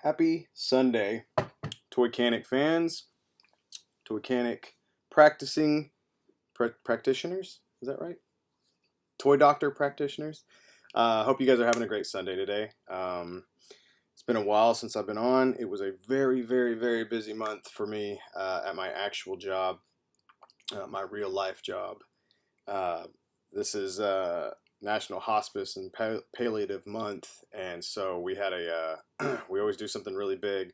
Happy Sunday, Toychanic fans, Toychanic practicing practitioners. Is that right? Toy doctor practitioners. Hope you guys are having a great Sunday today. It's been a while since I've been on. It was a very, very, very busy month for me at my actual job, my real life job. This is National Hospice and Palliative Month, and so we had we always do something really big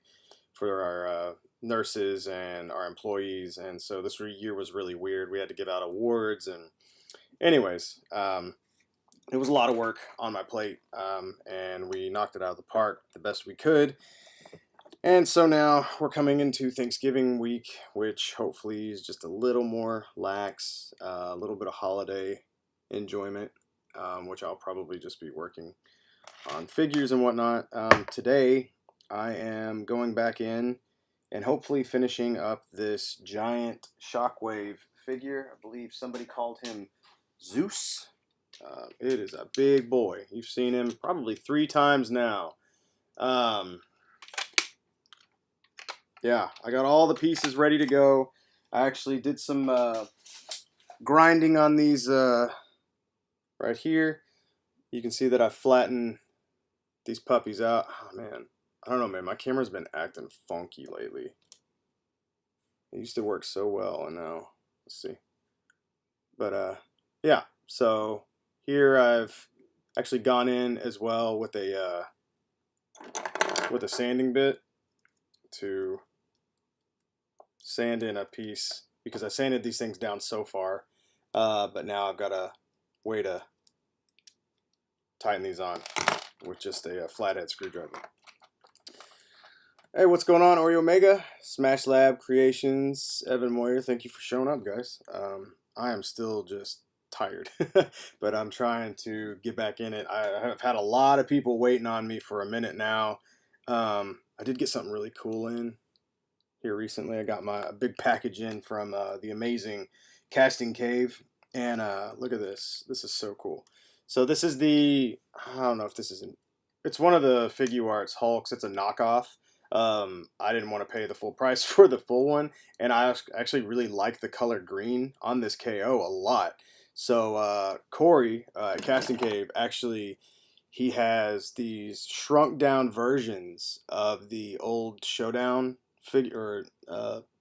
for our nurses and our employees, and so this year was really weird. We had to give out awards, and anyways, it was a lot of work on my plate, and we knocked it out of the park the best we could. And so now we're coming into Thanksgiving week, which hopefully is just a little more lax, a little bit of holiday enjoyment, which I'll probably just be working on figures and whatnot. Today, I am going back in and hopefully finishing up this giant Shockwave figure. I believe somebody called him Zeus. It is a big boy. You've seen him probably 3 times now. Yeah, I got all the pieces ready to go. I actually did some grinding on these right here. You can see that I flattened these puppies out. Oh man, I don't know, man. My camera's been acting funky lately. It used to work so well, and now let's see. But yeah. So here I've actually gone in as well with a sanding bit to sand in a piece, because I sanded these things down so far, but now I've got a way to tighten these on with just a flathead screwdriver. Hey, what's going on, Oreo Omega? Smash Lab Creations, Evan Moyer, thank you for showing up, guys. I am still just tired, but I'm trying to get back in it. I have had a lot of people waiting on me for a minute now. I did get something really cool in here recently. I got a big package in from the amazing Casting Cave, and look at this. This is so cool. So this is I don't know if this is it's one of the Figuarts Hulks. It's a knockoff. I didn't want to pay the full price for the full one, and I actually really like the color green on this KO a lot. So Corey at Casting Cave, actually, he has these shrunk down versions of the old Showdown figure,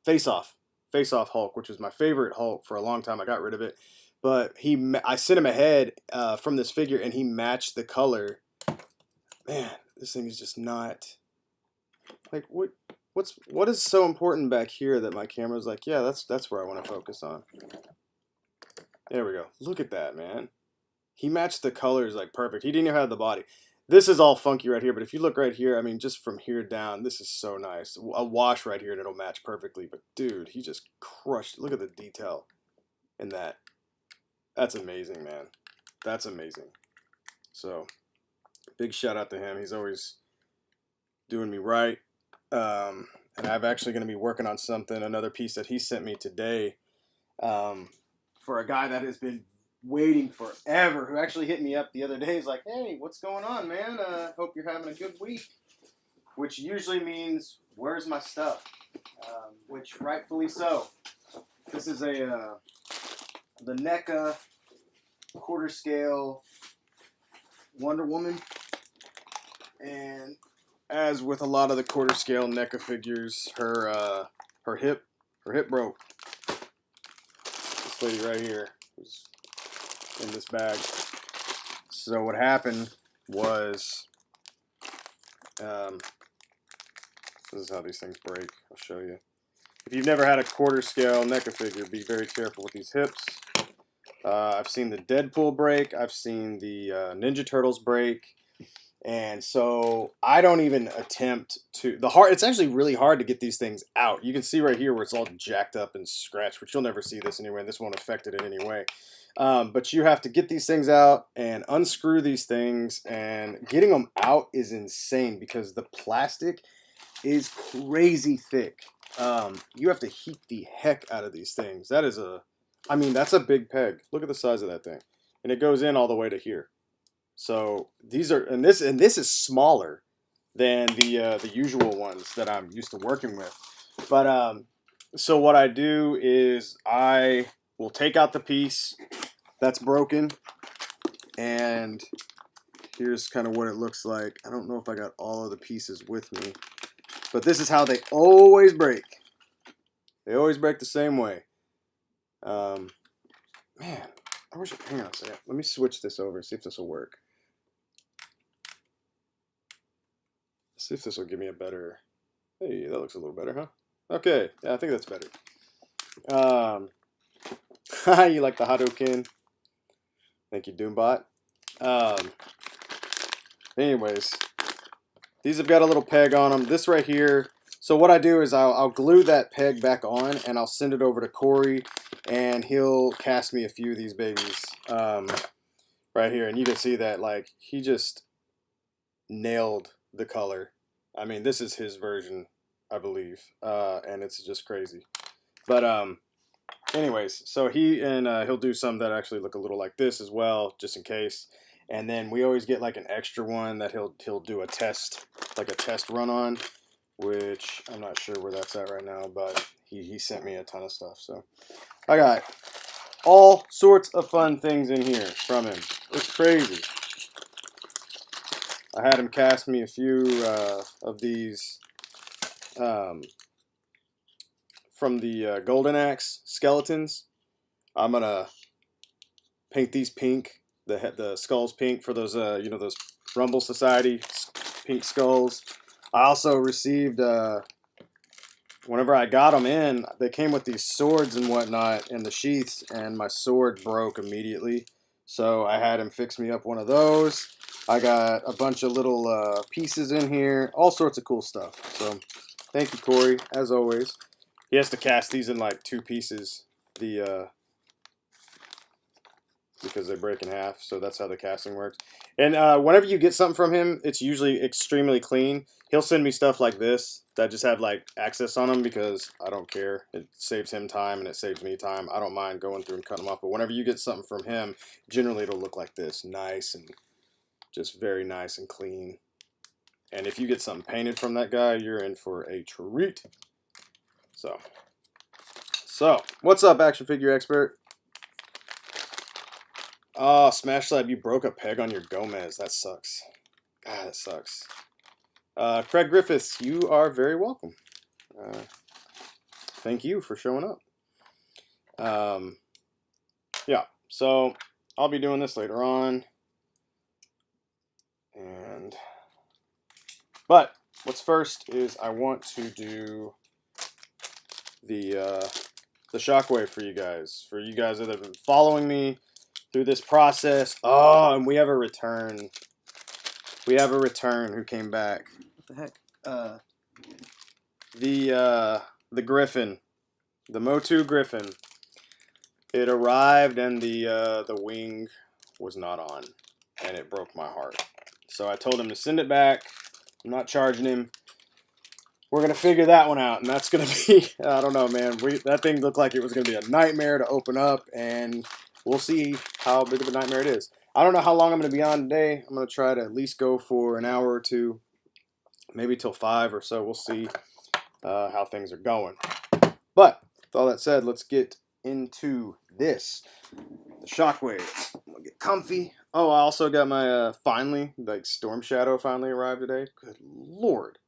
Face Off Hulk, which was my favorite Hulk for a long time. I got rid of it, but I sent him ahead from this figure, and he matched the color. Man, this thing is just not like what is so important back here that my camera's like, yeah, that's where I want to focus on. There we go. Look at that, man. He matched the colors like perfect. He didn't even have the body. This is all funky right here, but if you look right here, I mean, just from here down, this is so nice. A wash right here and it'll match perfectly, but dude, he just crushed. Look at the detail in that. That's amazing, man. That's amazing. So, big shout out to him. He's always doing me right. And I'm actually going to be working on another piece that he sent me today, for a guy that has been waiting forever, who actually hit me up the other day. He's like, hey, what's going on, man? Hope you're having a good week, which usually means, where's my stuff? Which rightfully so. This is the NECA quarter scale Wonder Woman, and as with a lot of the quarter scale NECA figures, her hip broke. This lady right here was in this bag. So what happened was, this is how these things break. I'll show you. If you've never had a quarter scale NECA figure, be very careful with these hips. I've seen the Deadpool break. I've seen the Ninja Turtles break. And so I don't even attempt to, it's actually really hard to get these things out. You can see right here where it's all jacked up and scratched, which you'll never see this anyway, and this won't affect it in any way. But you have to get these things out and unscrew these things, and getting them out is insane because the plastic is crazy thick. You have to heat the heck out of these things. That's a big peg. Look at the size of that thing. And it goes in all the way to here. So these are, and this is smaller than the usual ones that I'm used to working with. But so what I do is I will take out the piece that's broken, and here's kind of what it looks like. I don't know if I got all of the pieces with me, but this is how they always break. They always break the same way. Man, I wish. Hang on a second. Let me switch this over. See if this will work. See if this will give me a better. Hey, that looks a little better, huh? Okay, yeah, I think that's better. You like the Hadouken? Thank you, Doombot. Anyways, these have got a little peg on them. This right here. So what I do is I'll glue that peg back on, and I'll send it over to Corey, and he'll cast me a few of these babies right here. And you can see that, like, he just nailed the color. I mean, this is his version, I believe, and it's just crazy. But anyways, so he'll do some that actually look a little like this as well, just in case. And then we always get like an extra one that he'll do a test, like a test run on, which I'm not sure where that's at right now, but he sent me a ton of stuff. So I got all sorts of fun things in here from him. It's crazy. I had him cast me a few of these from the Golden Axe skeletons. I'm gonna paint these pink. The skulls pink for those those Rumble Society pink skulls. I also received whenever I got them in, they came with these swords and whatnot in the sheaths, and my sword broke immediately. So I had him fix me up one of those. I got a bunch of little pieces in here, all sorts of cool stuff. So thank you, Corey, as always. He has to cast these in like 2 pieces. Because they break in half, so that's how the casting works. And whenever you get something from him, it's usually extremely clean. He'll send me stuff like this that just have like access on them because I don't care. It saves him time and it saves me time. I don't mind going through and cutting them up. But whenever you get something from him, generally it'll look like this, nice and just very nice and clean. And if you get something painted from that guy, you're in for a treat. So what's up, action figure expert? Oh, Smash Slab, you broke a peg on your Gomez. That sucks. God, that sucks. Craig Griffiths, you are very welcome. Thank you for showing up. Yeah, so I'll be doing this later on. But what's first is I want to do the shockwave for you guys. For you guys that have been following me through this process. Oh, and we have a return. We have a return who came back. What the heck? The Griffin, the Motu Griffin. It arrived and the wing was not on, and it broke my heart. So I told him to send it back. I'm not charging him. We're gonna figure that one out, and that's gonna be I don't know, man. That thing looked like it was gonna be a nightmare to open up, and we'll see how big of a nightmare it is. I don't know how long I'm going to be on today. I'm going to try to at least go for an hour or two, maybe till 5 or so. We'll see how things are going. But with all that said, let's get into this. The Shockwave. I'm going to get comfy. Oh, I also got my, finally, like Storm Shadow finally arrived today. Good Lord.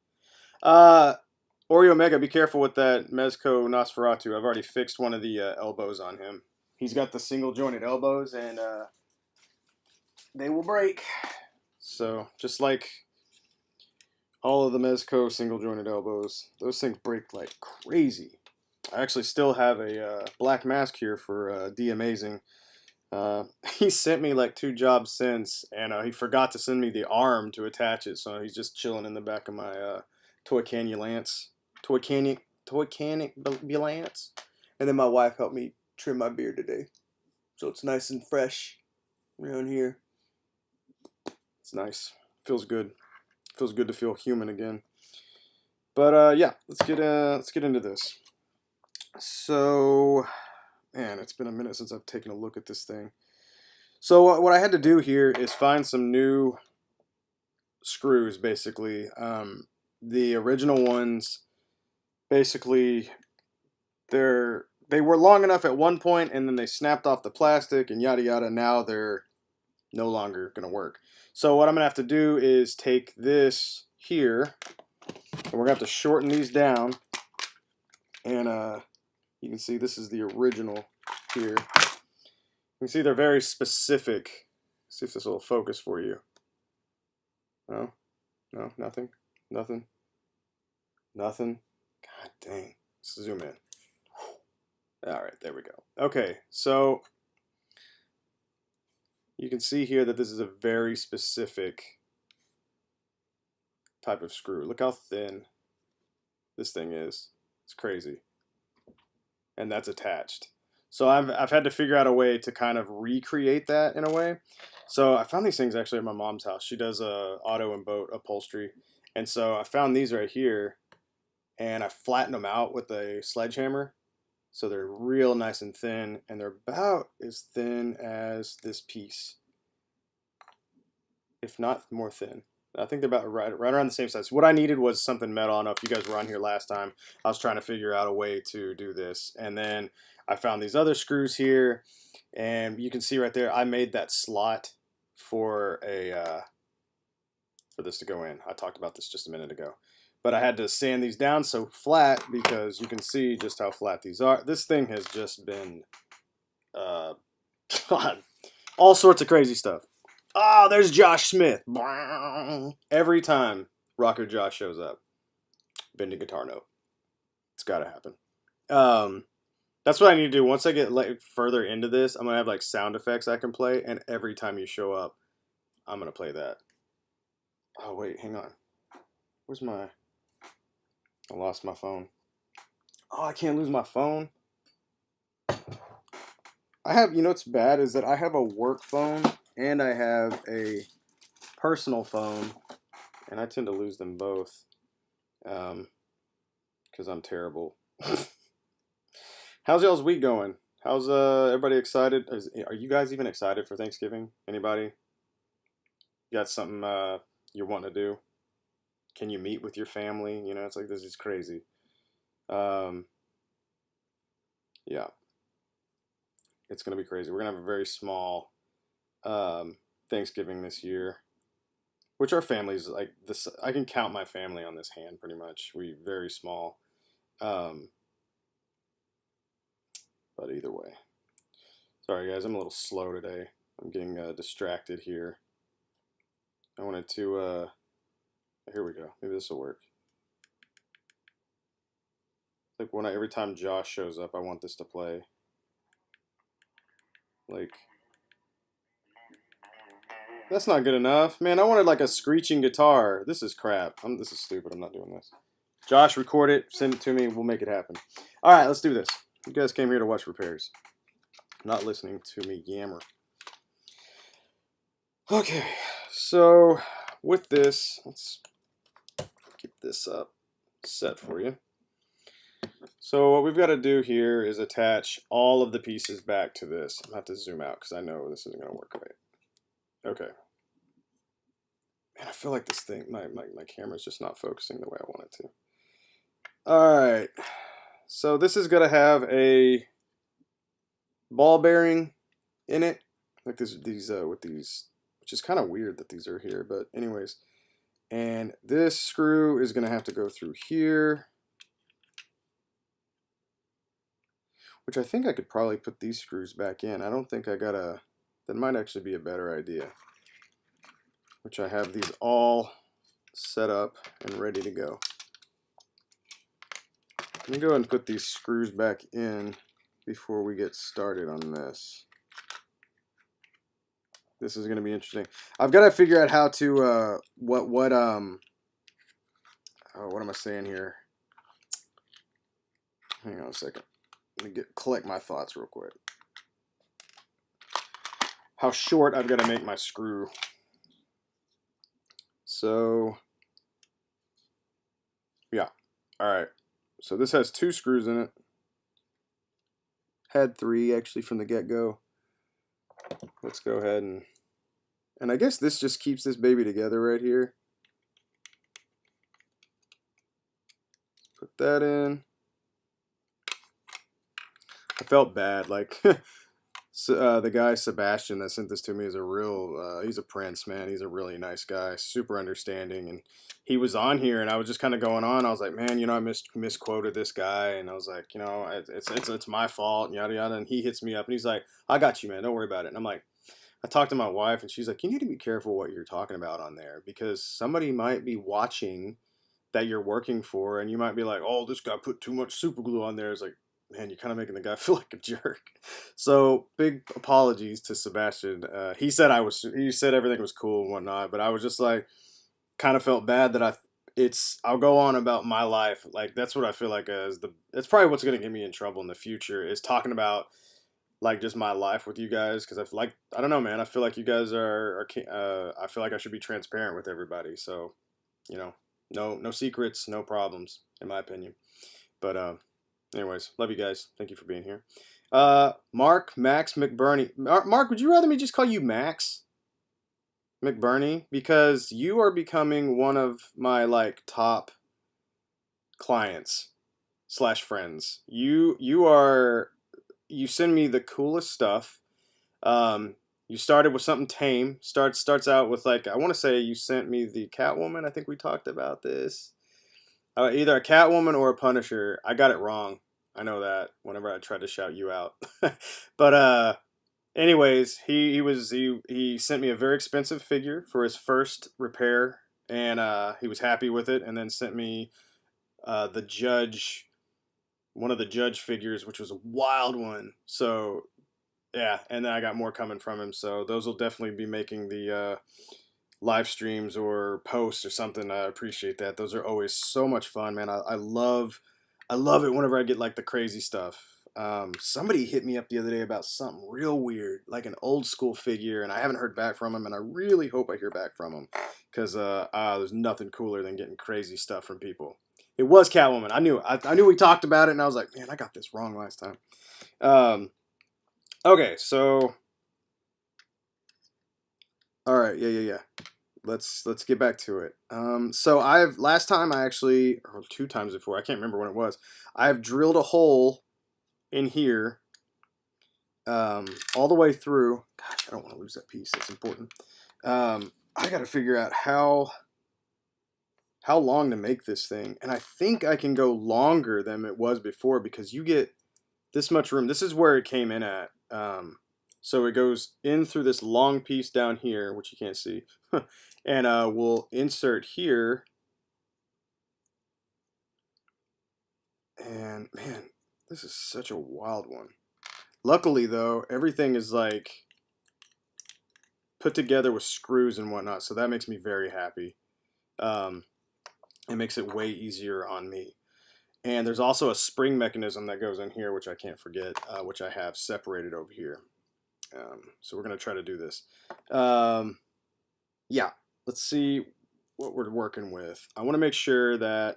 Oreo Mega, be careful with that Mezco Nosferatu. I've already fixed one of the elbows on him. He's got the single jointed elbows, and they will break. So just like all of the Mezco single jointed elbows, those things break like crazy. I actually still have a black mask here for D Amazing. He sent me like 2 jobs since, and he forgot to send me the arm to attach it, so he's just chilling in the back of my Toychanics Lance. And then my wife helped me trim my beard today, so it's nice and fresh around here. It's nice. Feels good. Feels good to feel human again. But yeah, let's get into this. So, man, it's been a minute since I've taken a look at this thing. So what I had to do here is find some new screws basically. The original ones basically they were long enough at one point, and then they snapped off the plastic and yada yada. Now they're no longer gonna work. So what I'm gonna have to do is take this here, and we're gonna have to shorten these down. And you can see this is the original here. You can see they're very specific. See if this will focus for you. No, no, nothing, nothing, nothing. God dang. Let's zoom in. All right, there we go. Okay, so you can see here that this is a very specific type of screw. Look how thin this thing is. It's crazy. And that's attached. So I've had to figure out a way to kind of recreate that in a way. So I found these things actually at my mom's house. She does auto and boat upholstery. And so I found these right here, and I flattened them out with a sledgehammer. So they're real nice and thin, and they're about as thin as this piece, if not more thin. I think they're about right around the same size. What I needed was something metal. I don't know if you guys were on here last time. I was trying to figure out a way to do this. And then I found these other screws here. And you can see right there, I made that slot for for this to go in. I talked about this just a minute ago. But I had to sand these down so flat because you can see just how flat these are. This thing has just been God, all sorts of crazy stuff. Oh, there's Josh Smith. Every time Rocker Josh shows up, bend a guitar note. It's got to happen. That's what I need to do. Once I get like further into this, I'm going to have like sound effects I can play. And every time you show up, I'm going to play that. Oh, wait, hang on. Where's my... I lost my phone. Oh, I can't lose my phone. I have, you know what's bad is that I have a work phone and I have a personal phone, and I tend to lose them both because I'm terrible. How's y'all's week going? How's everybody excited? Are you guys even excited for Thanksgiving? Anybody? You got something you want to do? Can you meet with your family? You know, it's like this is crazy. Yeah, it's gonna be crazy. We're gonna have a very small Thanksgiving this year, which our family's like this. I can count my family on this hand pretty much. We very small, but either way. Sorry guys, I'm a little slow today. I'm getting distracted here. I wanted to. Here we go. Maybe this will work. Like every time Josh shows up, I want this to play. Like. That's not good enough. Man, I wanted like a screeching guitar. This is crap. This is stupid. I'm not doing this. Josh, record it. Send it to me. We'll make it happen. All right, let's do this. You guys came here to watch repairs. Not listening to me yammer. Okay, so with this, let's keep this up set for you. So what we've got to do here is attach all of the pieces back to this. I'm going to have to zoom out because I know this isn't going to work right. Okay. Man, I feel like this thing, my camera's just not focusing the way I want it to. All right. So this is going to have a ball bearing in it. Like with these, which is kind of weird that these are here, but anyways. And this screw is going to have to go through here. Which I think I could probably put these screws back in. I don't think I gotta, that might actually be a better idea. Which I have these all set up and ready to go. Let me go ahead and put these screws back in before we get started on this. This is gonna be interesting. I've got to figure out how to, what am I saying here? Hang on a second. Let me collect my thoughts real quick. How short I've got to make my screw. So, yeah. All right. So this has 2 screws in it. Had 3 actually from the get-go. Let's go ahead and I guess this just keeps this baby together right here. Put that in. I felt bad. Like, the guy Sebastian that sent this to me is a real, he's a prince, man. He's a really nice guy, super understanding. And he was on here, and I was just kind of going on. I was like, man, I misquoted this guy, and I was like, it's my fault, yada yada. And he hits me up, and he's like, I got you, man. Don't worry about it. And I'm like, I talked to my wife, and she's like, you need to be careful what you're talking about on there, because somebody might be watching that you're working for, and you might be like, oh, this guy put too much super glue on there. It's like, man, you're kind of making the guy feel like a jerk. So big apologies to Sebastian. He said everything was cool and whatnot, but I was just like, kind of felt bad that I'll go on about my life. Like, that's what I feel like that's probably what's going to get me in trouble in the future, is talking about like just my life with you guys. Cause I don't know, man, I feel like you guys I feel like I should be transparent with everybody. So, no secrets, no problems, in my opinion. But, anyways, love you guys. Thank you for being here. Mark Max McBurney. Mark, would you rather me just call you Max McBurney? Because you are becoming one of my like top clients / friends. You send me the coolest stuff. You started with something tame. Starts out with, like, I want to say you sent me the Catwoman. I think we talked about this. Either a Catwoman or a Punisher. I got it wrong. I know that whenever I tried to shout you out. But anyways, he sent me a very expensive figure for his first repair, and he was happy with it, and then sent me the Judge, one of the Judge figures, which was a wild one. So yeah, and then I got more coming from him. So those will definitely be making the live streams or posts or something. I appreciate that. Those are always so much fun, man. I love it whenever I get like the crazy stuff. Somebody hit me up the other day about something real weird, like an old school figure, and I haven't heard back from him, and I really hope I hear back from him, because there's nothing cooler than getting crazy stuff from people. It was Catwoman. I knew we talked about it, and I was like, man, I got this wrong last time. Okay, so all right, yeah. Let's get back to it. So last time I actually, or 2 times before, I can't remember when it was. I've drilled a hole in here, all the way through. Gosh, I don't want to lose that piece. That's important. I got to figure out how long to make this thing, and I think I can go longer than it was before, because you get this much room. This is where it came in at. So it goes in through this long piece down here, which you can't see, and we'll insert here. And man, this is such a wild one. Luckily, though, everything is like put together with screws and whatnot, so that makes me very happy. It makes it way easier on me. And there's also a spring mechanism that goes in here, which I can't forget, which I have separated over here. So we're going to try to do this. Yeah, let's see what we're working with. I want to make sure that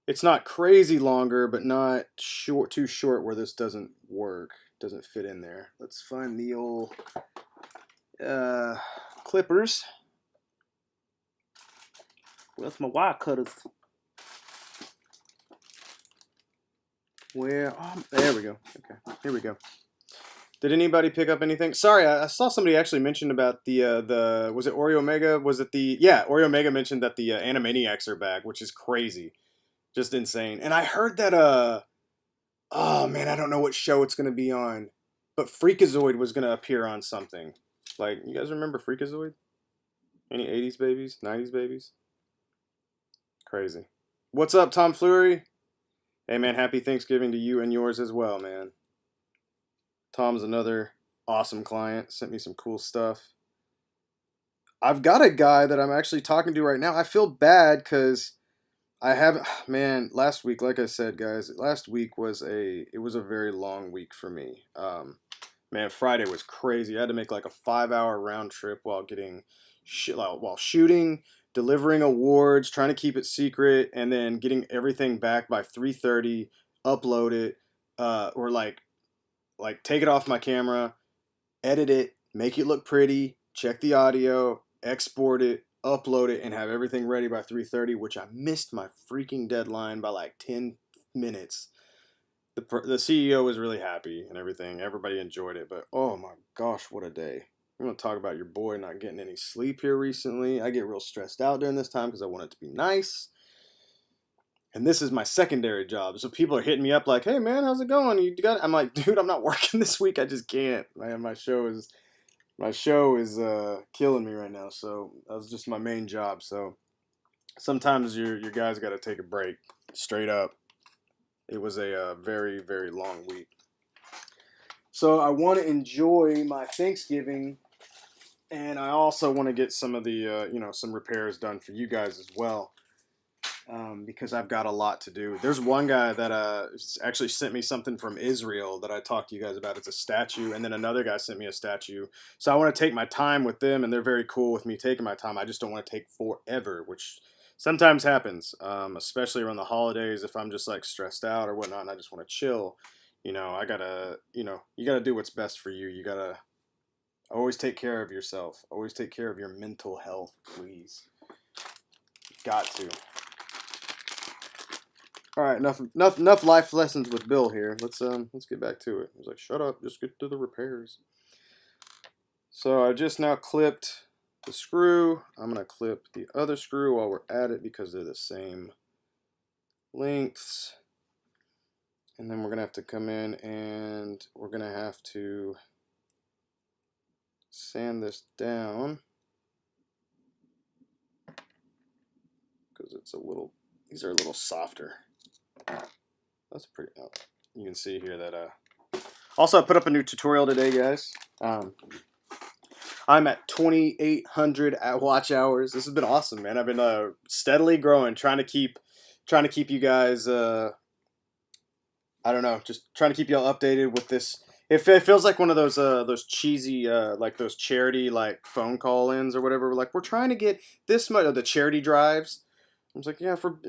it's not crazy longer, but not too short where this doesn't work, doesn't fit in there. Let's find the old clippers. Where's my wire cutters? Where? Oh, there we go. Okay, here we go. Did anybody pick up anything? Sorry, I saw somebody actually mention about the was it Oreo Mega? Was it Oreo Mega mentioned that the Animaniacs are back, which is crazy, just insane. And I heard that oh man, I don't know what show it's gonna be on, but Freakazoid was gonna appear on something. Like, you guys remember Freakazoid? Any 80s babies, 90s babies? Crazy. What's up, Tom Fleury? Hey man, happy Thanksgiving to you and yours as well, man. Tom's another awesome client. Sent me some cool stuff. I've got a guy that I'm actually talking to right now. I feel bad because I haven't, man, last week, like I said, guys, last week was a very long week for me. Man, Friday was crazy. I had to make like a 5-hour round trip while shooting, delivering awards, trying to keep it secret, and then getting everything back by 3:30, upload it, or like take it off my camera, edit it, make it look pretty, check the audio, export it, upload it and have everything ready by 3:30, which I missed my freaking deadline by like 10 minutes. The CEO was really happy and everything. Everybody enjoyed it, but oh my gosh, what a day. I'm going to talk about your boy not getting any sleep here recently. I get real stressed out during this time because I want it to be nice. And this is my secondary job. So people are hitting me up like, hey man, how's it going? You got it? I'm like, dude, I'm not working this week. I just can't. Man, my show is killing me right now. So that was just my main job. So sometimes your guys got to take a break. Straight up. It was a very, very long week. So I want to enjoy my Thanksgiving, and I also want to get some of the some repairs done for you guys as well. Because I've got a lot to do. There's one guy that actually sent me something from Israel that I talked to you guys about. It's a statue, and then another guy sent me a statue. So I want to take my time with them, and they're very cool with me taking my time. I just don't want to take forever, which sometimes happens, especially around the holidays if I'm just like stressed out or whatnot, and I just want to chill. I gotta, you gotta do what's best for you. You gotta always take care of yourself. Always take care of your mental health, please. Got to. All right, enough life lessons with Bill here. Let's get back to it. He was like, "Shut up, just get to the repairs." So I just now clipped the screw. I'm gonna clip the other screw while we're at it because they're the same lengths. And then we're gonna have to come in and we're gonna have to sand this down because it's a little. These are a little softer. That's pretty. Oh, you can see here that. Also, I put up a new tutorial today, guys. I'm at 2,800 watch hours. This has been awesome, man. I've been steadily growing, trying to keep you guys. I don't know, just trying to keep y'all updated with this. It feels like one of those cheesy like those charity like phone call-ins or whatever. Like we're trying to get this much of the charity drives. I was like, yeah, for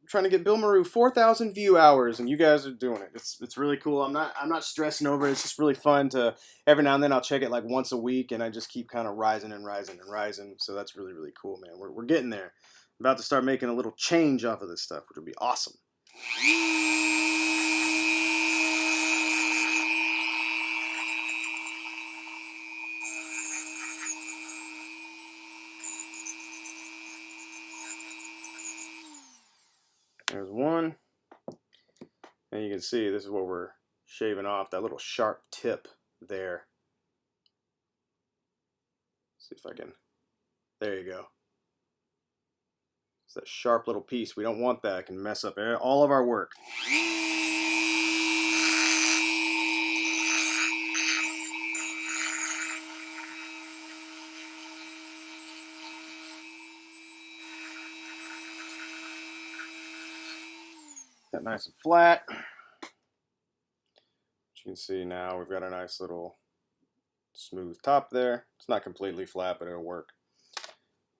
trying to get Bill Maru 4,000 view hours, and you guys are doing it. It's really cool. I'm not stressing over it. It's just really fun to every now and then I'll check it like once a week, and I just keep kind of rising and rising and rising. So that's really really cool, man. We're getting there. I'm about to start making a little change off of this stuff, which would be awesome. There's one. And you can see this is what we're shaving off, that little sharp tip there. See if I can, there you go. It's that sharp little piece. We don't want that. It can mess up all of our work. That nice and flat. As you can see now, we've got a nice little smooth top there. It's not completely flat, but it'll work.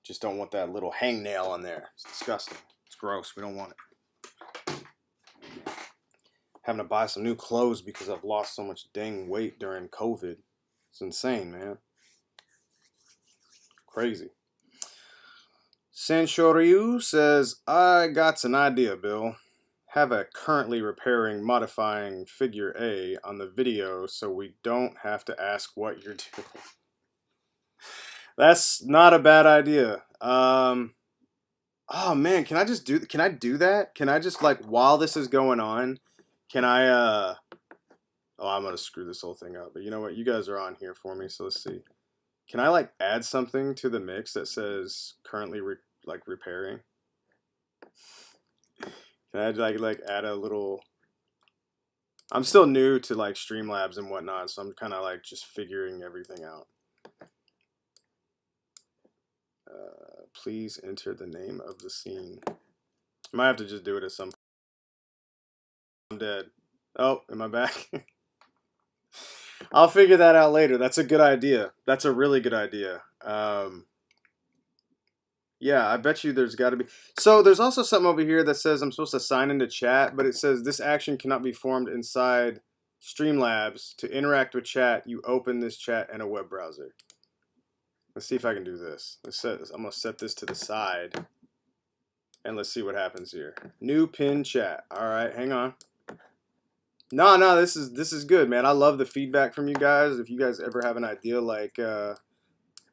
Just don't want that little hangnail on there. It's disgusting. It's gross. We don't want it. Having to buy some new clothes because I've lost so much dang weight during COVID. It's insane, man. Crazy. Sanshoryu says, I got an idea, Bill. Have a currently repairing modifying figure A on the video so we don't have to ask what you're doing. That's not a bad idea. Oh man, can I do that? Can I just like while this is going on, can I oh, I'm gonna screw this whole thing up. But you know what? You guys are on here for me, so let's see. Can I like add something to the mix that says currently repairing? Can I like add a little? I'm still new to like Streamlabs and whatnot, so I'm kind of like just figuring everything out. Please enter the name of the scene. I might have to just do it at some point. I'm dead. Oh, am I back? I'll figure that out later. That's a good idea. That's a really good idea. Yeah, I bet you there's got to be. So there's also something over here that says I'm supposed to sign into chat, but it says this action cannot be formed inside Streamlabs. To interact with chat, you open this chat in a web browser. Let's see if I can do this. I'm gonna set this to the side, and let's see what happens here. New pin chat. All right, hang on. No, this is good, man. I love the feedback from you guys. If you guys ever have an idea like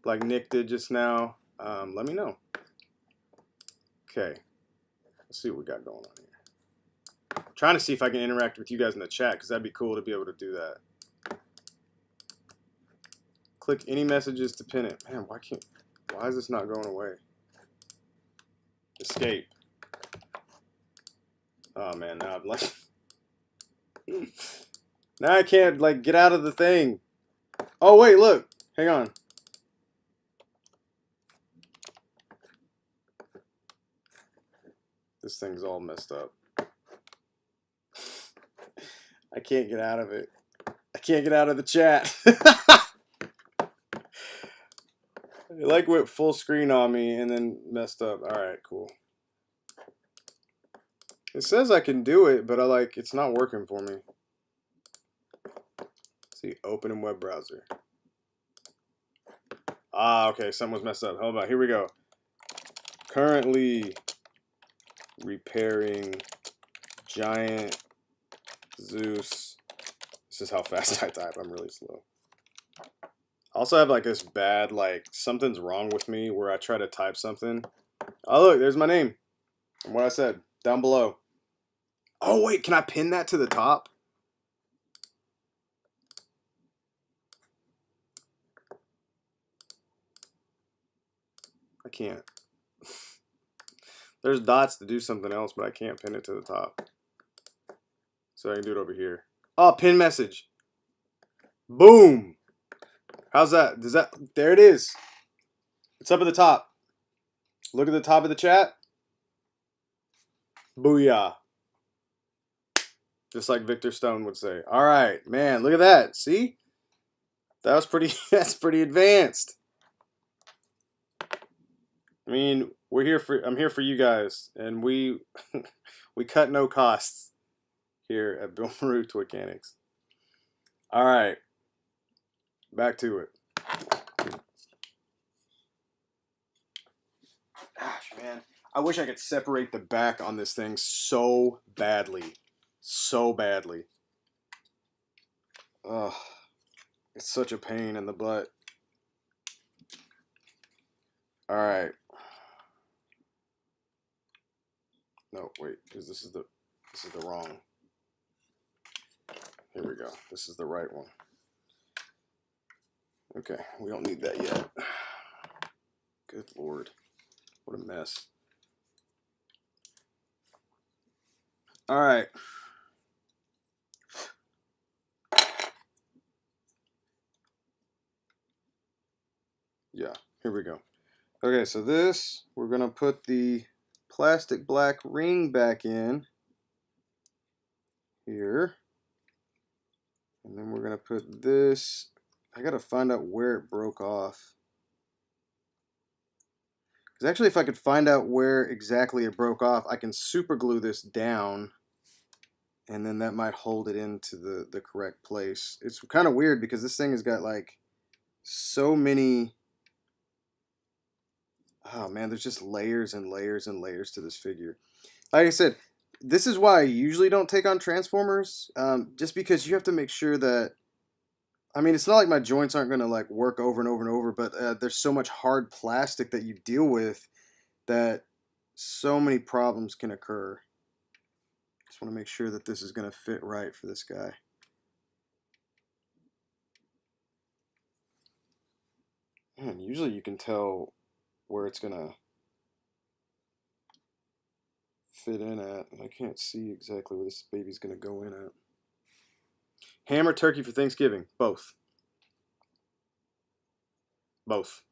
Nick did just now, let me know. Okay, let's see what we got going on here. I'm trying to see if I can interact with you guys in the chat because that'd be cool to be able to do that. Click any messages to pin it. Man, why is this not going away? Escape. Oh man, now I'm like, now I can't like get out of the thing. Oh wait, look, hang on. This thing's all messed up. I can't get out of it. I can't get out of the chat. It like went full screen on me and then messed up. Alright, cool. It says I can do it, but it's not working for me. Let's see, open in web browser. Ah, okay, something was messed up. Hold on, here we go. Currently repairing giant Zeus. This is how fast I type. I'm really slow. I also have like this bad, like something's wrong with me where I try to type something. Oh look, there's my name and what I said down below. Oh wait, can I pin that to the top? I can't. There's dots to do something else, but I can't pin it to the top. So I can do it over here. Oh, pin message. Boom. How's that? There it is. It's up at the top. Look at the top of the chat. Booyah. Just like Victor Stone would say. All right, man, look at that. See? That was pretty, that's pretty advanced. I mean, I'm here for you guys, and we cut no costs here at Bill Maru Toychanics. All right, back to it. Gosh, man, I wish I could separate the back on this thing so badly, Ugh, it's such a pain in the butt. All right. No, wait, because this is the wrong. Here we go. This is the right one. Okay, we don't need that yet. Good Lord. What a mess. All right. Yeah, here we go. Okay, so this, we're going to put the plastic black ring back in here. And then we're going to put this, I got to find out where it broke off. Because actually, if I could find out where exactly it broke off, I can super glue this down. And then that might hold it into the correct place. It's kind of weird because this thing has got like so many... Oh man, there's just layers and layers and layers to this figure. Like I said, this is why I usually don't take on Transformers. Just because you have to make sure that... I mean, it's not like my joints aren't going to like work over and over and over, but there's so much hard plastic that you deal with that so many problems can occur. Just want to make sure that this is going to fit right for this guy. Man, usually you can tell where it's going to fit in at. I can't see exactly where this baby's going to go in at. Ham or turkey for Thanksgiving? Both. Both.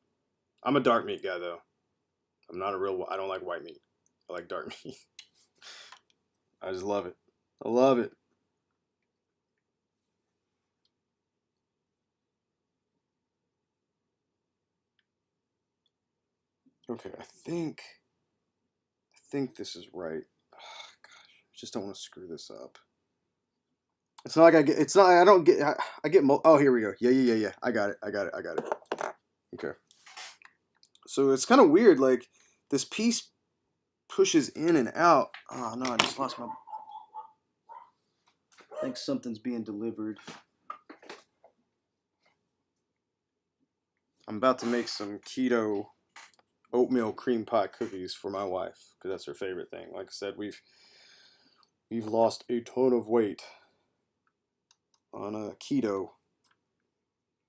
I'm a dark meat guy, though. I'm not a real... I don't like white meat. I like dark meat. I just love it. I love it. Okay, I think this is right. Oh, gosh, I just don't want to screw this up. It's not like I get. It's not. I don't get. I get. Oh, here we go. Yeah. I got it. Okay. So it's kind of weird. Like this piece pushes in and out. Oh no, I just lost my. I think something's being delivered. I'm about to make some keto oatmeal cream pie cookies for my wife because that's her favorite thing. Like I said, we've lost a ton of weight on a keto,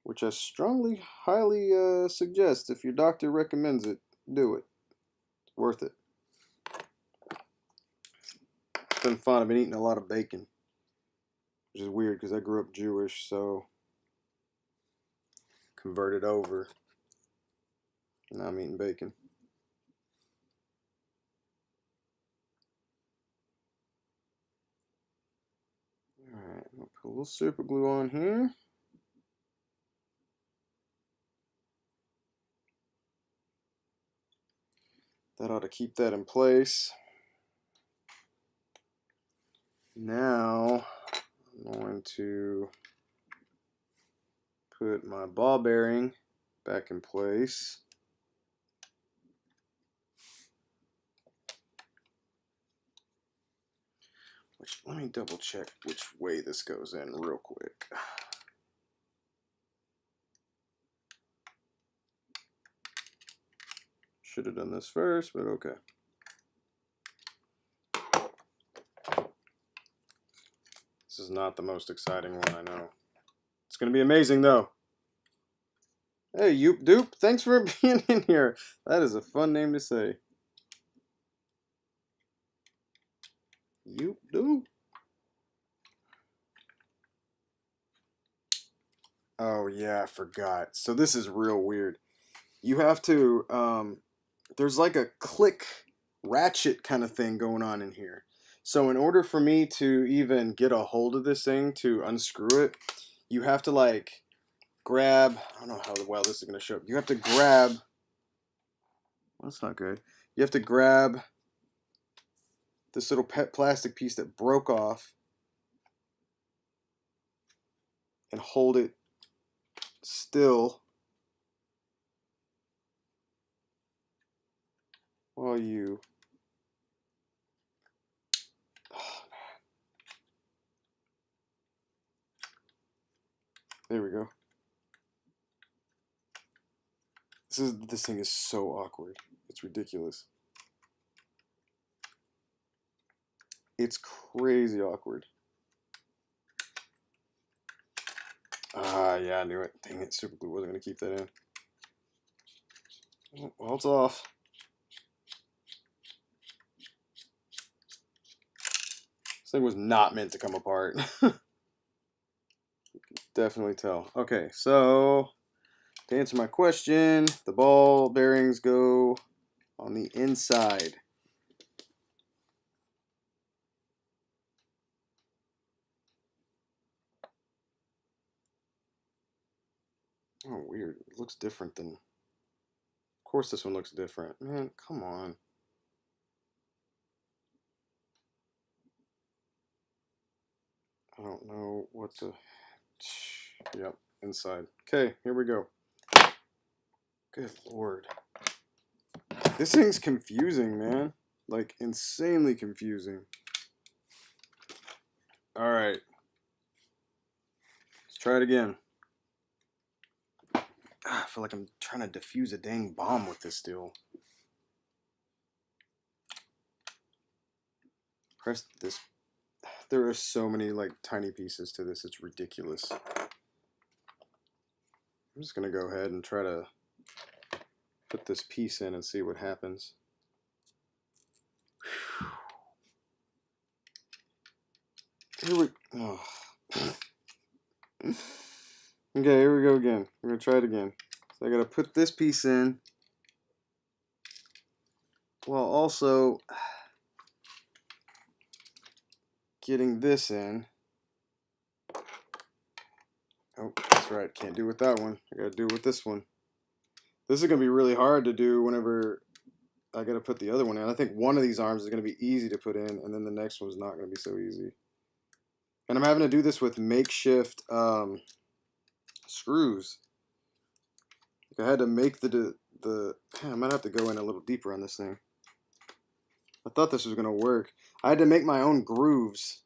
which I strongly, highly suggest. If your doctor recommends it, do it. It's worth it. It's been fun. I've been eating a lot of bacon, which is weird because I grew up Jewish, so converted over. Now I'm eating bacon. Alright, I'll put a little super glue on here. That ought to keep that in place. Now I'm going to put my ball bearing back in place. Let me double check which way this goes in real quick. Should have done this first, but okay. This is not the most exciting one, I know. It's going to be amazing, though. Hey, Yoop Doop, thanks for being in here. That is a fun name to say. Yoop Doop. Oh, yeah, I forgot. So this is real weird. You have to, there's like a click ratchet kind of thing going on in here. So in order for me to even get a hold of this thing to unscrew it, you have to like grab, I don't know how well this is going to show up. You have to grab, well, that's not good. You have to grab this little plastic piece that broke off and hold it still while you, oh, there we go. This thing is so awkward. It's ridiculous. It's crazy awkward. Ah, yeah, I knew it. Dang it, super glue wasn't going to keep that in. Well, it's off. This thing was not meant to come apart. Definitely tell. Okay, so to answer my question, the ball bearings go on the inside. Oh, weird. It looks different than... Of course this one looks different. Man, come on. I don't know what the... Yep, inside. Okay, here we go. Good lord. This thing's confusing, man. Like, insanely confusing. Alright. Let's try it again. I feel like I'm trying to defuse a dang bomb with this still. Press this. There are so many like tiny pieces to this, it's ridiculous. I'm just gonna go ahead and try to put this piece in and see what happens. Here we oh. Okay, here we go again. We're gonna try it again. So I gotta put this piece in while also getting this in. Oh, that's right. Can't do it with that one. I gotta do it with this one. This is gonna be really hard to do whenever I gotta put the other one in. I think one of these arms is gonna be easy to put in, and then the next one's not gonna be so easy. And I'm having to do this with makeshift screws. I had to make the the I might have to go in a little deeper on this thing. I thought this was gonna work. I had to make my own grooves.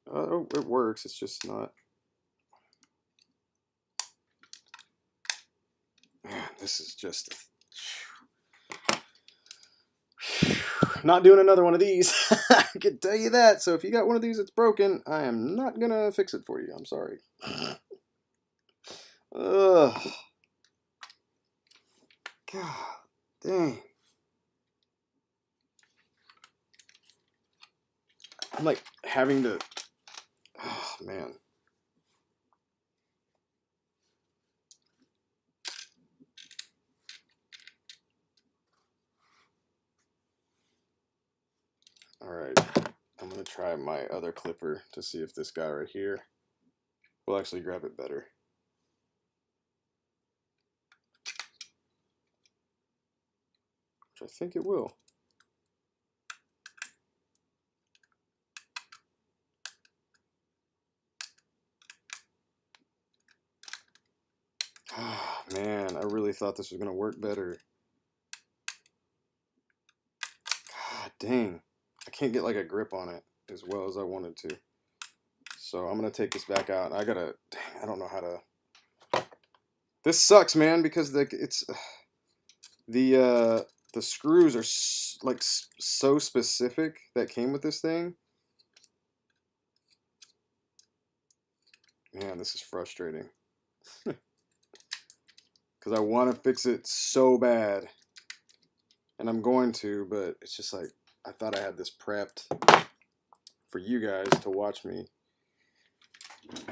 It works. It's just not. Man, this is just not doing another one of these. I can tell you that. So if you got one of these that's broken, I am not gonna fix it for you. I'm sorry. Ugh. God dang. I'm like having to. Oh man. All right. I'm gonna try my other clipper to see if this guy right here will actually grab it better. Which I think it will. Ah, man, I really thought this was gonna work better. God dang. I can't get like a grip on it as well as I wanted to. So I'm gonna take this back out. I gotta, dang, I don't know how to. This sucks, man, because the screws are like so specific that came with this thing. Man, this is frustrating. Because I want to fix it so bad. And I'm going to, but it's just like, I thought I had this prepped for you guys to watch me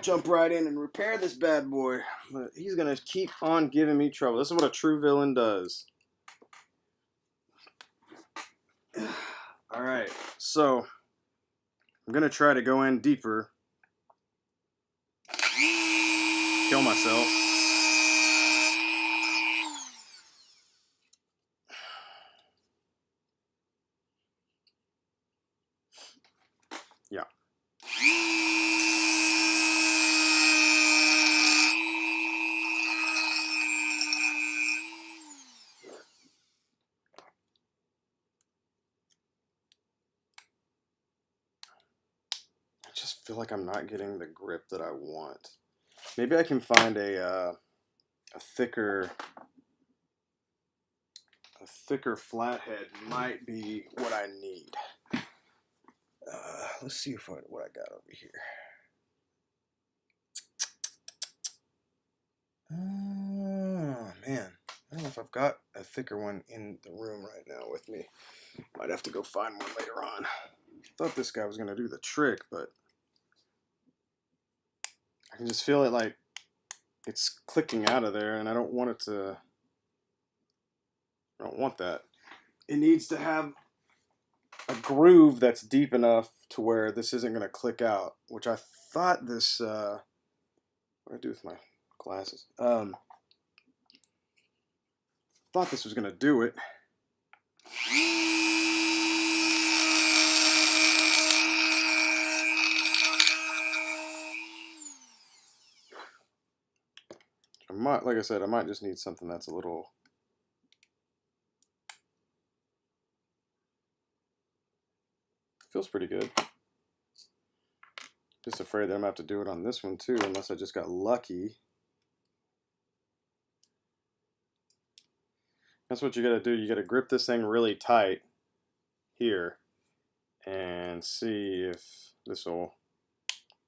jump right in and repair this bad boy. But he's going to keep on giving me trouble. This is what a true villain does. Alright, so I'm going to try to go in deeper. Kill myself. Yeah. I just feel like I'm not getting the grip that I want. Maybe I can find a thicker flathead might be what I need. Let's see what I got over here. Oh man, I don't know if I've got a thicker one in the room right now with me. Might have to go find one later on. Thought this guy was gonna do the trick, but I can just feel it like it's clicking out of there, and I don't want it to. I don't want that. It needs to have a groove that's deep enough to where this isn't gonna click out. Which I thought this. What do I do with my glasses? Thought this was gonna do it. I might, like I said, I might just need something that's a little. Feels pretty good. Just afraid that I'm gonna have to do it on this one too, unless I just got lucky. That's what you gotta do. You gotta grip this thing really tight here and see if this will.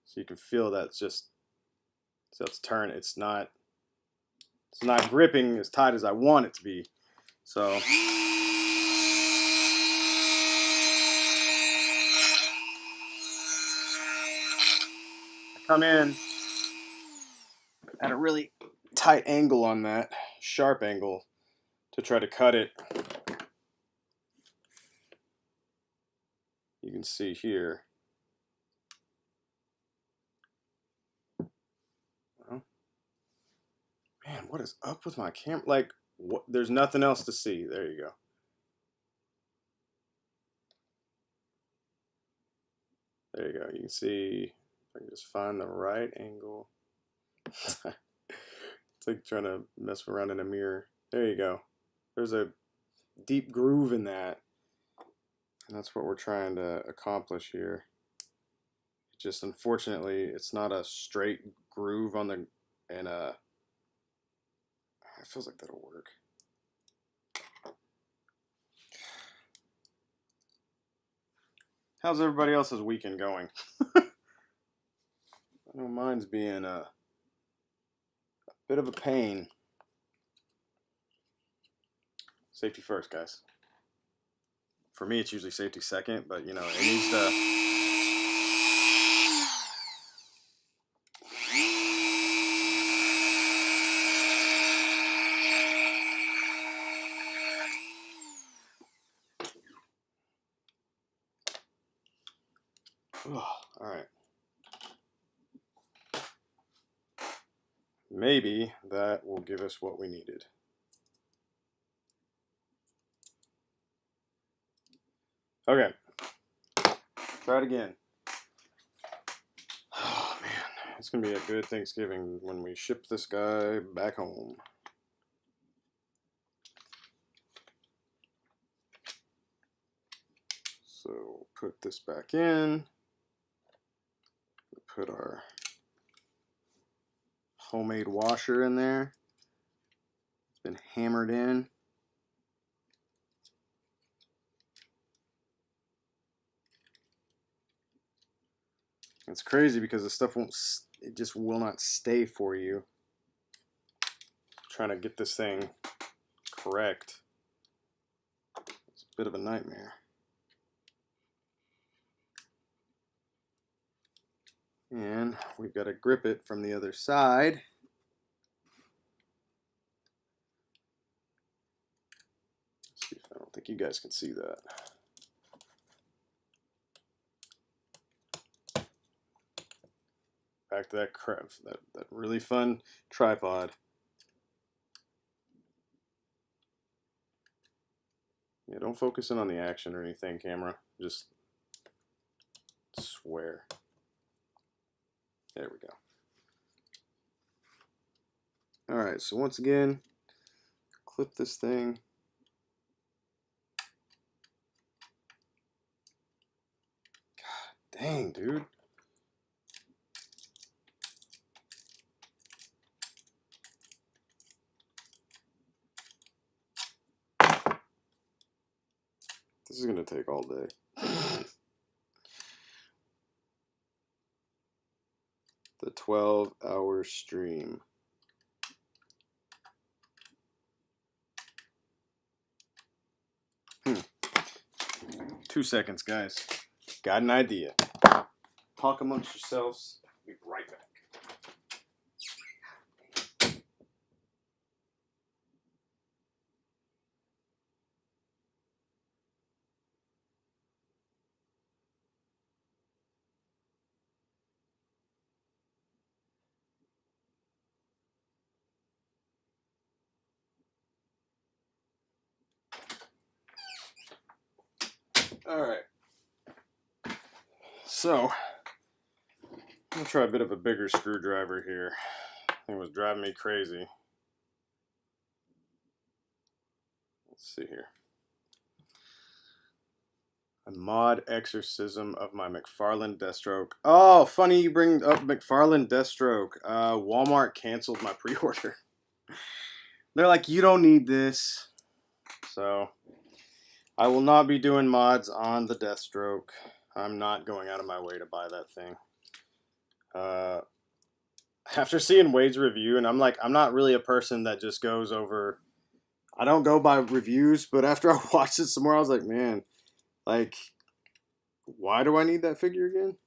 So you can feel that's just. So it's turn. It's not gripping as tight as I want it to be. So. Come in at a really tight angle on that, sharp angle, to try to cut it. You can see here. Well, man, what is up with my camera? Like, what? There's nothing else to see. There you go. There you go. You can see. If I can just find the right angle. It's like trying to mess around in a mirror. There you go. There's a deep groove in that. And that's what we're trying to accomplish here. Just unfortunately, it's not a straight groove on the, and it feels like that'll work. How's everybody else's weekend going? I know mine's being a bit of a pain. Safety first, guys. For me, it's usually safety second, but you know, it needs to. All right. Maybe that will give us what we needed. Okay. Try it again. Oh, man. It's going to be a good Thanksgiving when we ship this guy back home. So put this back in. Put our homemade washer in there. It's been hammered in. It's crazy because the stuff won't, it just will not stay for you. Trying to get this thing correct. It's a bit of a nightmare. And we've got to grip it from the other side. Let's see if I don't think you guys can see that. Back to that crap, that really fun tripod. Yeah, don't focus in on the action or anything, camera. Just swear. There we go. Alright, so once again, clip this thing. God dang, dude. This is going to take all day. The 12-hour stream. 2 seconds, guys. Got an idea. Talk amongst yourselves. Be right back. Alright. So, I'm going to try a bit of a bigger screwdriver here. It was driving me crazy. Let's see here. A mod exorcism of my McFarlane Deathstroke. Oh, funny you bring up McFarlane Deathstroke. Walmart canceled my pre-order. They're like, you don't need this. So, I will not be doing mods on the Deathstroke. I'm not going out of my way to buy that thing. After seeing Wade's review, and I'm like, I'm not really a person that just goes over... I don't go by reviews, but after I watched it some more, I was like, man, like, why do I need that figure again?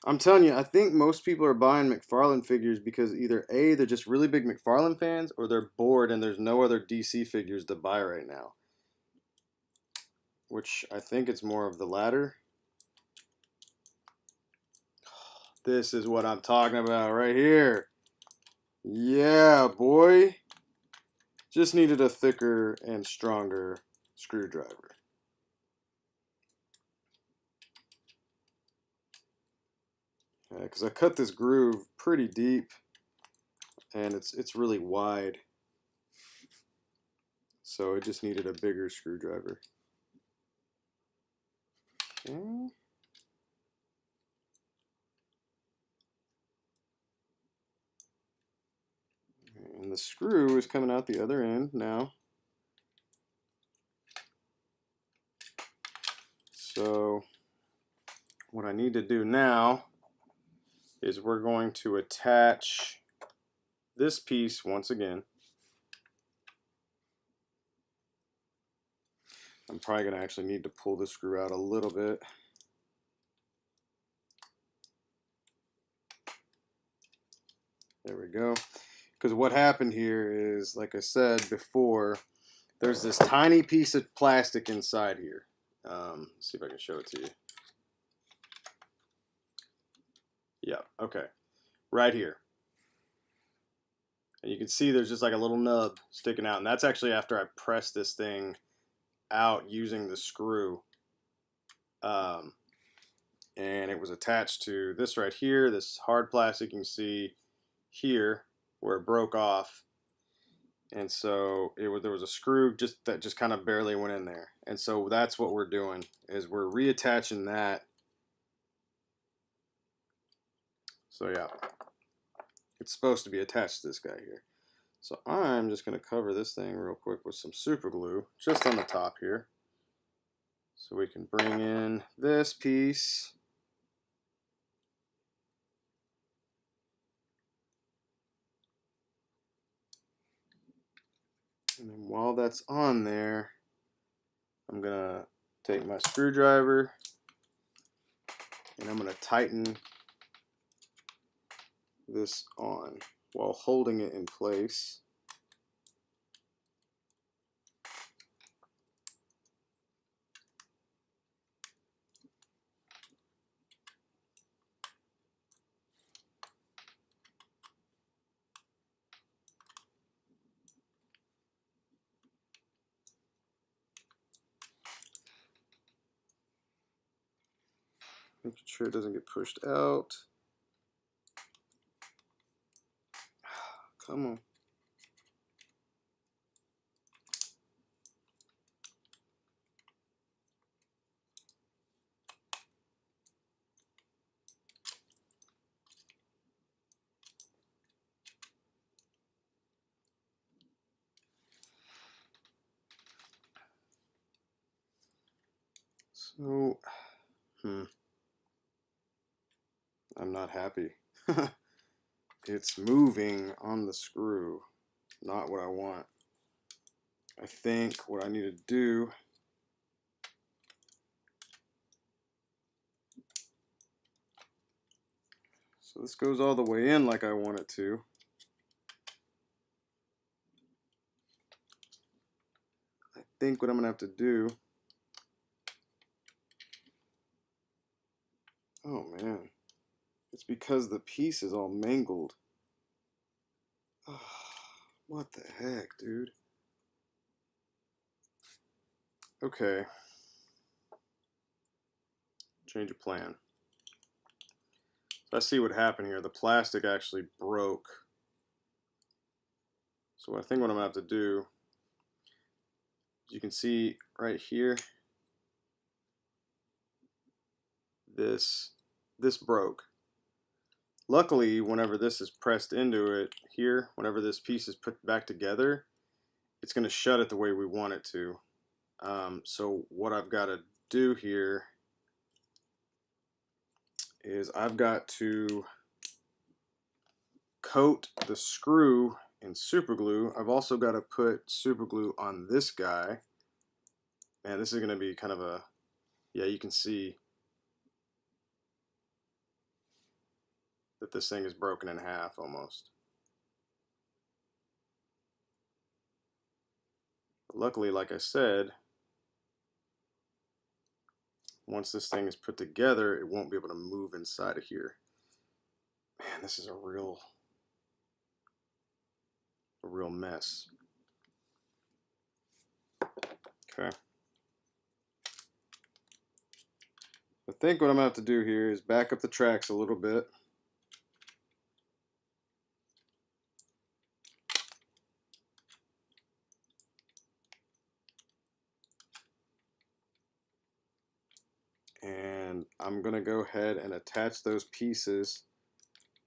I'm telling you, I think most people are buying McFarlane figures because either A, they're just really big McFarlane fans, or they're bored and there's no other DC figures to buy right now. Which I think it's more of the latter. This is what I'm talking about right here. Yeah, boy. Just needed a thicker and stronger screwdriver. Because I cut this groove pretty deep. and it's really wide, so it just needed a bigger screwdriver. Okay. And the screw is coming out the other end now. So what I need to do now is we're going to attach this piece once again. I'm probably going to actually need to pull the screw out a little bit. There we go. Because what happened here is, like I said before, there's this tiny piece of plastic inside here. Let's see if I can show it to you. Yeah, okay. Right here. And you can see there's just like a little nub sticking out. And that's actually after I pressed this thing out using the screw. And it was attached to this right here, this hard plastic you can see here where it broke off. And so there was a screw that just kind of barely went in there. And so that's what we're doing, is we're reattaching that. So yeah, it's supposed to be attached to this guy here. So I'm just going to cover this thing real quick with some super glue just on the top here. So we can bring in this piece. And then while that's on there, I'm going to take my screwdriver and I'm going to tighten this on while holding it in place. Making sure it doesn't get pushed out. Come on. So, I'm not happy. It's moving on the screw. Not what I want. I think what I need to do so this goes all the way in like I want it to. I think what I'm gonna have to do, oh man, it's because the piece is all mangled. What the heck, dude? Okay. Change of plan. Let's see what happened here. The plastic actually broke. So I think what I'm gonna have to do, you can see right here, this broke. Luckily, whenever this is pressed into it here, whenever this piece is put back together, it's going to shut it the way we want it to. So what I've got to do here is I've got to coat the screw in super glue. I've also got to put super glue on this guy. And this is going to be kind of a, yeah, you can see that this thing is broken in half almost. But luckily, like I said, once this thing is put together, it won't be able to move inside of here. Man, this is a real mess. Okay. I think what I'm going to have to do here is back up the tracks a little bit. I'm going to go ahead and attach those pieces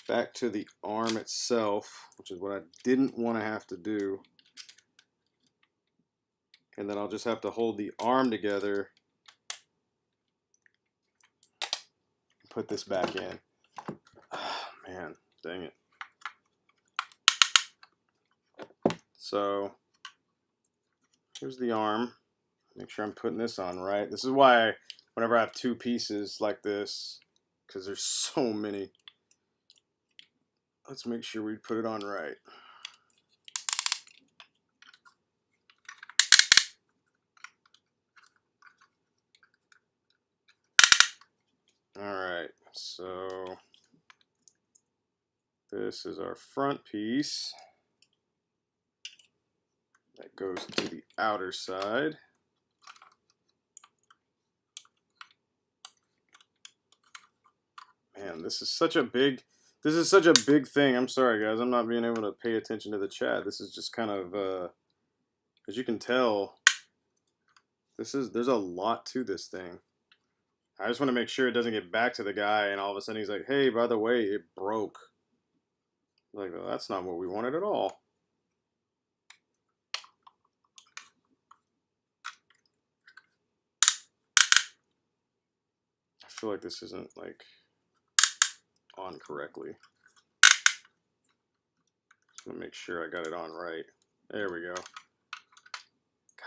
back to the arm itself, which is what I didn't want to have to do. And then I'll just have to hold the arm together and put this back in. Oh, man, dang it. So here's the arm. Make sure I'm putting this on right. This is why whenever I have two pieces like this, because there's so many, let's make sure we put it on right. Alright, so this is our front piece. That goes to the outer side. Man, this is such a big thing. I'm sorry guys, I'm not being able to pay attention to the chat. This is just kind of as you can tell, there's a lot to this thing. I just want to make sure it doesn't get back to the guy and all of a sudden he's like, hey, by the way, it broke. Like, well, that's not what we wanted at all. I feel like this isn't like on correctly. Just want to make sure I got it on right. There we go.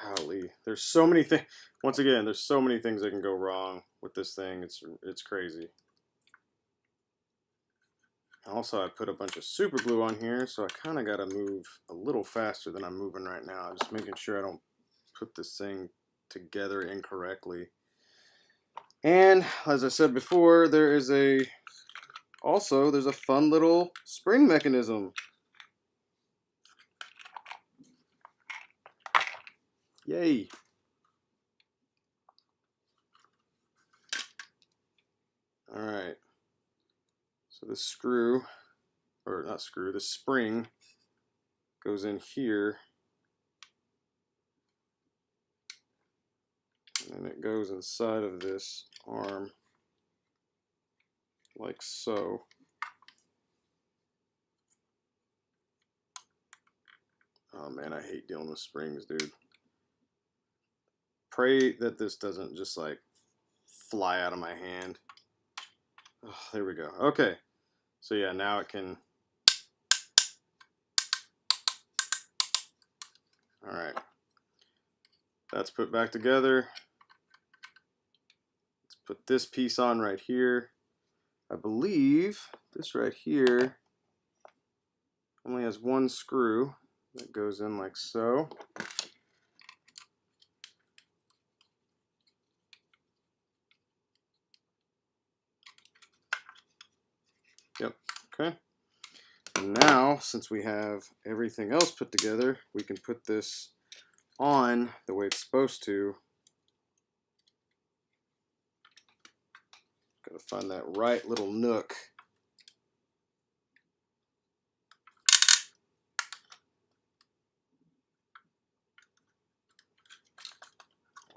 Golly, there's so many things. Once again, there's so many things that can go wrong with this thing. It's crazy. Also, I put a bunch of super glue on here, so I kind of got to move a little faster than I'm moving right now. Just making sure I don't put this thing together incorrectly. And as I said before, there's a fun little spring mechanism. Yay! All right. So this screw, or not screw, the spring goes in here. And it goes inside of this arm like so. Oh man, I hate dealing with springs, dude. Pray that this doesn't just like fly out of my hand. Oh, there we go. Okay. So yeah, now it can. All right. That's put back together. Let's put this piece on right here. I believe this right here only has one screw that goes in like so. Yep, okay. And now, since we have everything else put together, we can put this on the way it's supposed to. Gotta find that right little nook.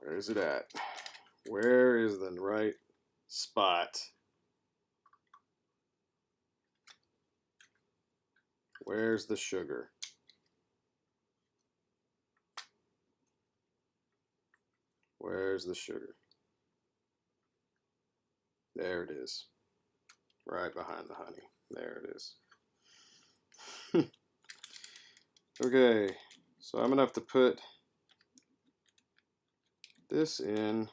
Where is it at? Where is the right spot? Where's the sugar? Where's the sugar? There it is. Right behind the honey. There it is. Okay, so I'm gonna have to put this in, and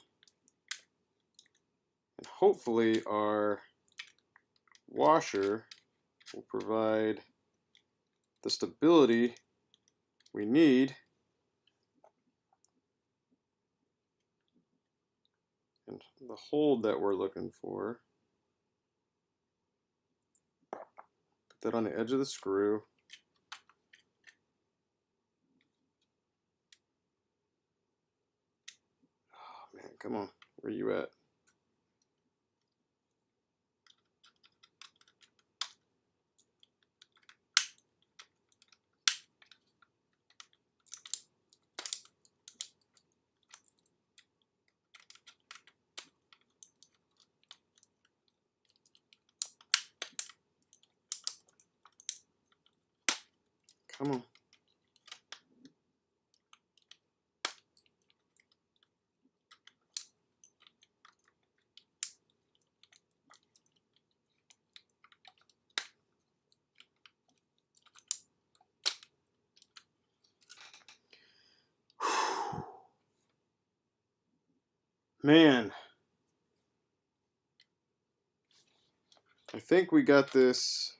hopefully our washer will provide the stability we need and the hold that we're looking for. Put that on the edge of the screw. Oh man, come on, where you at? Come on. Man, I think we got this.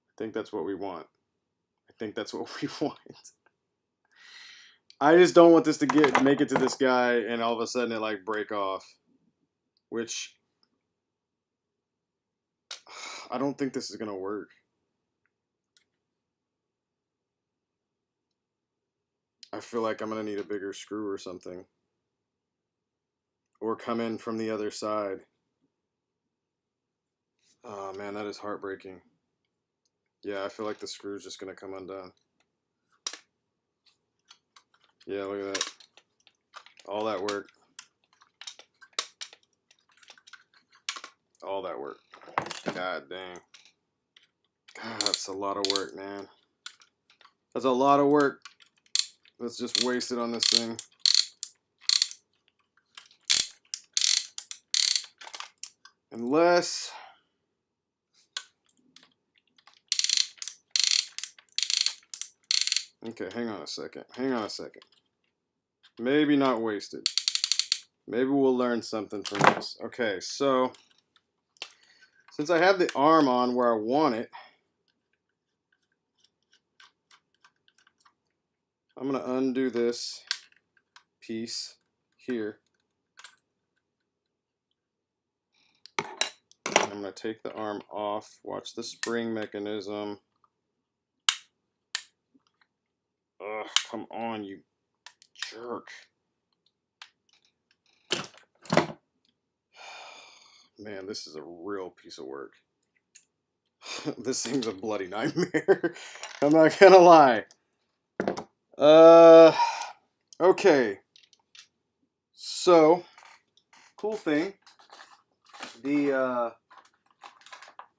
I think that's what we want. I think that's what we want. I just don't want this to make it to this guy and all of a sudden it like break off. Which I don't think this is gonna work. I feel like I'm gonna need a bigger screw or something. Or come in from the other side. Oh man, that is heartbreaking. Yeah, I feel like the screw's just gonna come undone. Yeah, look at that. All that work. All that work. God dang. God, that's a lot of work, man. That's a lot of work that's just wasted on this thing. Unless... Okay, hang on a second. Hang on a second. Maybe not wasted. Maybe we'll learn something from this. Okay, so... Since I have the arm on where I want it, I'm going to undo this piece here. I'm going to take the arm off. Watch the spring mechanism. Ugh, come on, you jerk. Man, this is a real piece of work. This thing's a bloody nightmare. I'm not gonna lie. Okay. So, cool thing. The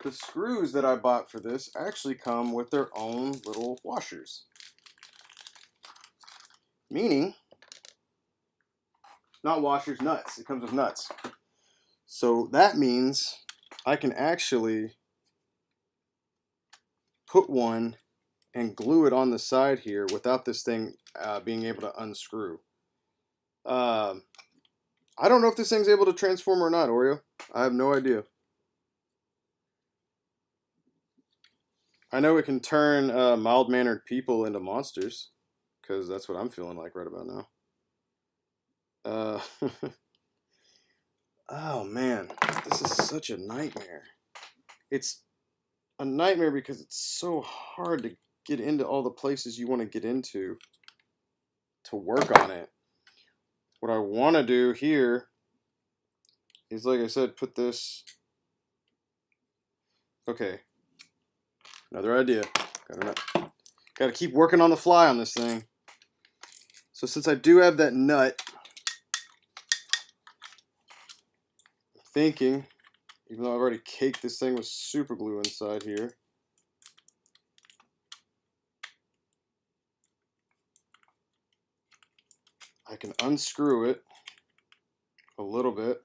screws that I bought for this actually come with their own little washers. Meaning, not washers, nuts. It comes with nuts. So that means I can actually put one and glue it on the side here without this thing being able to unscrew. I don't know if this thing's able to transform or not, Oreo. I have no idea. I know it can turn mild-mannered people into monsters, because that's what I'm feeling like right about now. Oh man, this is such a nightmare. It's a nightmare because it's so hard to get into all the places you want to get into to work on it. What I want to do here is, like I said, put this... Okay. Another idea. Gotta keep working on the fly on this thing. So since I do have that nut, I'm thinking, even though I've already caked this thing with super glue inside here, I can unscrew it a little bit.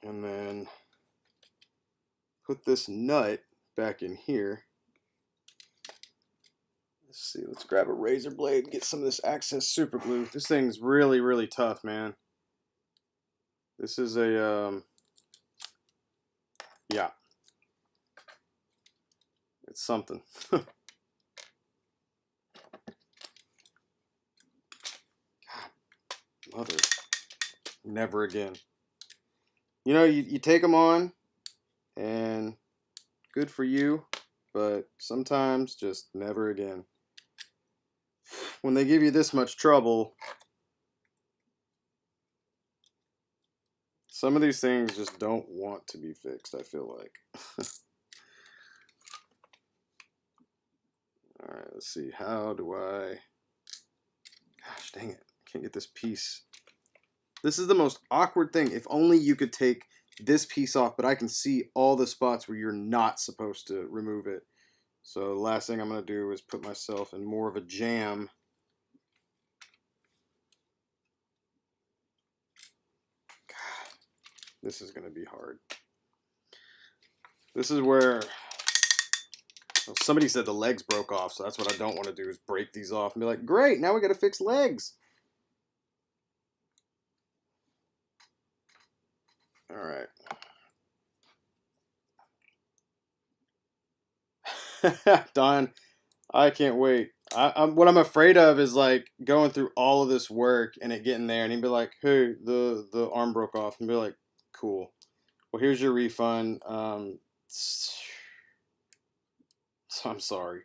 And then put this nut back in here. Let's see, let's grab a razor blade and get some of this access super glue. This thing's really, really tough, man. This is a, yeah. It's something. God, mother. Never again. You know, you take them on, and good for you, but sometimes just never again. When they give you this much trouble, some of these things just don't want to be fixed, I feel like. All right, let's see. How do I... Gosh, dang it. I can't get this piece. This is the most awkward thing. If only you could take this piece off, but I can see all the spots where you're not supposed to remove it. So the last thing I'm going to do is put myself in more of a jam. God, this is going to be hard. This is where... Well, somebody said the legs broke off, so that's what I don't want to do is break these off and be like, great, now we got to fix legs. All right. Don, I can't wait. What I'm afraid of is like going through all of this work and it getting there and he'd be like, hey, the arm broke off, and be like, cool. Well, here's your refund. So I'm sorry.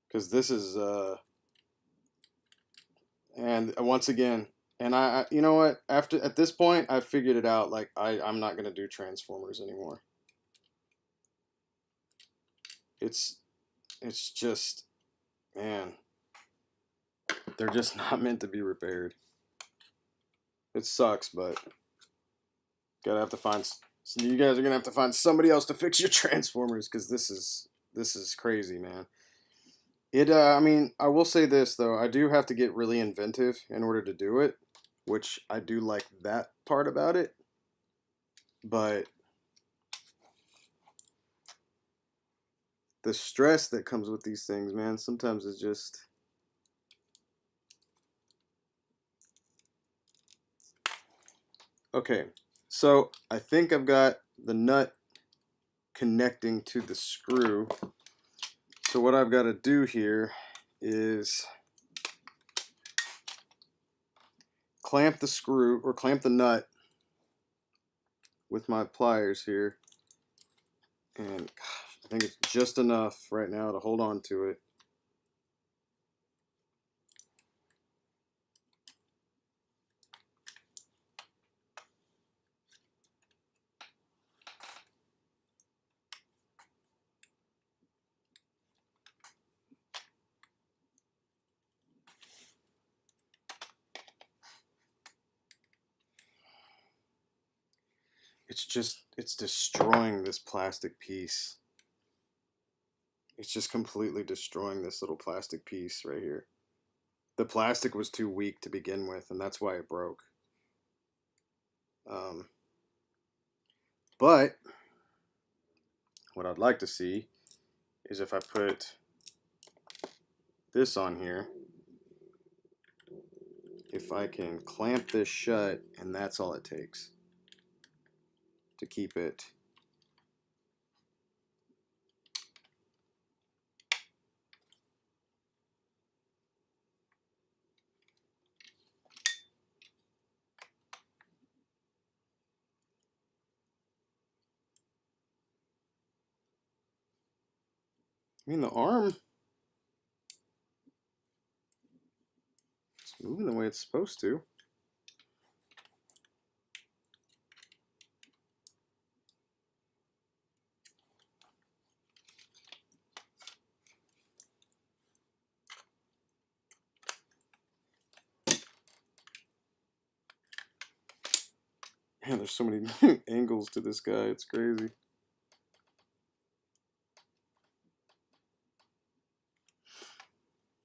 Because this is and once again, and you know what? At this point, I figured it out. Like I'm not gonna do Transformers anymore. It's just, man, they're just not meant to be repaired. It sucks, but gotta have to find. You guys are gonna have to find somebody else to fix your Transformers because this is crazy, man. I mean, I will say this though. I do have to get really inventive in order to do it, which I do like that part about it. But the stress that comes with these things, man, sometimes it's just... Okay, so I think I've got the nut connecting to the screw. So what I've got to do here is clamp the screw, or clamp the nut with my pliers here. And gosh, I think it's just enough right now to hold on to it. It's destroying this plastic piece. It's just completely destroying this little plastic piece right here. The plastic was too weak to begin with, and that's why it broke. But what I'd like to see is if I put this on here, if I can clamp this shut, and that's all it takes to keep it. I mean, the arm, it's moving the way it's supposed to. Man, there's so many angles to this guy. It's crazy.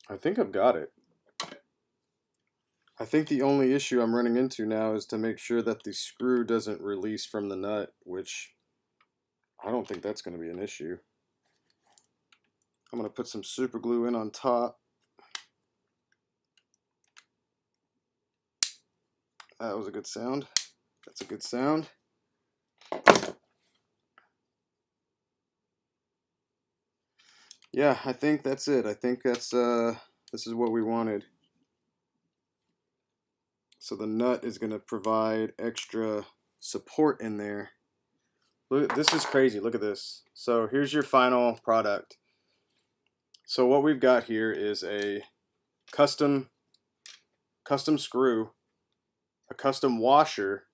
I think I've got it. I think the only issue I'm running into now is to make sure that the screw doesn't release from the nut, which I don't think that's going to be an issue. I'm going to put some super glue in on top. That was a good sound. That's a good sound. Yeah, I think that's it. I think that's this is what we wanted. So the nut is going to provide extra support in there. Look, this is crazy. Look at this. So here's your final product. So what we've got here is a custom screw, a custom washer,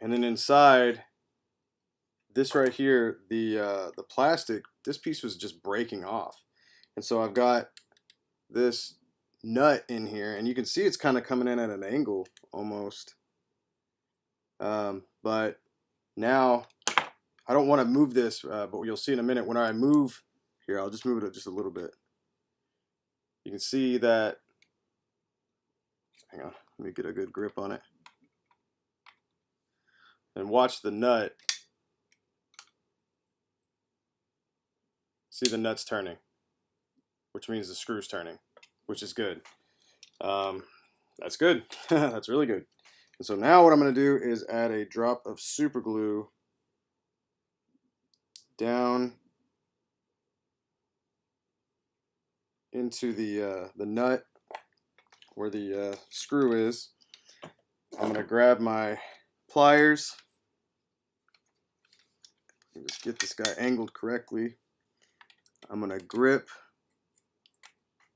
and then inside this right here, the plastic, this piece was just breaking off. And so I've got this nut in here, and you can see it's kind of coming in at an angle almost. But now I don't want to move this, but you'll see in a minute when I move here, I'll just move it just a little bit. You can see that, hang on, let me get a good grip on it. And watch the nut. See the nut's turning, which means the screw's turning, which is good. That's good. That's really good. And so now what I'm going to do is add a drop of super glue down into the nut where the screw is. I'm going to grab my pliers and just get this guy angled correctly. I'm going to grip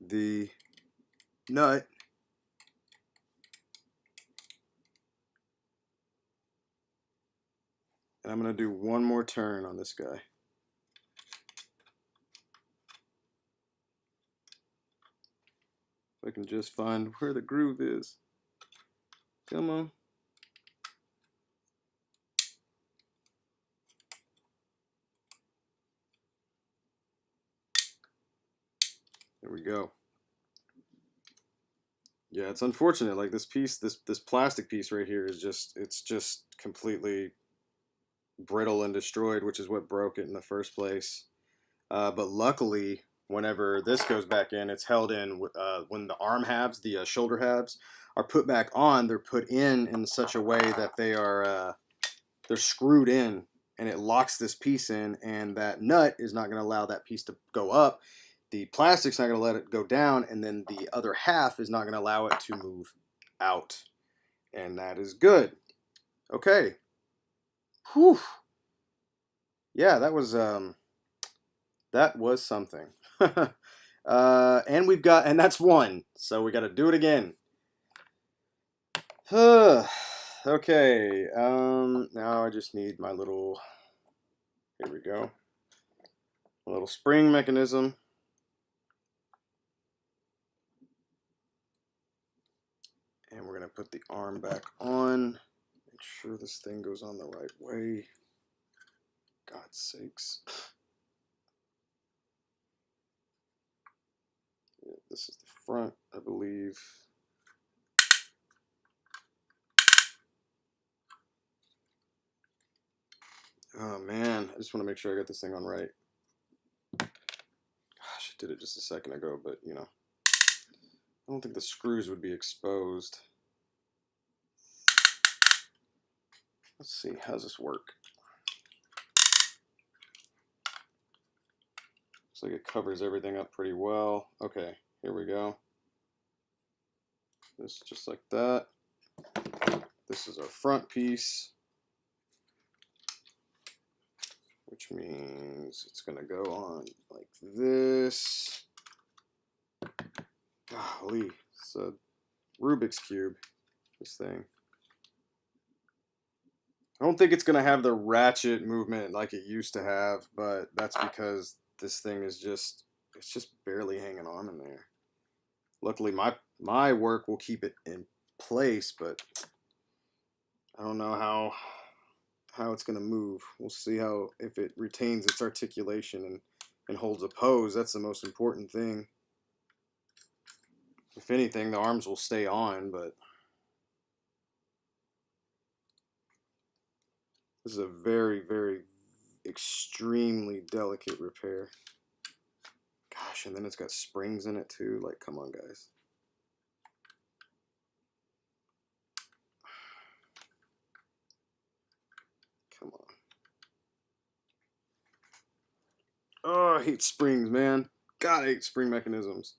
the nut and I'm going to do one more turn on this guy. If I can just find where the groove is. Come on. There we go. Yeah, it's unfortunate. Like this piece, this plastic piece right here is it's just completely brittle and destroyed, which is what broke it in the first place. But luckily, whenever this goes back in, it's held in when the arm halves, the shoulder halves, are put back on. They're put in such a way that they're screwed in, and it locks this piece in, and that nut is not going to allow that piece to go up. The plastic's not going to let it go down, and then the other half is not going to allow it to move out. And that is good. Okay. Whew. Yeah, that was something. And that's one. So we got to do it again. Okay. Now I just need my little, here we go. A little spring mechanism. And we're going to put the arm back on. Make sure this thing goes on the right way. God's sakes. Yeah, this is the front, I believe. Oh man, I just want to make sure I got this thing on right. Gosh, I did it just a second ago, but you know, I don't think the screws would be exposed. Let's see, how's this work? Looks like it covers everything up pretty well. Okay, here we go. This just like that. This is our front piece, which means it's gonna go on like this. Golly, it's a Rubik's Cube, this thing. I don't think it's going to have the ratchet movement like it used to have, but that's because this thing is it's just barely hanging on in there. Luckily, my work will keep it in place, but I don't know how it's going to move. We'll see if it retains its articulation and holds a pose. That's the most important thing. If anything, the arms will stay on, but this is a very, very extremely delicate repair. Gosh, and then it's got springs in it too. Like, come on, guys. Come on. Oh, I hate springs, man. God, I hate spring mechanisms.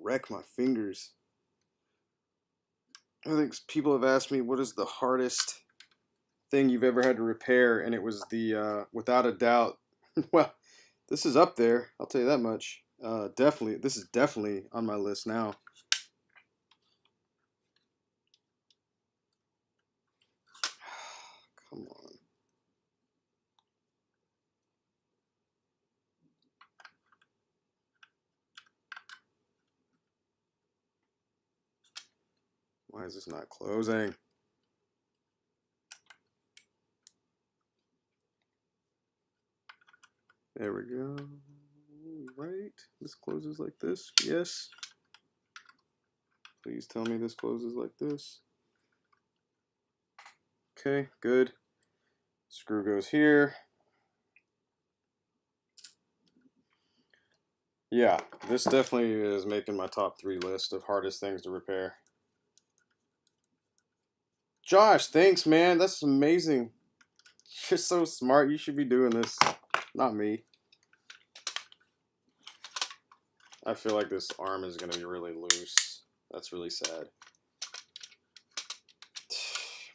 Wreck my fingers. I think people have asked me what is the hardest thing you've ever had to repair, and it was the without a doubt. Well, this is up there. I'll tell you that much. Definitely, this is definitely on my list now. Why is this not closing? There we go. Right. This closes like this. Yes. Please tell me this closes like this. Okay, good. Screw goes here. Yeah, this definitely is making my top 3 list of hardest things to repair. Josh, thanks, man. That's amazing. You're so smart. You should be doing this, not me. I feel like this arm is going to be really loose. That's really sad.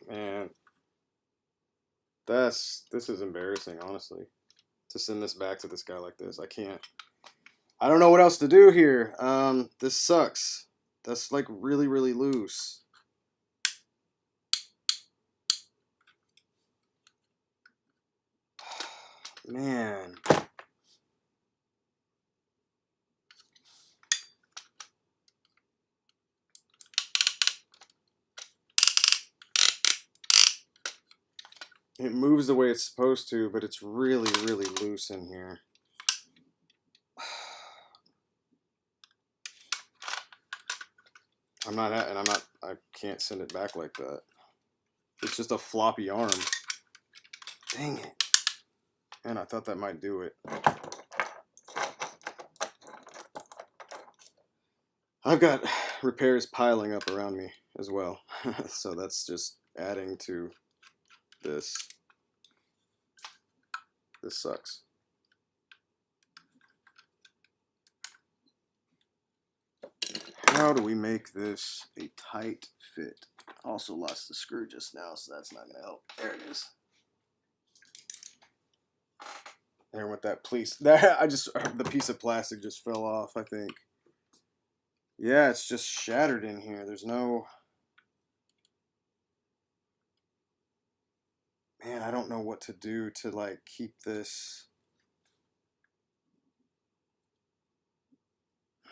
Man, this is embarrassing, honestly. To send this back to this guy like this. I can't. I don't know what else to do here. This sucks. That's like really, really loose. Man. It moves the way it's supposed to, but it's really, really loose in here. I can't send it back like that. It's just a floppy arm. Dang it. And I thought that might do it. I've got repairs piling up around me as well. So that's just adding to this. This sucks. How do we make this a tight fit? Also lost the screw just now, so that's not gonna help. There it is. There went that piece. The piece of plastic just fell off, I think. Yeah, it's just shattered in here. There's no... Man, I don't know what to do to, like, keep this...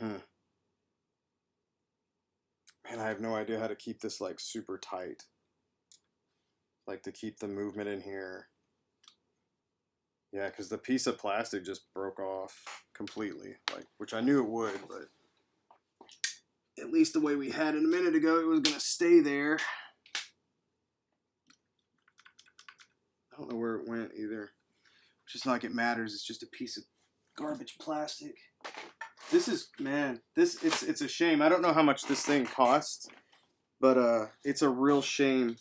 Man, I have no idea how to keep this, like, super tight. Like, to keep the movement in here. Yeah, because the piece of plastic just broke off completely. Like, which I knew it would, but... At least the way we had it a minute ago, it was going to stay there. I don't know where it went either. It's just not like it matters. It's just a piece of garbage plastic. This is, man, it's a shame. I don't know how much this thing costs, but it's a real shame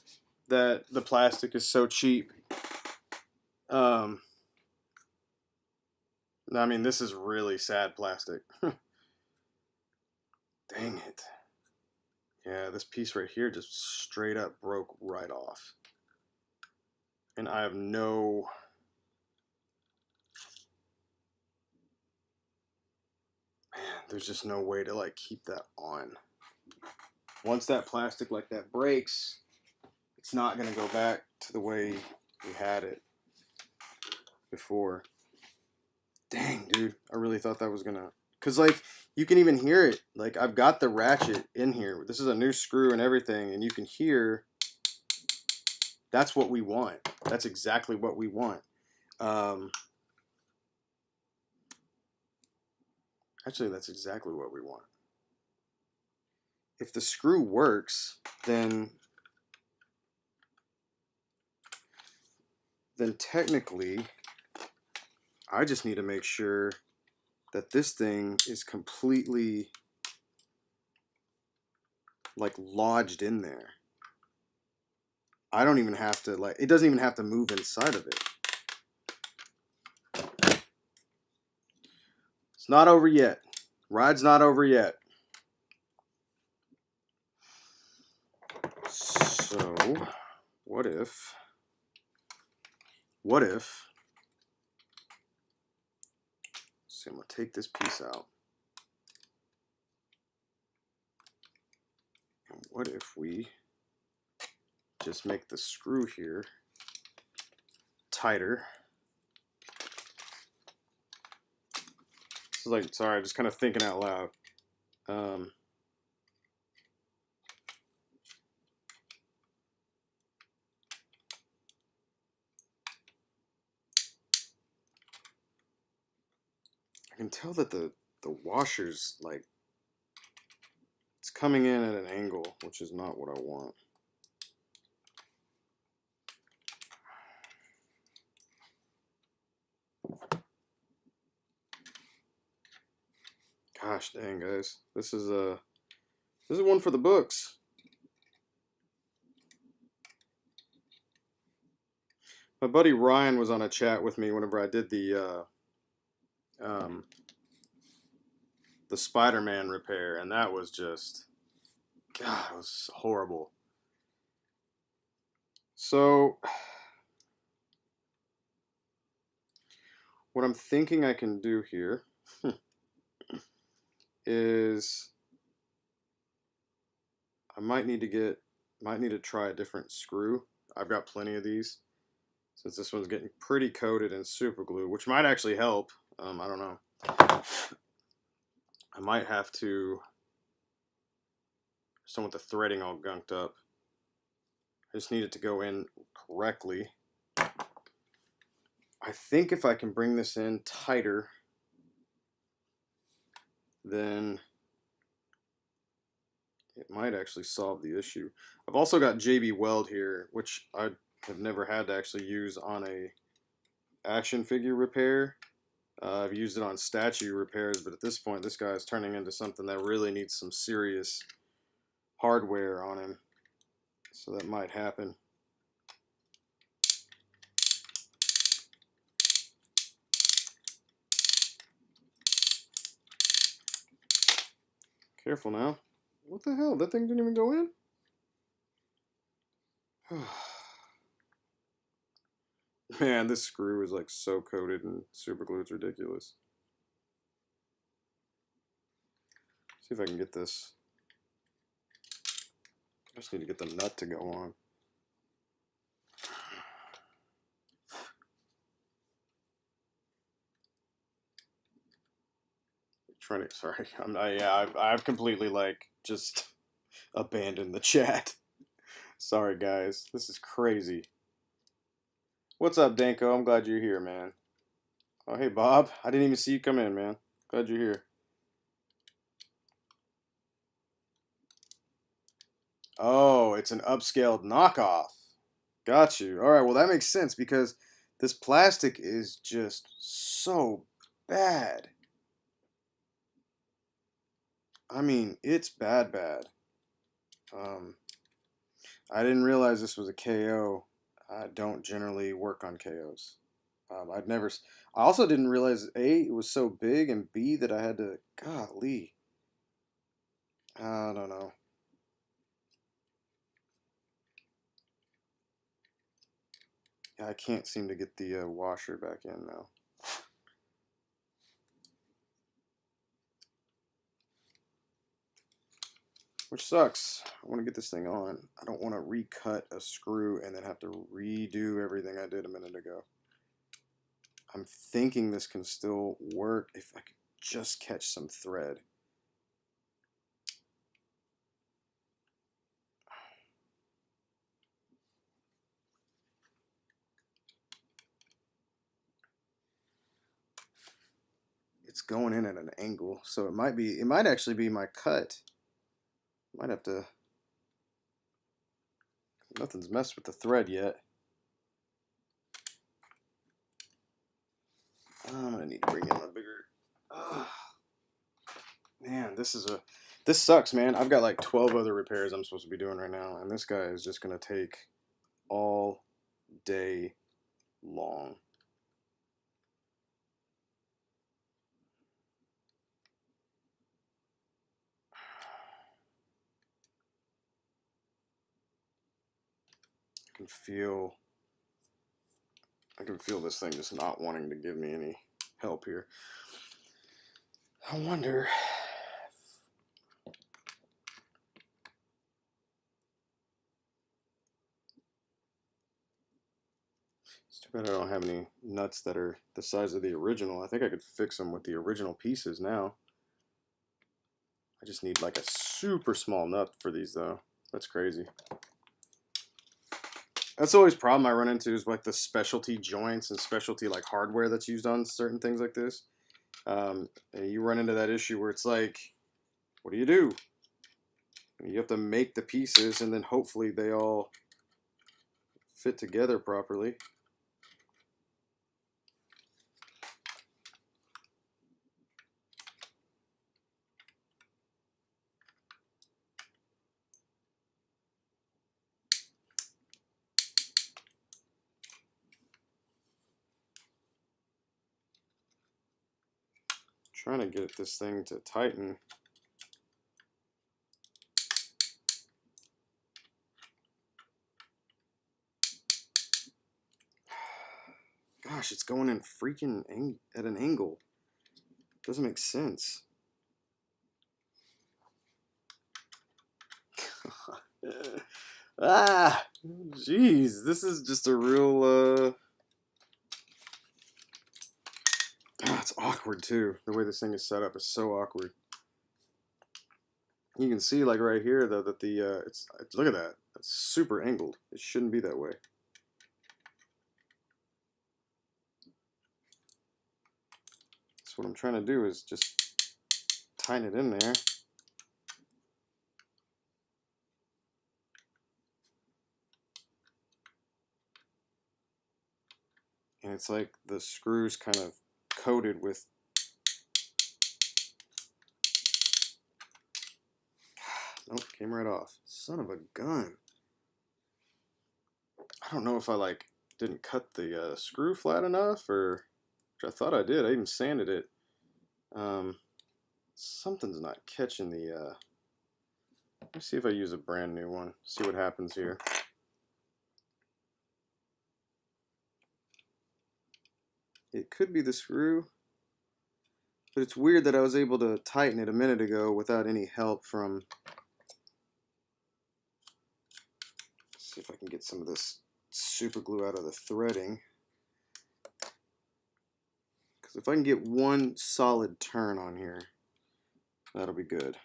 that the plastic is so cheap. I mean, this is really sad plastic. Dang it. Yeah, this piece right here just straight up broke right off. And I have no... Man, there's just no way to, like, keep that on. Once that plastic like that breaks, it's not going to go back to the way we had it before. Dang, dude. I really thought that was going to... Because, like, you can even hear it. Like, I've got the ratchet in here. This is a new screw and everything, and you can hear... That's what we want. That's exactly what we want. Actually, that's exactly what we want. If the screw works, then technically, I just need to make sure that this thing is completely, like, lodged in there. I don't even have to, like, it doesn't even have to move inside of it. It's not over yet. Ride's not over yet. So, what if, see, I'm going to take this piece out. And what if we just make the screw here tighter? This is like, sorry, just kind of thinking out loud. can tell that the washer's like, it's coming in at an angle, which is not what I want. Gosh dang, guys. This is one for the books. My buddy Ryan was on a chat with me whenever I did the Spider-Man repair, and that was just, God, it was horrible. So what I'm thinking I can do here is I might need to try a different screw. I've got plenty of these, since this one's getting pretty coated in super glue, which might actually help. I don't know. I might have to, some with the threading all gunked up. I just need it to go in correctly. I think if I can bring this in tighter, then it might actually solve the issue. I've also got JB Weld here, which I have never had to actually use on a action figure repair. I've used it on statue repairs, but at this point, this guy is turning into something that really needs some serious hardware on him. So that might happen. Careful now. What the hell? That thing didn't even go in? Man, this screw is like so coated in super glue, it's ridiculous. See if I can get this. I just need to get the nut to go on. Sorry, I've completely like just abandoned the chat. Sorry guys, this is crazy. What's up, Danko? I'm glad you're here, man. Oh, hey Bob, I didn't even see you come in, man. Glad you're here. Oh, it's an upscaled knockoff. Got you. All right, well that makes sense because this plastic is just so bad. I mean, it's bad. I didn't realize this was a KO. I don't generally work on KOs. I also didn't realize A, it was so big, and B, that I had to, golly. I don't know. Yeah, I can't seem to get the washer back in now. Which sucks. I want to get this thing on. I don't want to recut a screw and then have to redo everything I did a minute ago. I'm thinking this can still work if I could just catch some thread. It's going in at an angle, so it might actually be my cut. Might have to, nothing's messed with the thread yet. I'm gonna need to bring in a bigger, man, this sucks, man. I've got like 12 other repairs I'm supposed to be doing right now, and this guy is just gonna take all day long. I can feel this thing just not wanting to give me any help here. I wonder. It's too bad I don't have any nuts that are the size of the original. I think I could fix them with the original pieces now. I just need like a super small nut for these though. That's crazy. That's always a problem I run into is like the specialty joints and specialty like hardware that's used on certain things like this. You run into that issue where it's like, what do? You have to make the pieces and then hopefully they all fit together properly. Trying to get this thing to tighten. Gosh, it's going in freaking at an angle. Doesn't make sense. Ah, jeez, this is just a real. It's awkward too. The way this thing is set up is so awkward. You can see, like right here, though, that the it's look at that. It's super angled. It shouldn't be that way. So what I'm trying to do is just tighten it in there. And it's like the screws kind of coated with. Nope, came right off. Son of a gun. I don't know if I like didn't cut the screw flat enough, or which I thought I did. I even sanded it. Something's not catching the. Let's see if I use a brand new one. See what happens here. It could be the screw, but it's weird that I was able to tighten it a minute ago without any help from. Let's see if I can get some of this super glue out of the threading. Because if I can get one solid turn on here, that'll be good.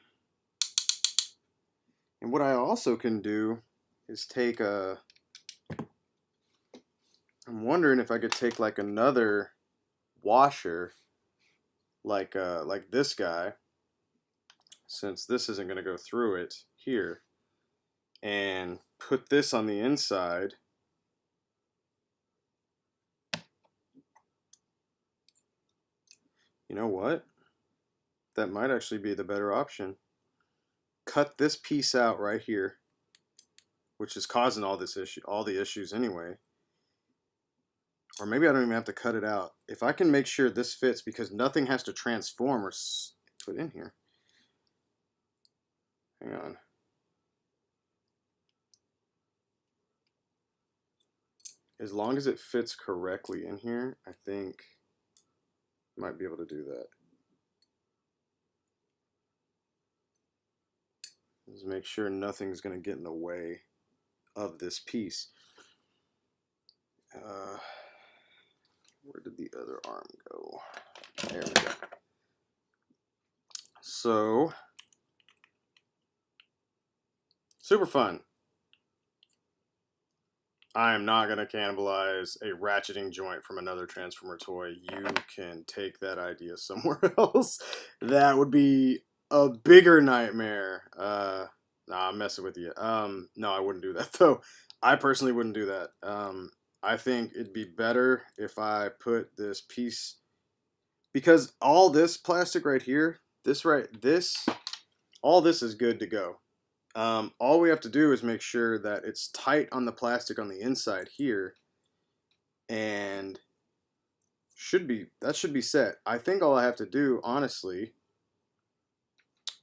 And what I also can do is take a. I'm wondering if I could take like another washer, like this guy, since this isn't going to go through it here, and put this on the inside. You know what? That might actually be the better option. Cut this piece out right here, which is causing all the issues anyway. Or maybe I don't even have to cut it out. If I can make sure this fits, because nothing has to transform or put in here. Hang on. As long as it fits correctly in here, I think I might be able to do that. Just make sure nothing's going to get in the way of this piece. Where did the other arm go? There we go. So, super fun. I am not going to cannibalize a ratcheting joint from another Transformer toy. You can take that idea somewhere else. That would be a bigger nightmare. Nah, I'm messing with you. No, I wouldn't do that, though. I personally wouldn't do that. I think it'd be better if I put this piece, because all this plastic right here, all this is good to go. All we have to do is make sure that it's tight on the plastic on the inside here, and that should be set. I think all I have to do, honestly,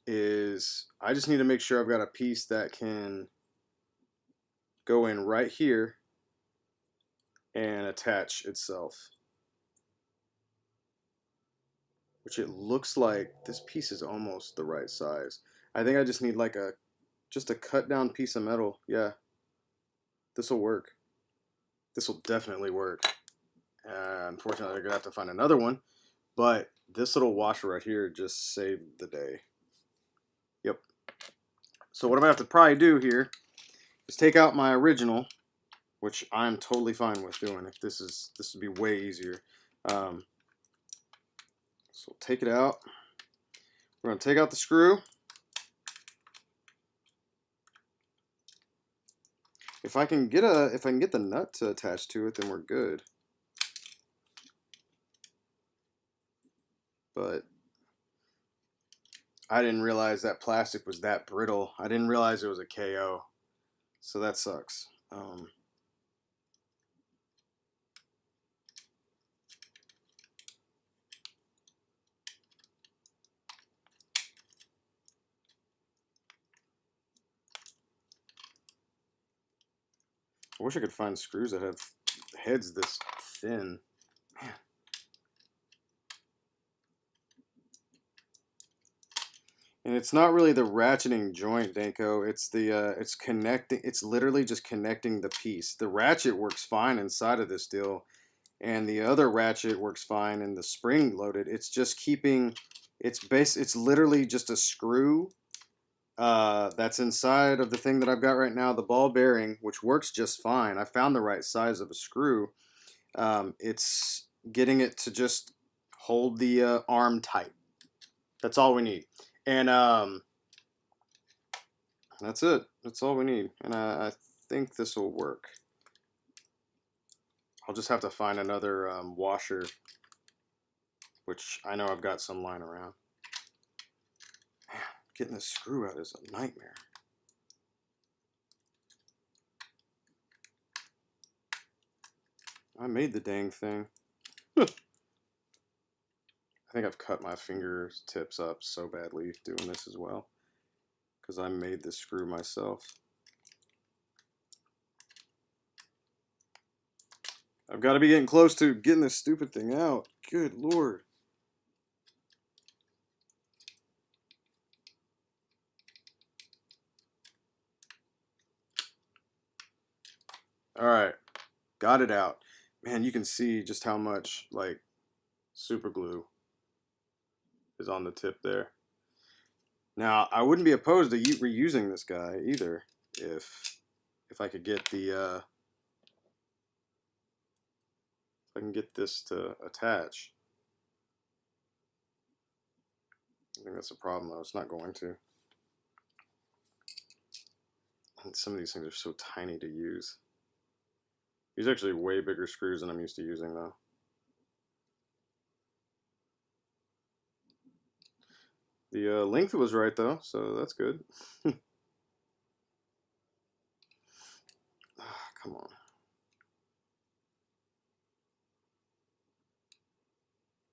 is I just need to make sure I've got a piece that can go in right here and attach itself. Which it looks like this piece is almost the right size. I think I just need like just a cut down piece of metal. Yeah, this will work. This will definitely work. Unfortunately, I'm gonna have to find another one, but this little washer right here just saved the day. Yep. So what I'm gonna have to probably do here is take out my original, which I'm totally fine with doing. If this would be way easier. So So take it out. We're gonna take out the screw. If I can get the nut to attach to it, then we're good. But I didn't realize that plastic was that brittle. I didn't realize it was a KO. So that sucks. I wish I could find screws that have heads this thin. Man. And it's not really the ratcheting joint, Danko. It's the it's connecting. It's literally just connecting the piece. The ratchet works fine inside of this deal, and the other ratchet works fine in the spring loaded. It's just keeping. It's literally just a screw that's inside of the thing that I've got right now, the ball bearing, which works just fine. I found the right size of a screw. It's getting it to just hold the arm tight. That's all we need. And that's it. That's all we need. And I think this will work. I'll just have to find another washer, which I know I've got some lying around. Man, getting this screw out is a nightmare. I made the dang thing. I think I've cut my fingertips up so badly doing this as well, because I made the screw myself. I've got to be getting close to getting this stupid thing out. Good Lord. All right, got it out. Man, you can see just how much like super glue is on the tip there. Now, I wouldn't be opposed to reusing this guy either if I could get the if I can get this to attach. I think that's a problem though. It's not going to. And some of these things are so tiny to use. These are actually way bigger screws than I'm used to using though. The length was right though, so that's good. Come on.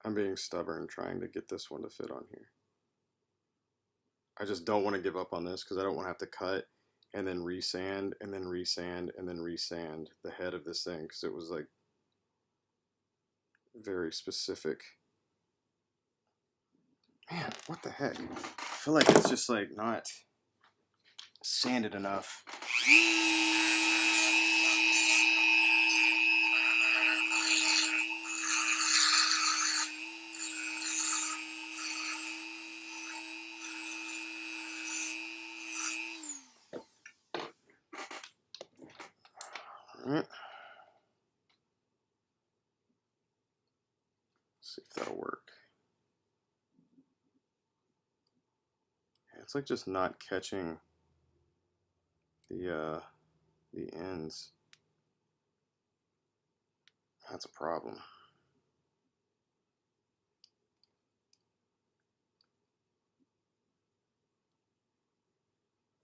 I'm being stubborn trying to get this one to fit on here. I just don't want to give up on this because I don't want to have to cut and then resand and then resand and then resand the head of this thing because it was like very specific. Man, what the heck? I feel like it's just like not sanded enough. Alright. See if that'll work. It's like just not catching the ends. That's a problem.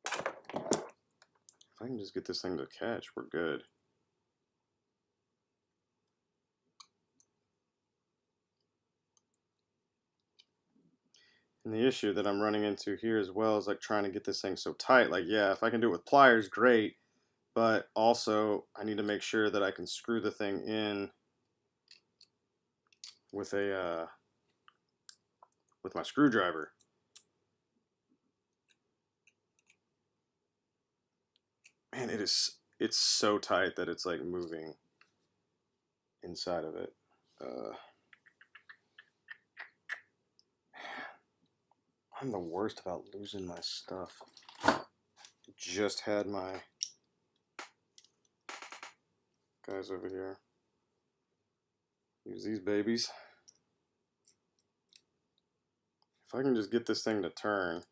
If I can just get this thing to catch, we're good. And the issue that I'm running into here as well is like trying to get this thing so tight. Like, yeah, if I can do it with pliers, great. But also, I need to make sure that I can screw the thing in with a with my screwdriver. Man, it's so tight that it's like moving inside of it. I'm the worst about losing my stuff. Just had my guys over here use these babies. if I can just get this thing to turn.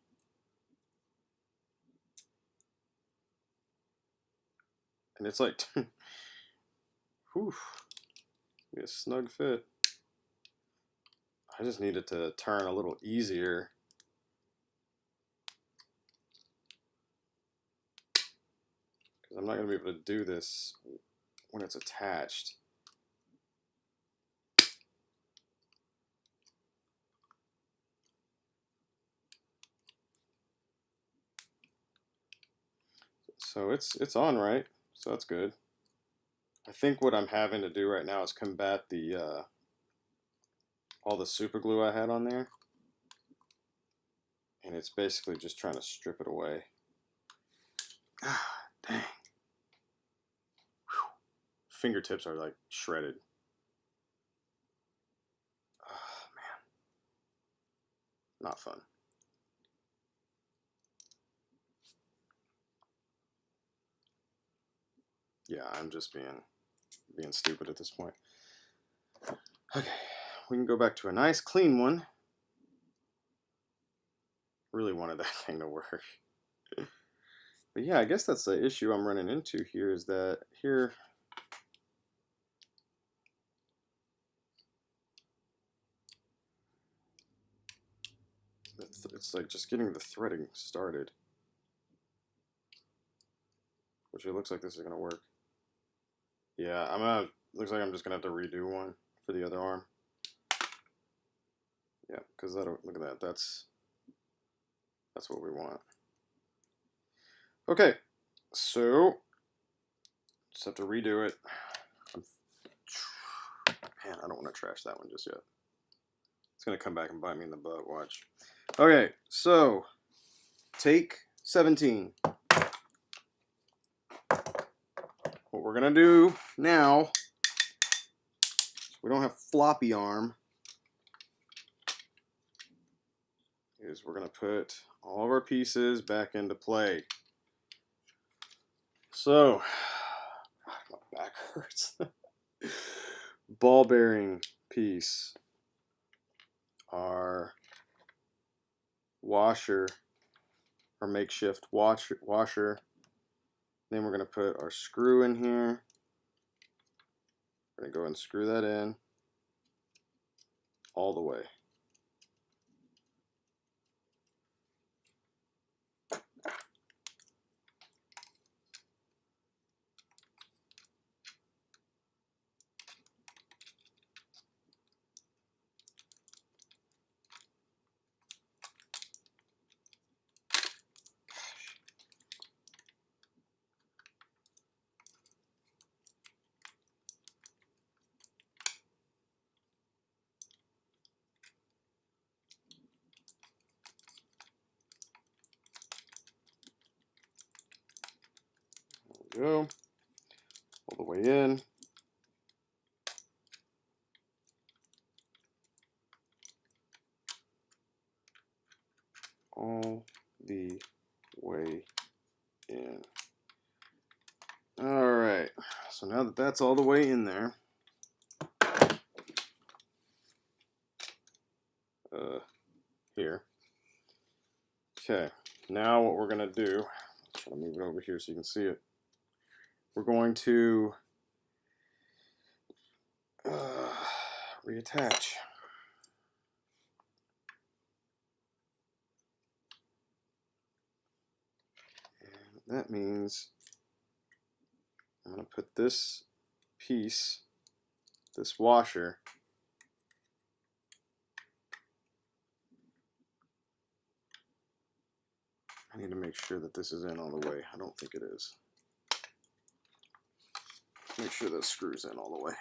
And it's like, whew, be a snug fit. I just need it to turn a little easier. Because I'm not going to be able to do this when it's attached. So it's on right, so that's good. I think what I'm having to do right now is combat the all the super glue I had on there, and it's basically just trying to strip it away. Ah, dang. Whew. Fingertips are like shredded. Oh, man, not fun. Yeah, I'm just being stupid at this point. Okay, we can go back to a nice clean one. Really wanted that thing to work. But yeah, I guess that's the issue I'm running into here, is that here, it's like just getting the threading started. Which it looks like this is gonna work. Yeah, looks like I'm just gonna have to redo one for the other arm. Yeah, because look at that, that's what we want. Okay, so just have to redo it. Man, I don't want to trash that one just yet. It's gonna come back and bite me in the butt, watch. Okay, so take 17. What we're gonna do now, we don't have floppy arm, is we're gonna put all of our pieces back into play. So, my back hurts. Ball bearing piece, our washer, our makeshift washer. Then we're going to put our screw in here. We're going to go and screw that in all the way. There we go. All the way in. All the way in. Alright, so now that that's all the way in there, here. Okay, now what we're going to do, let's try to move it over here so you can see it. We're going to reattach. And that means I'm going to put this piece, this washer, I need to make sure that this is in all the way. I don't think it is. Make sure that screws in all the way.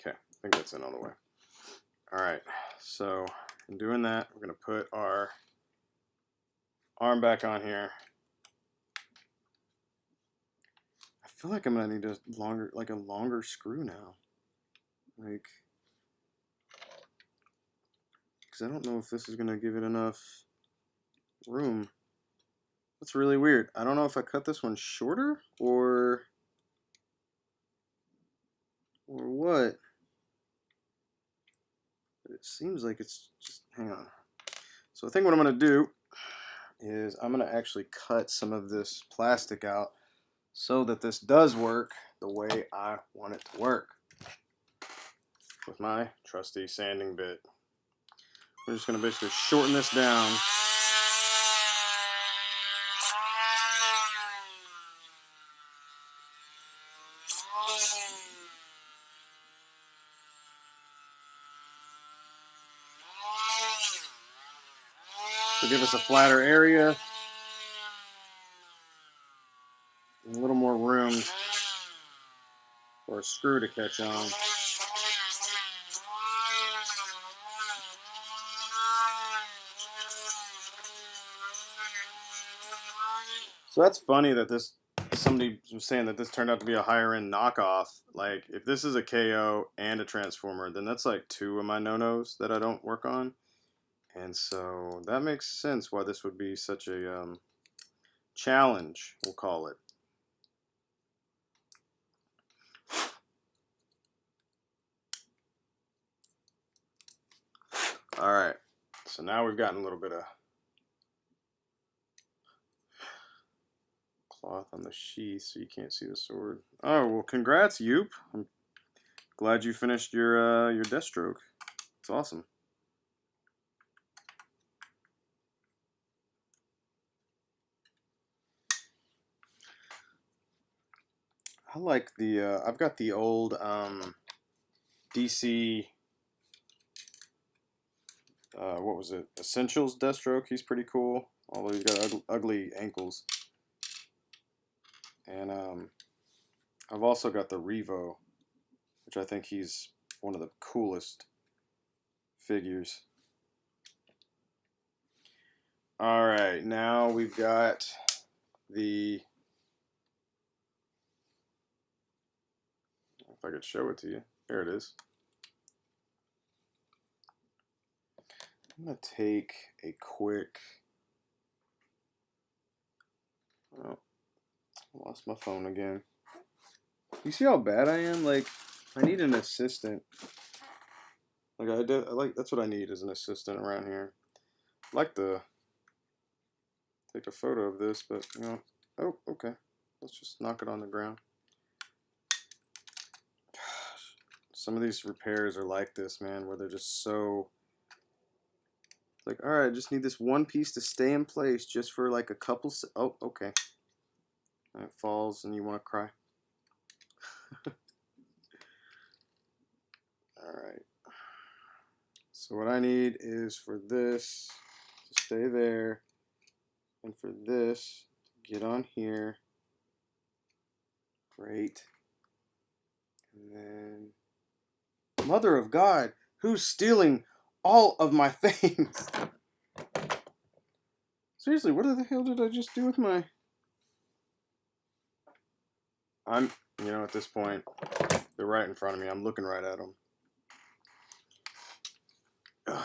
Okay, I think that's in all the way. Alright, so in doing that, we're going to put our arm back on here. I feel like I'm gonna need a longer screw now. Like, because I don't know if this is gonna give it enough room. That's really weird. I don't know if I cut this one shorter or what. But it seems like it's just, hang on. So I think what I'm gonna do is I'm gonna actually cut some of this plastic out so that this does work the way I want it to work with my trusty sanding bit. We're just gonna basically shorten this down. To give us a flatter area and a little more room for a screw to catch on. So that's funny that somebody was saying that this turned out to be a higher end knockoff. Like, if this is a KO and a transformer, then that's like 2 of my no-nos that I don't work on. And so that makes sense why this would be such a challenge, we'll call it. All right, so now we've gotten a little bit of cloth on the sheath so you can't see the sword. Oh, well, congrats, Yoop. I'm glad you finished your Deathstroke. It's awesome. I like the, I've got the old DC, what was it, Essentials Deathstroke. He's pretty cool, although he's got ugly ankles. And I've also got the Revo, which I think he's one of the coolest figures. All right, now we've got the, if I could show it to you, there it is. I'm gonna take a quick, oh, I lost my phone again. You see how bad I am? Like, I need an assistant. Like, that's what I need, is an assistant around here. I'd like to take a photo of this, but, you know, oh, okay. Let's just knock it on the ground. Gosh, some of these repairs are like this, man, where they're just so, like, all right, I just need this one piece to stay in place just for like a couple, oh, okay. And it falls and you want to cry. All right. So what I need is for this to stay there, and for this to get on here. Great. And then, Mother of God, who's stealing all of my things? Seriously, what the hell did I just do with my... you know, at this point, they're right in front of me. I'm looking right at them. Okay.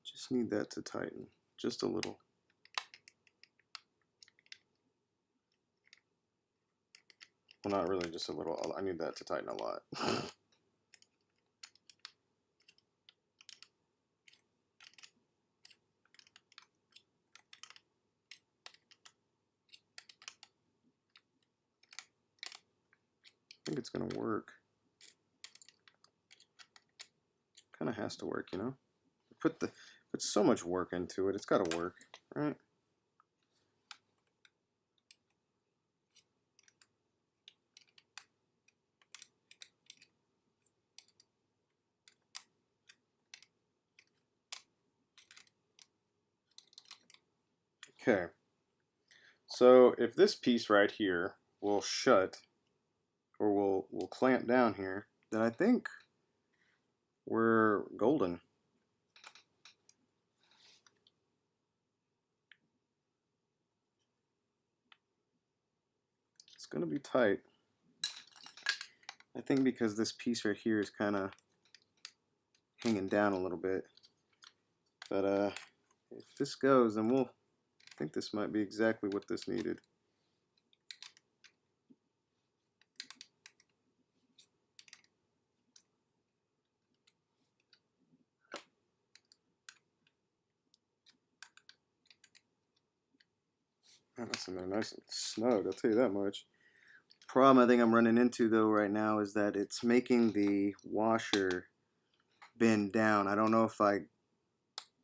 Just need that to tighten just a little. Well, not really, just a little. I need that to tighten a lot. I think it's gonna work. Kind of has to work, you know. Put so much work into it. It's got to work, right? Okay. So if this piece right here will shut, or will clamp down here, then I think we're golden. It's gonna be tight. I think because this piece right here is kind of hanging down a little bit. But if this goes, then I think this might be exactly what this needed. Man, that's in there nice and snug, I'll tell you that much. Problem I think I'm running into though right now is that it's making the washer bend down. I don't know if I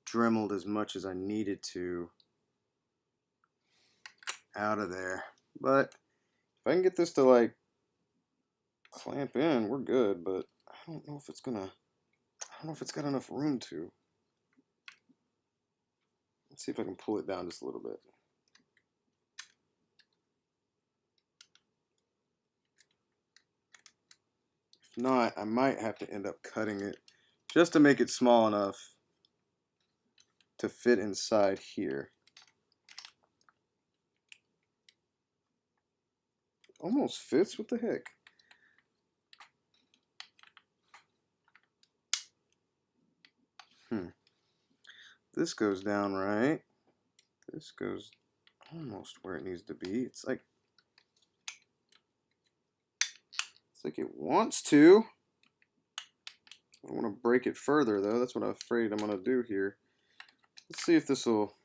dremeled as much as I needed to out of there. But if I can get this to like clamp in, we're good, but I don't know if it's got enough room to. Let's see if I can pull it down just a little bit. If not, I might have to end up cutting it just to make it small enough to fit inside here. Almost fits, what the heck? This goes down right. This goes almost where it needs to be. It's like it wants to. I don't want to break it further though. That's what I'm afraid I'm gonna do here. Let's see if this will.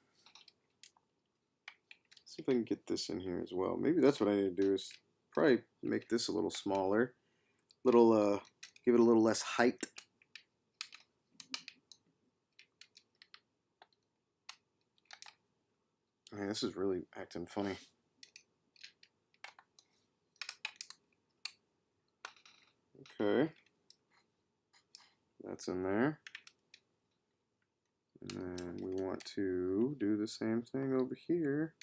See if I can get this in here as well. Maybe that's what I need to do is probably make this a little smaller. Give it a little less height. Man, this is really acting funny. Okay. That's in there. And then we want to do the same thing over here.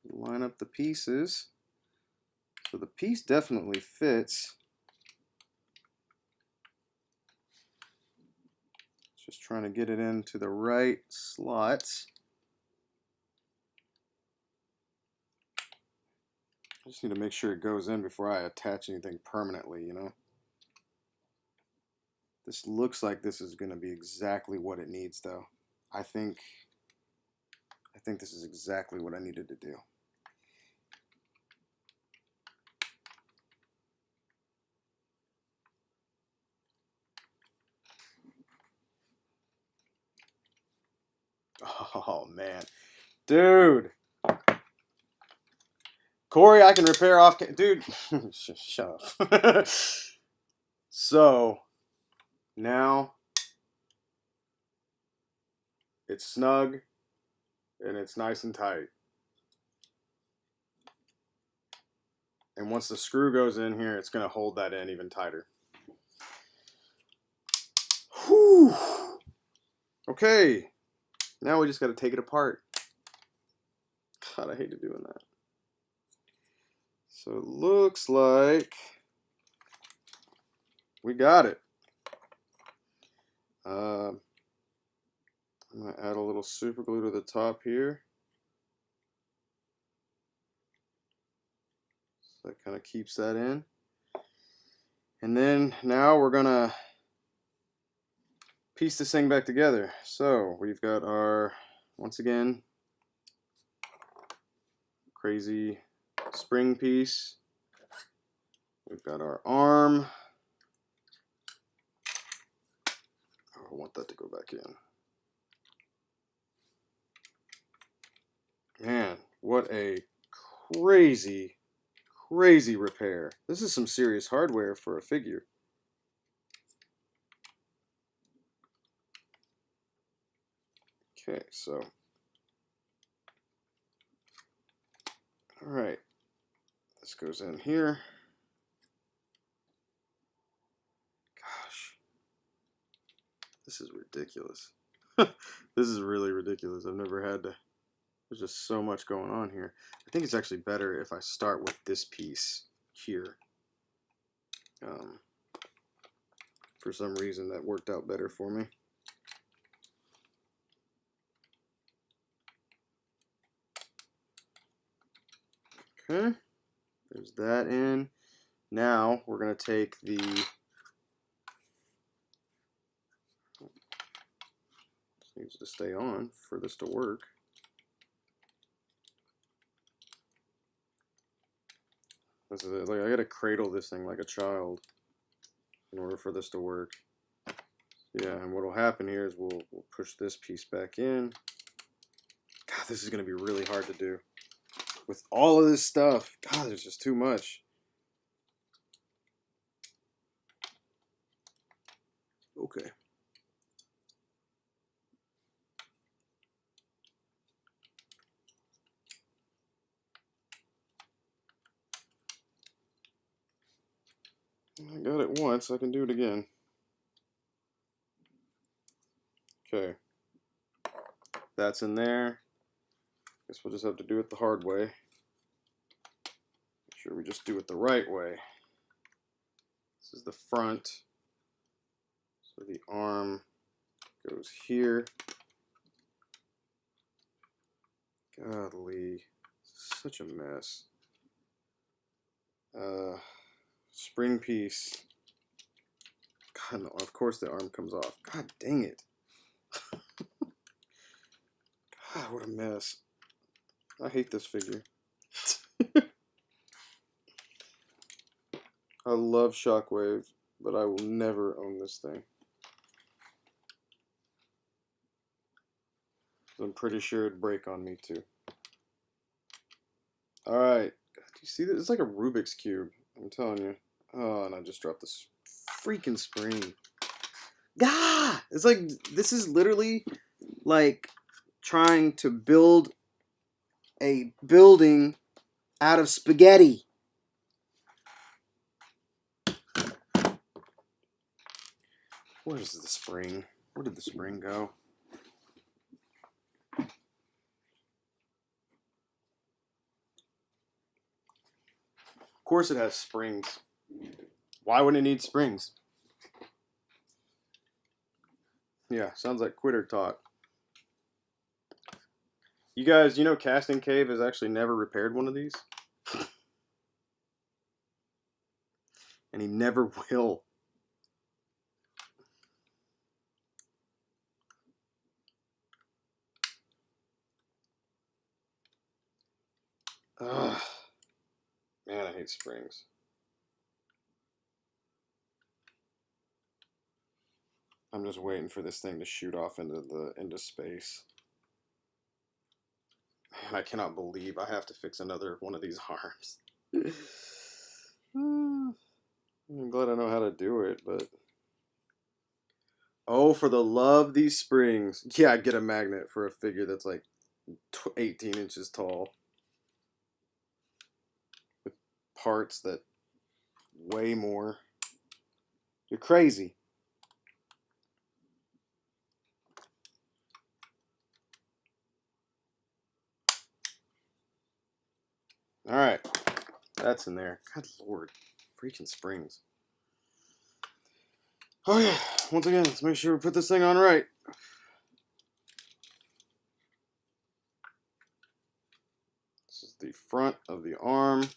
Line up the pieces. So the piece definitely fits. Just trying to get it into the right slots. I just need to make sure it goes in before I attach anything permanently, you know. This looks like this is going to be exactly what it needs though. I think this is exactly what I needed to do. Oh man, dude, Corey, I can repair off, dude. Shut up. So now it's snug and it's nice and tight. And once the screw goes in here, it's going to hold that in even tighter. Whew. Okay, now we just got to take it apart. God, I hated doing that. So it looks like we got it. I'm going to add a little super glue to the top here. So that kind of keeps that in. And then now we're going to piece this thing back together. So we've got our, once again, crazy spring piece. We've got our arm. Oh, I want that to go back in. Man, what a crazy, crazy repair. This is some serious hardware for a figure. Okay, so. All right. This goes in here. Gosh. This is ridiculous. This is really ridiculous. I've never had to There's just so much going on here. I think it's actually better if I start with this piece here. For some reason that worked out better for me. Okay, there's that in. Now we're going to take the needs to stay on for this to work. This is it. Like, I gotta cradle this thing like a child in order for this to work. Yeah, and what'll happen here is we'll push this piece back in. God, this is gonna be really hard to do. With all of this stuff, God, there's just too much. Okay. I got it once, I can do it again. Okay. That's in there. Guess we'll just have to do it the hard way. Make sure we just do it the right way. This is the front. So the arm goes here. Godly, such a mess. Spring piece. God, no, of course the arm comes off. God dang it. God, what a mess. I hate this figure. I love Shockwave, but I will never own this thing. I'm pretty sure it'd break on me too. Alright. Do you see this? It's like a Rubik's Cube. I'm telling you. Oh, and I just dropped this freaking spring. Gah! It's like, this is literally like trying to build a building out of spaghetti. Where's the spring? Where did the spring go? Of course it has springs. Why wouldn't it need springs? Yeah, sounds like quitter talk. You guys, you know Casting Cave has actually never repaired one of these? And he never will. Ugh. Man, I hate springs. I'm just waiting for this thing to shoot off into space. Man, I cannot believe I have to fix another one of these arms. I'm glad I know how to do it, but... Oh, for the love of these springs. Yeah, I'd get a magnet for a figure that's like 18 inches tall. With parts that weigh more. You're crazy. Alright. That's in there. God lord. Freaking springs. Oh yeah. Once again, let's make sure we put this thing on right. This is the front of the arm,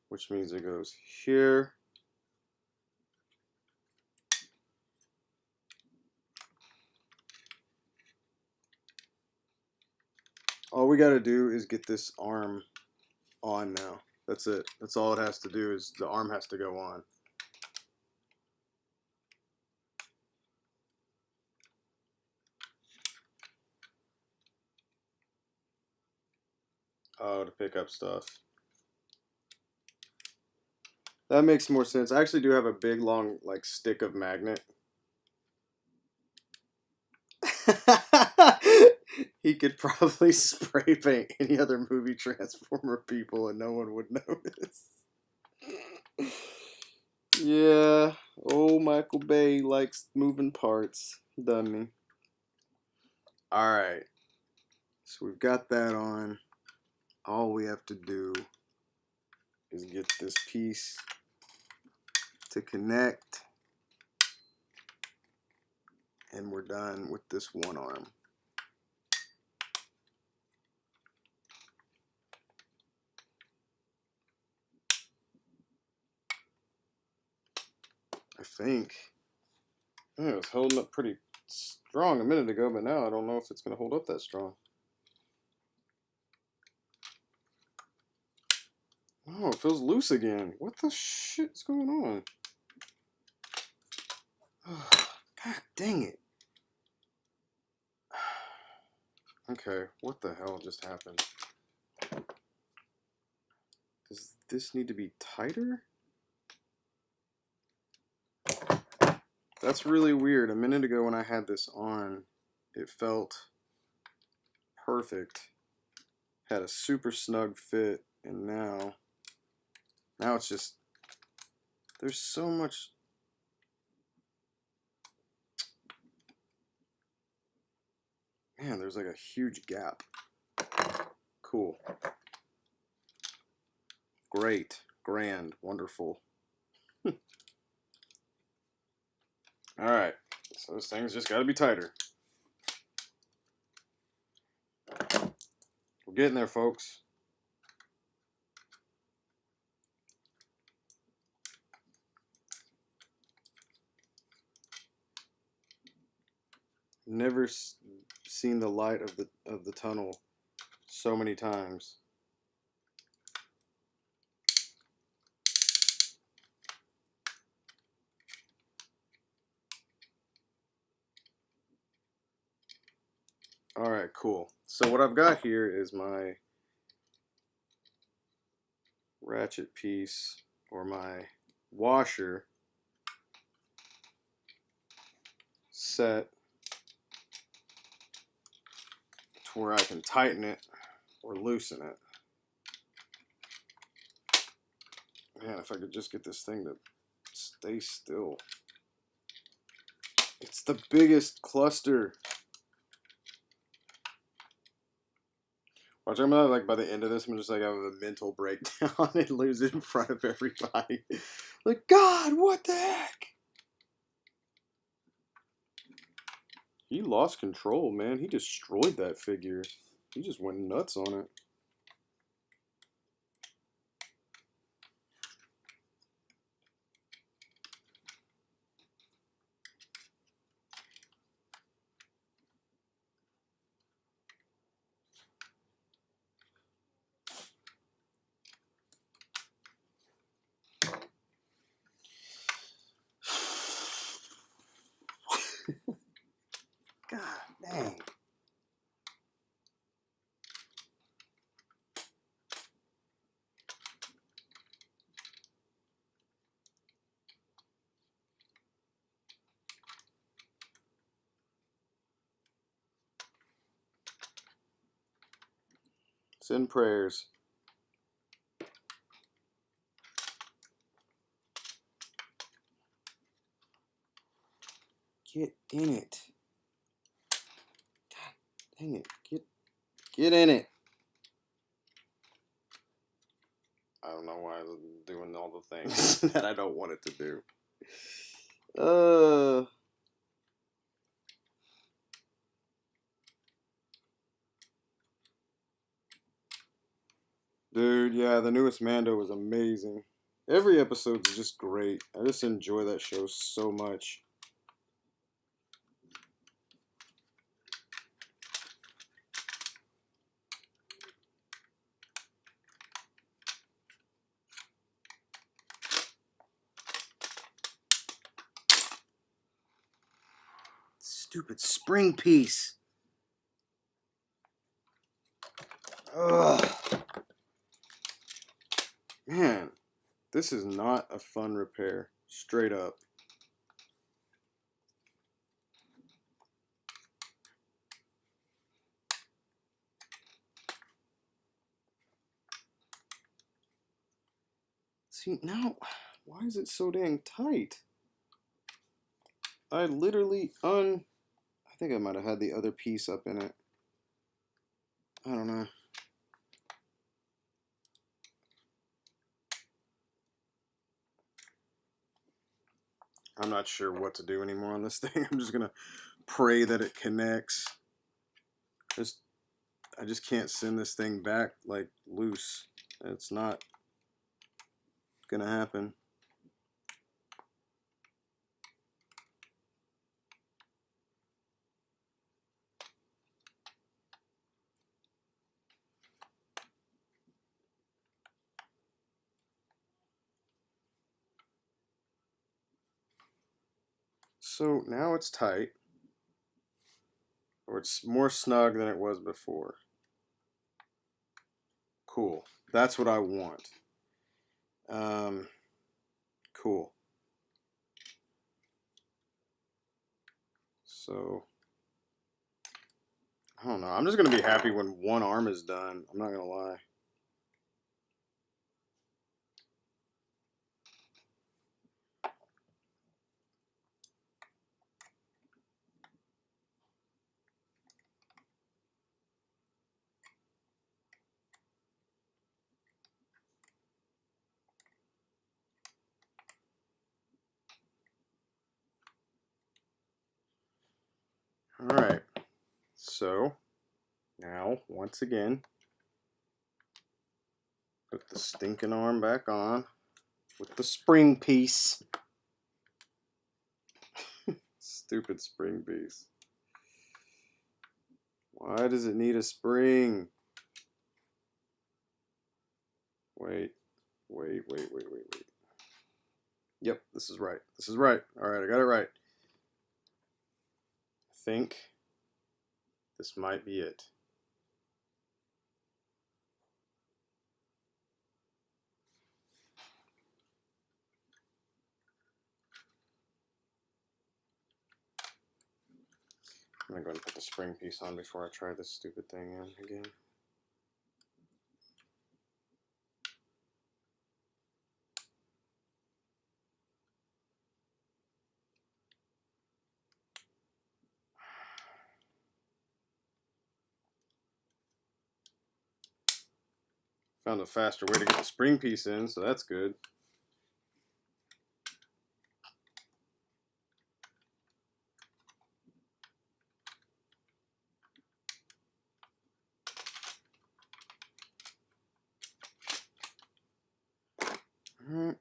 which means it goes here. All we gotta do is get this arm on now. That's it. That's all it has to do, is the arm has to go on. Oh, to pick up stuff. That makes more sense. I actually do have a big, long, like, stick of magnet. He could probably spray paint any other movie Transformer people and no one would notice. Yeah, old Michael Bay likes moving parts, doesn't he? Alright. So we've got that on. All we have to do is get this piece to connect, and we're done with this one arm. I think it was holding up pretty strong a minute ago, but now I don't know if it's going to hold up that strong. Oh, it feels loose again. What the shit's going on? Oh, God dang it. Okay, what the hell just happened? Does this need to be tighter? That's really weird. A minute ago when I had this on, it felt perfect. Had a super snug fit, and now it's just, there's so much. Man, there's like a huge gap. Cool. Great. Grand. Wonderful. Alright. So this thing's just gotta be tighter. We're getting there, folks. Never seen the light of the tunnel so many times. Alright, cool. So what I've got here is my ratchet piece, or my washer, set to where I can tighten it or loosen it. Man, if I could just get this thing to stay still. It's the biggest cluster. Watch, I'm gonna, like, by the end of this, I'm just like have a mental breakdown and lose it in front of everybody. Like, God, what the heck? He lost control, man. He destroyed that figure. He just went nuts on it. God dang. Send prayers. Get in it. God dang it. Get in it. I don't know why I'm doing all the things that I don't want it to do. Dude, yeah, the newest Mando was amazing. Every episode's just great. I just enjoy that show so much. Stupid spring piece. Ugh. Man, this is not a fun repair. Straight up. See, now, why is it so dang tight? I literally I think I might have had the other piece up in it. I don't know. I'm not sure what to do anymore on this thing. I'm just gonna pray that it connects. I just can't send this thing back like loose. It's not gonna happen. So now it's tight, or it's more snug than it was before. Cool. That's what I want. Cool. So, I don't know. I'm just going to be happy when one arm is done. I'm not going to lie. All right. So, now, once again, put the stinking arm back on with the spring piece. Stupid spring piece. Why does it need a spring? Wait. Yep, this is right. This is right. All right, I got it right. I think this might be it. I'm gonna go ahead and put the spring piece on before I try this stupid thing in again. Found a faster way to get the spring piece in, so that's good. Alright.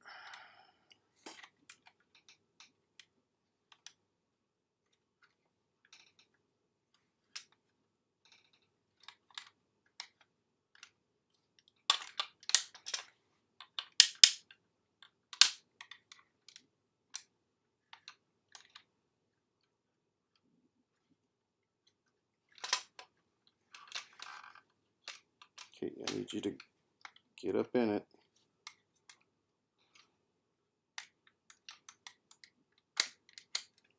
Okay, I need you to get up in it.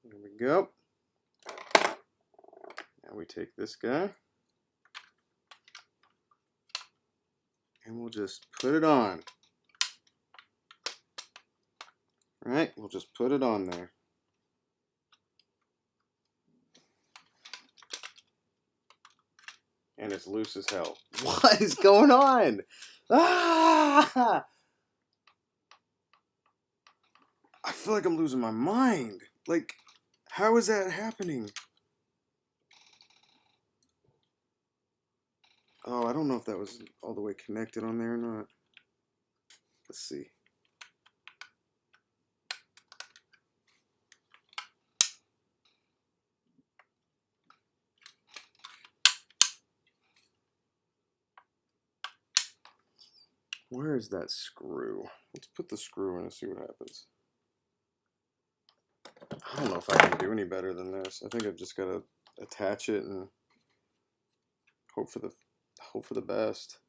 There we go. Now we take this guy and we'll just put it on. Alright, we'll just put it on there. And it's loose as hell. What is going on? Ah! I feel like I'm losing my mind. Like, how is that happening? Oh, I don't know if that was all the way connected on there or not. Let's see. Where is that screw? Let's put the screw in and see what happens. I don't know if I can do any better than this. I think I've just got to attach it and hope for the best.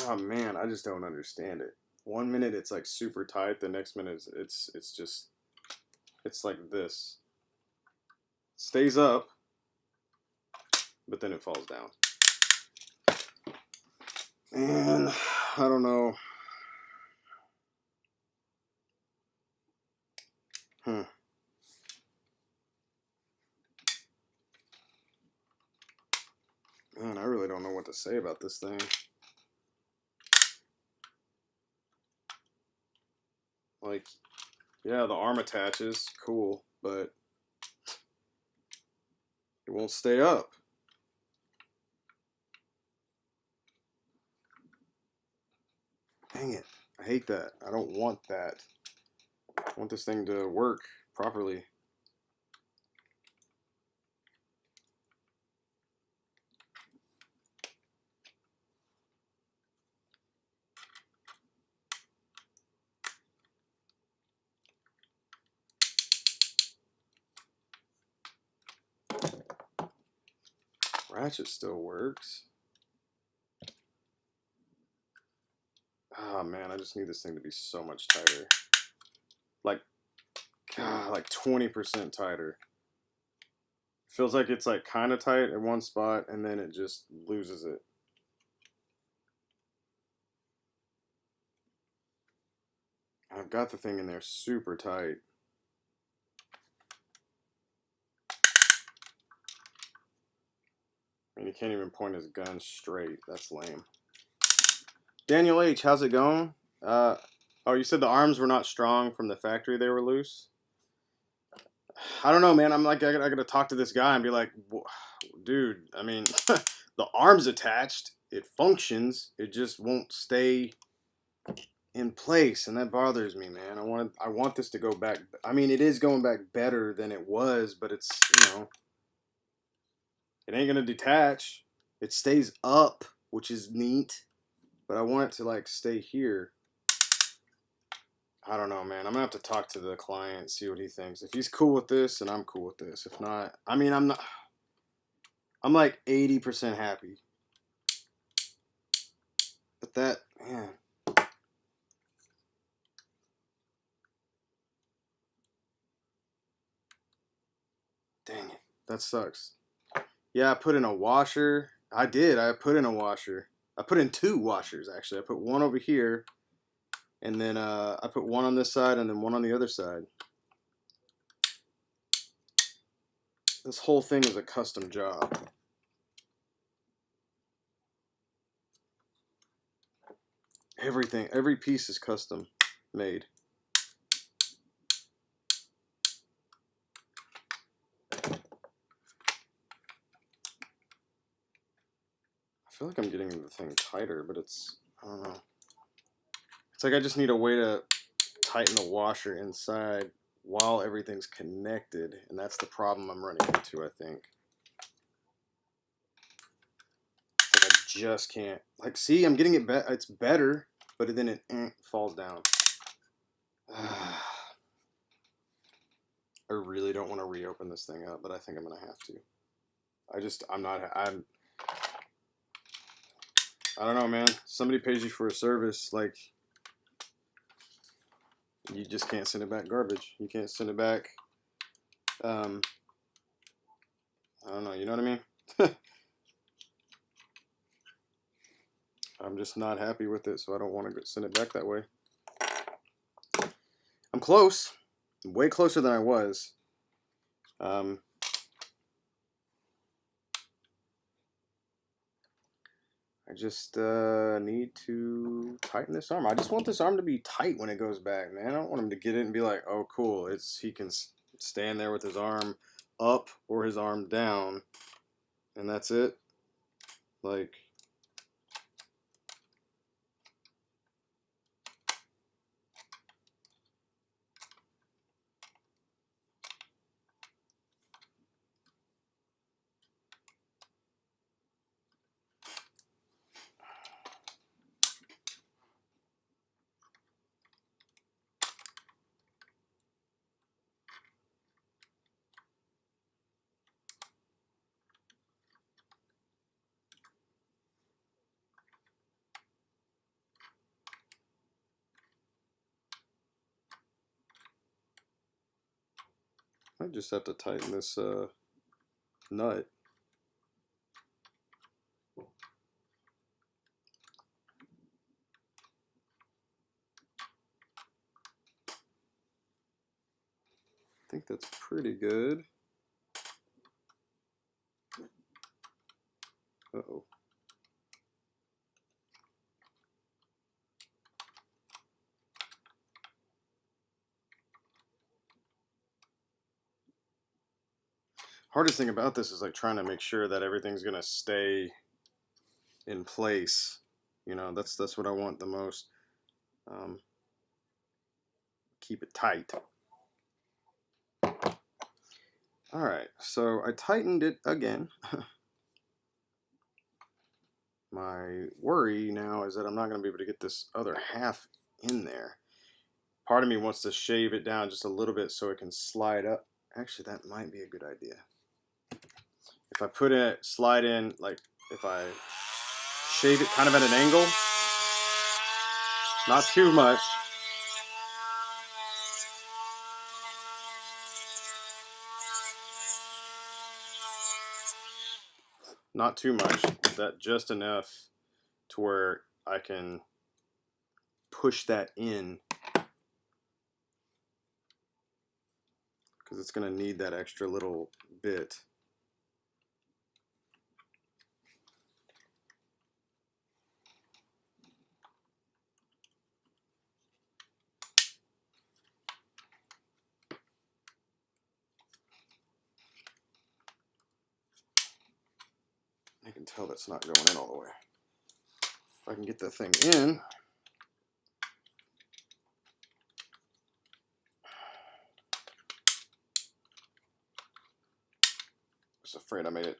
Oh man, I just don't understand it. 1 minute it's like super tight, the next minute it's just it's like this. Stays up, but then it falls down. And I don't know. Man, I really don't know what to say about this thing. Like, yeah, the arm attaches, cool, but it won't stay up. Dang it. I hate that. I don't want that. I want this thing to work properly. Ratchet still works. Oh man, I just need this thing to be so much tighter. Like, God, like 20% tighter. Feels like it's like kind of tight at one spot and then it just loses it. I've got the thing in there super tight. I mean, he can't even point his gun straight. That's lame. Daniel H, how's it going? Oh, you said the arms were not strong from the factory; they were loose. I don't know, man. I'm like, I gotta talk to this guy and be like, dude. I mean, the arm's attached. It functions. It just won't stay in place, and that bothers me, man. I want this to go back. I mean, it is going back better than it was, but it's, it ain't gonna detach. It stays up, which is neat, but I want it to like stay here. I don't know, man. I'm gonna have to talk to the client, see what he thinks. If he's cool with this, then I'm cool with this. If not, I mean, I'm not. I'm like 80% happy, but that, man. Dang it, that sucks. Yeah, I put in a washer. I did. I put in a washer. I put in 2 washers actually. I put one over here, and then I put one on this side and then one on the other side. This whole thing is a custom job. Everything, every piece is custom made. I feel like I'm getting the thing tighter, but it's, I don't know. It's like I just need a way to tighten the washer inside while everything's connected, and that's the problem I'm running into, I think. Like I just can't. Like, see, I'm getting it better. It's better, but then it falls down. I really don't want to reopen this thing up, but I think I'm gonna have to. I don't know, man. Somebody pays you for a service, like, you just can't send it back garbage. You can't send it back. I don't know. You know what I mean? I'm just not happy with it, so I don't want to send it back that way. I'm close. Way closer than I was. I just need to tighten this arm. I just want this arm to be tight when it goes back, man. I don't want him to get it and be like, oh, cool. He can stand there with his arm up or his arm down, and that's it. Like, I just have to tighten this nut. I think that's pretty good. Uh-oh. Hardest thing about this is like trying to make sure that everything's gonna stay in place. You know, that's what I want the most. Keep it tight. All right, so I tightened it again. My worry now is that I'm not going to be able to get this other half in there. Part of me wants to shave it down just a little bit so it can slide up. Actually, that might be a good idea. If I put it, slide in, like if I shave it kind of at an angle, not too much. Not too much, that just enough to where I can push that in, because it's going to need that extra little bit. I can tell that's not going in all the way. If I can get that thing in, I was afraid I made it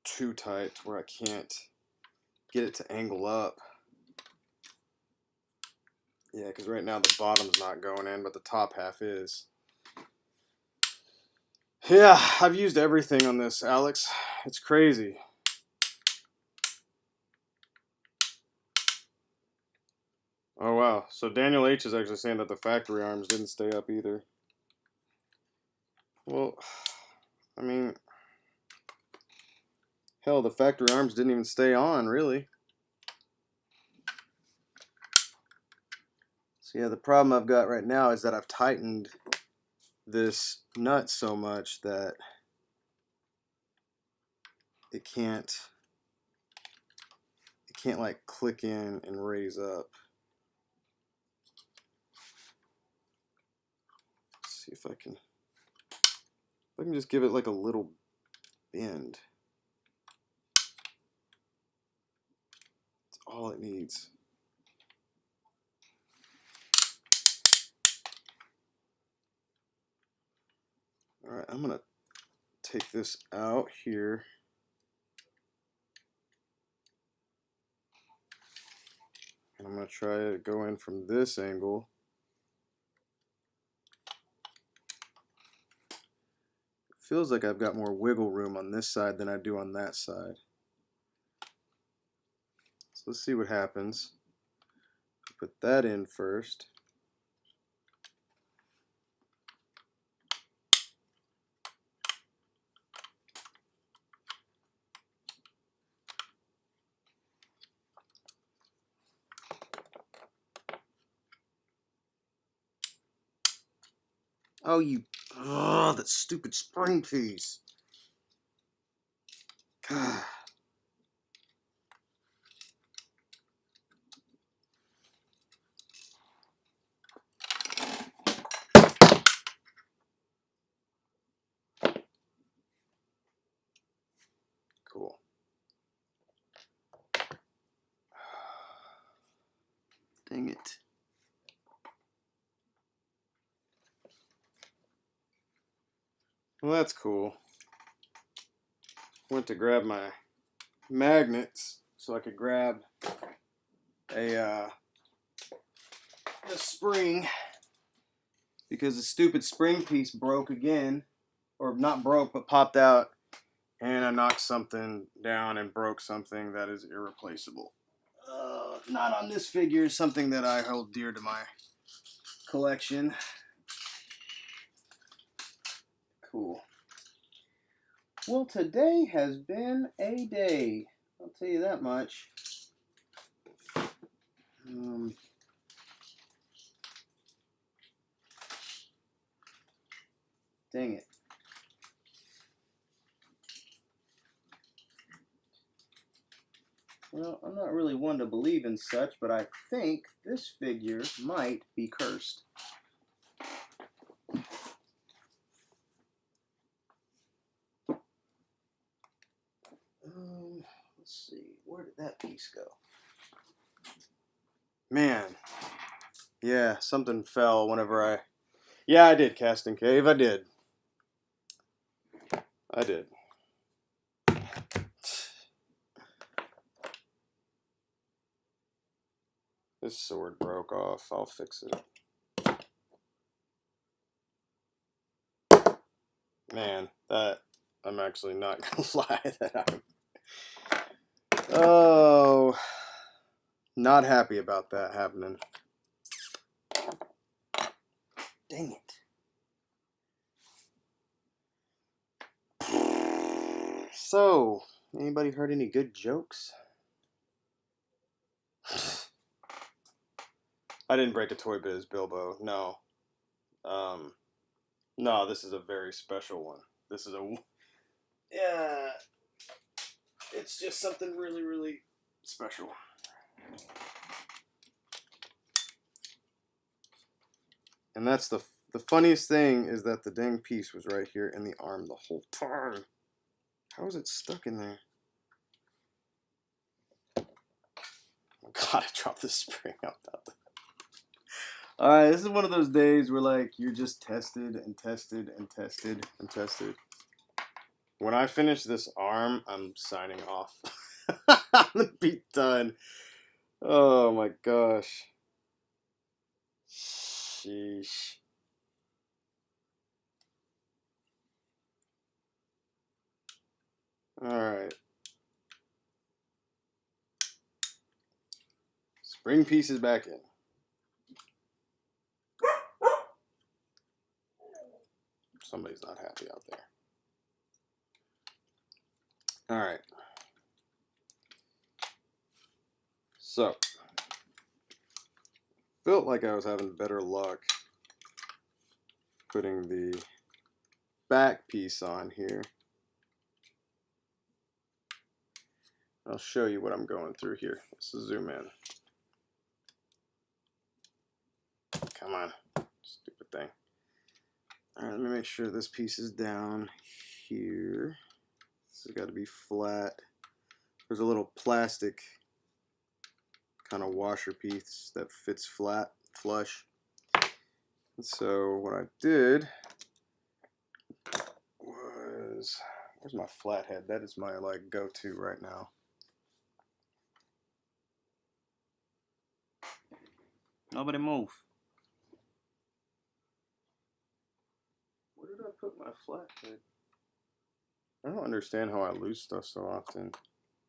too tight to where I can't get it to angle up. Yeah, because right now the bottom's not going in, but the top half is. Yeah, I've used everything on this, Alex. It's crazy. Oh, wow. So Daniel H is actually saying that the factory arms didn't stay up either. Well, I mean, hell, the factory arms didn't even stay on, really. So yeah, the problem I've got right now is that I've tightened this nut so much that it can't like click in and raise up. Let's see if I can just give it like a little bend. That's all it needs. All right, I'm gonna take this out here. And I'm gonna try to go in from this angle. It feels like I've got more wiggle room on this side than I do on that side. So let's see what happens. Put that in first. Oh, that stupid spring piece. God. Cool. Dang it. Well, that's cool. Went to grab my magnets so I could grab a spring, because the stupid spring piece broke again, or not broke but popped out, and I knocked something down and broke something that is irreplaceable. Not on this figure, something that I hold dear to my collection. cool. Well, today has been a day. I'll tell you that much. Dang it. Well, I'm not really one to believe in such, but I think this figure might be cursed. Let's see, where did that piece go? Man, yeah, something fell whenever I... Yeah, I did, Casting Cave, I did. This sword broke off, I'll fix it. Man, that... I'm actually not gonna lie that I'm... Oh... Not happy about that happening. Dang it. So, anybody heard any good jokes? I didn't break a Toy Biz, Bilbo. No. No, this is a very special one. This is a... Yeah. It's just something really, really special. And that's the funniest thing is that the dang piece was right here in the arm the whole time. How is it stuck in there? Oh God, I dropped the spring out that. Alright, this is one of those days where like you're just tested and tested and tested and tested. When I finish this arm, I'm signing off. I'm gonna be done. Oh my gosh. Sheesh. Alright. Spring piece is back in. Somebody's not happy out there. Alright. So, felt like I was having better luck putting the back piece on here. I'll show you what I'm going through here. Let's zoom in. Come on, stupid thing. Alright, let me make sure this piece is down here. This has got to be flat. There's a little plastic kind of washer piece that fits flat, flush. And so what I did was, where's my flathead? That is my like go-to right now. Nobody move. Where did I put my flathead? I don't understand how I lose stuff so often.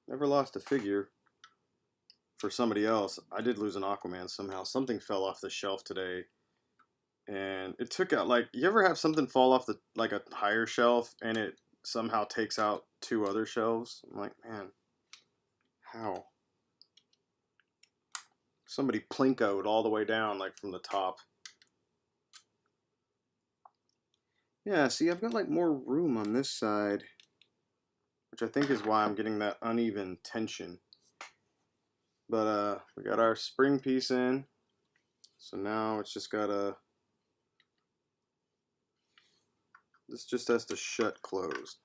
Never lost a figure for somebody else. I did lose an Aquaman somehow. Something fell off the shelf today. And it took out, like, you ever have something fall off the, like a higher shelf and it somehow takes out 2 other shelves? I'm like, man, how? Somebody plinkoed all the way down, like from the top. Yeah, see, I've got like more room on this side, which I think is why I'm getting that uneven tension. But we got our spring piece in, so now it's just gotta, this just has to shut closed.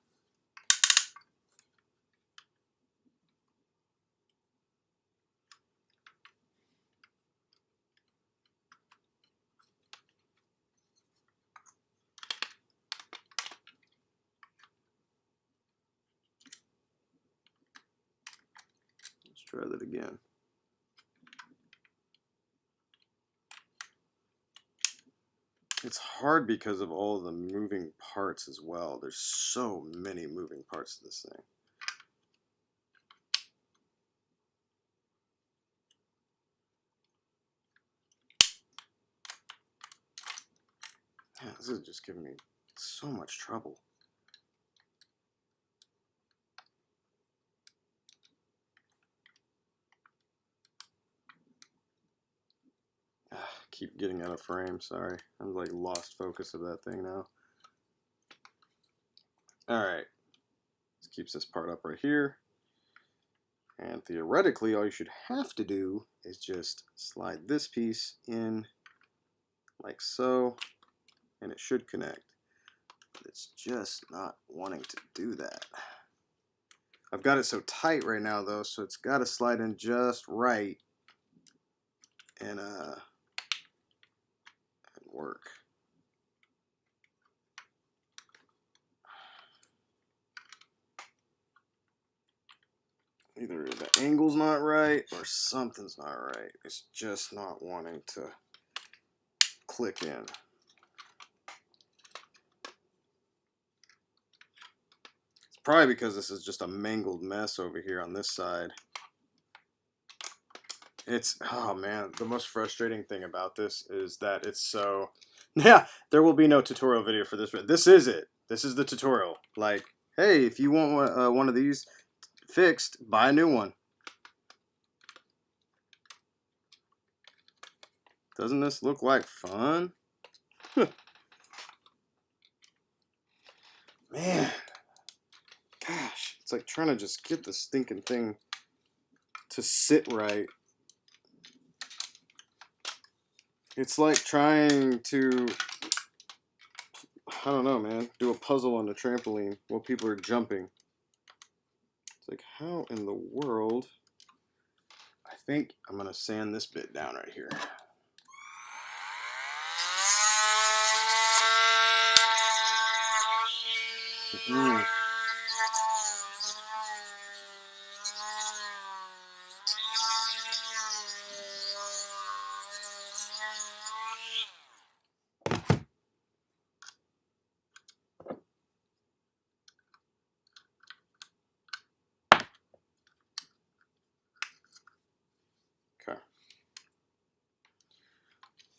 Let's try that again. It's hard because of all the moving parts as well. There's so many moving parts to this thing. Yeah, this is just giving me So much trouble. Keep getting out of frame, sorry. I'm like lost focus of that thing now. Alright. This keeps this part up right here. And theoretically, all you should have to do is just slide this piece in like so, and it should connect. But it's just not wanting to do that. I've got it so tight right now though, so it's got to slide in just right and work. Either the angle's not right or something's not right. It's just not wanting to click in. It's probably because this is just a mangled mess over here on this side. It's, oh man, the most frustrating thing about this is that it's so, yeah, there will be no tutorial video for this. This is it. This is the tutorial. Like, hey, if you want one of these fixed, buy a new one. Doesn't this look like fun? Man, gosh, it's like trying to just get the stinking thing to sit right. It's like trying to, I don't know, man, do a puzzle on a trampoline while people are jumping. It's like, how in the world? I think I'm going to sand this bit down right here. Okay.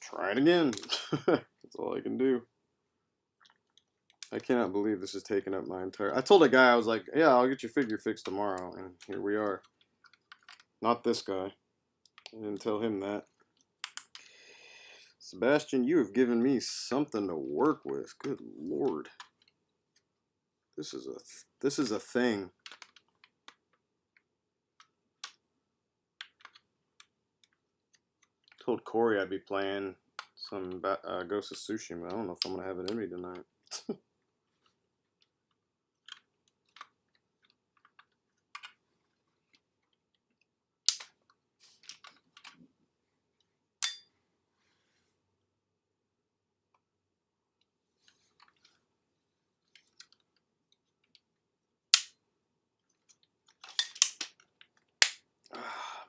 Try it again. That's all I can do. I cannot believe this is taking up my entire... I told a guy, I was like, yeah, I'll get your figure fixed tomorrow. And here we are. Not this guy. I didn't tell him that. Sebastian, you have given me something to work with. Good Lord. This is a thing. Told Corey I'd be playing some Ghost of Tsushima. I don't know if I'm going to have it in me tonight.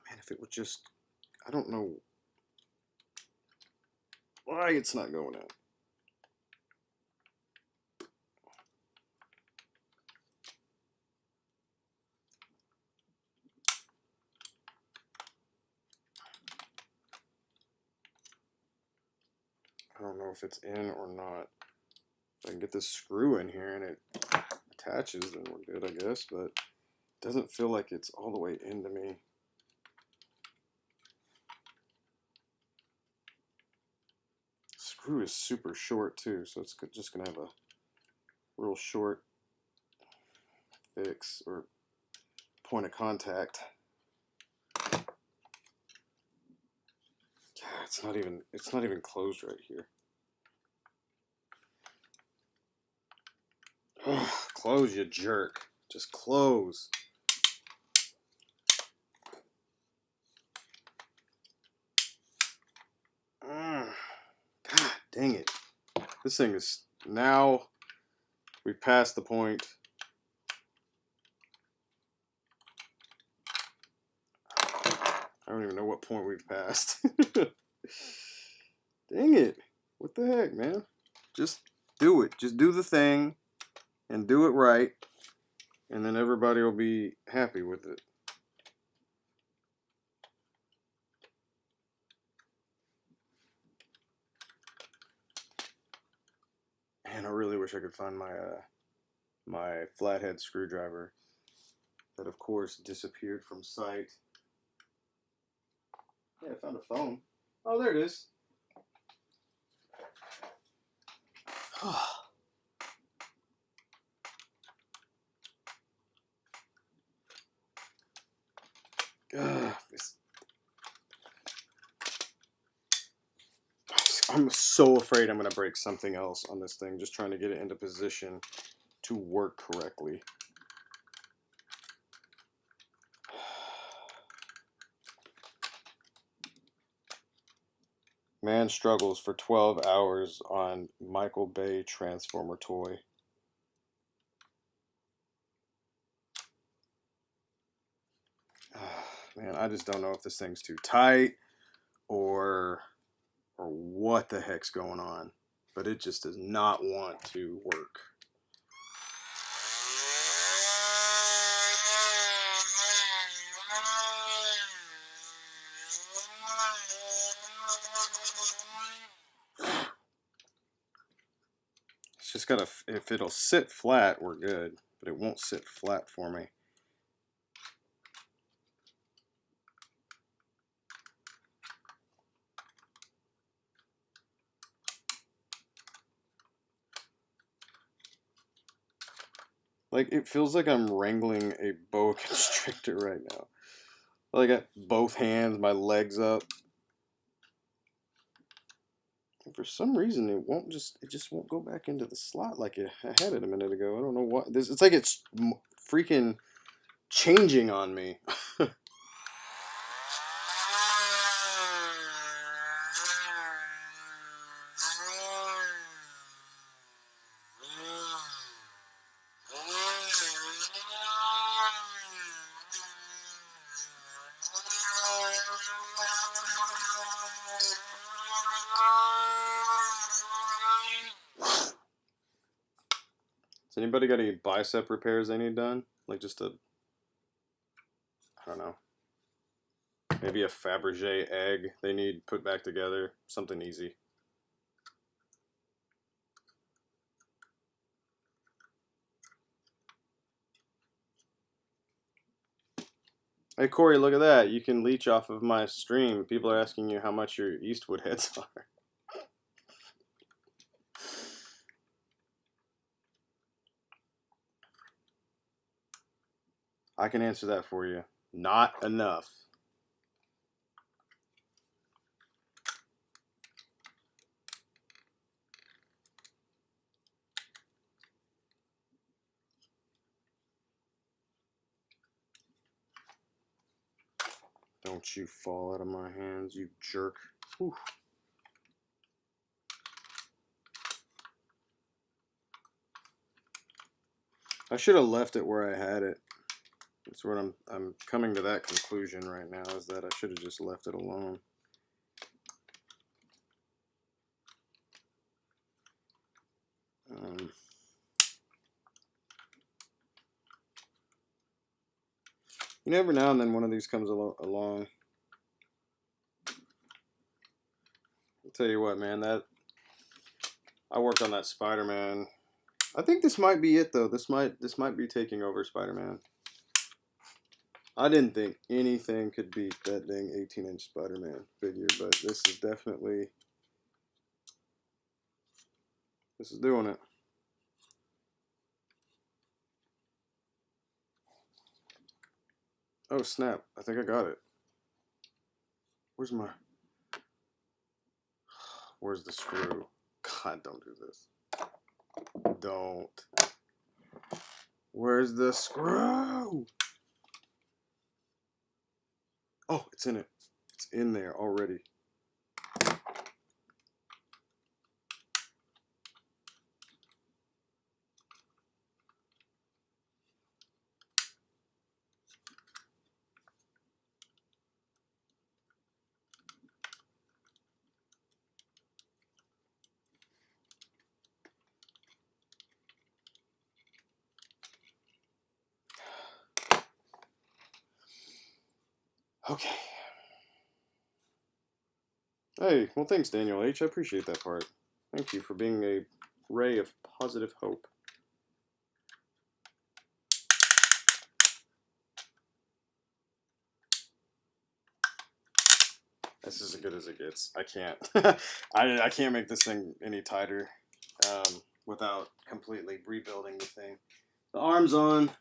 Man, if it would just... I don't know why it's not going in. I don't know if it's in or not. If I can get this screw in here and it attaches, then we're good, I guess. But it doesn't feel like it's all the way into me. Screw is super short too, so it's just gonna have a real short fix or point of contact. Yeah, it's not even closed right here. Ugh, close, you jerk. Just close. God dang it. This thing is now, we've passed the point. I don't even know what point we've passed. Dang it. What the heck, man? Just do it. Just do the thing and do it right. And then everybody will be happy with it. Man, Man, I really wish I could find my my flathead screwdriver that, of course, disappeared from sight. Yeah, I found a phone. Oh, there it is. I'm so afraid I'm going to break something else on this thing, just trying to get it into position to work correctly. Man struggles for 12 hours on Michael Bay Transformer toy. Man, I just don't know if this thing's too tight or what the heck's going on, but it just does not want to work. It's just gotta, if it'll sit flat, we're good, but it won't sit flat for me. Like, it feels like I'm wrangling a boa constrictor right now. I got both hands, my legs up. And for some reason, it just won't go back into the slot like I had it a minute ago. I don't know what. It's like it's freaking changing on me. Has anybody got any bicep repairs they need done? Like just a, I don't know, maybe a Fabergé egg they need put back together. Something easy. Hey Corey, look at that. You can leech off of my stream. People are asking you how much your Eastwood heads are. I can answer that for you. Not enough. Don't you fall out of my hands, you jerk. Whew. I should have left it where I had it. That's what I'm coming to that conclusion right now, is that I should have just left it alone. You know, every now and then one of these comes along. I'll tell you what, man, that I worked on that Spider-Man. I think this might be it though. This might be taking over Spider-Man. I didn't think anything could beat that dang 18-inch Spider-Man figure, but this is definitely, this is doing it. Oh snap, I think I got it. Where's the screw? God, don't do this. Don't. Where's the screw? Oh, it's in it. It's in there already. Okay. Hey, well, thanks, Daniel H. I appreciate that part. Thank you for being a ray of positive hope. This is as good as it gets. I can't. I can't make this thing any tighter without completely rebuilding the thing. The arm's on.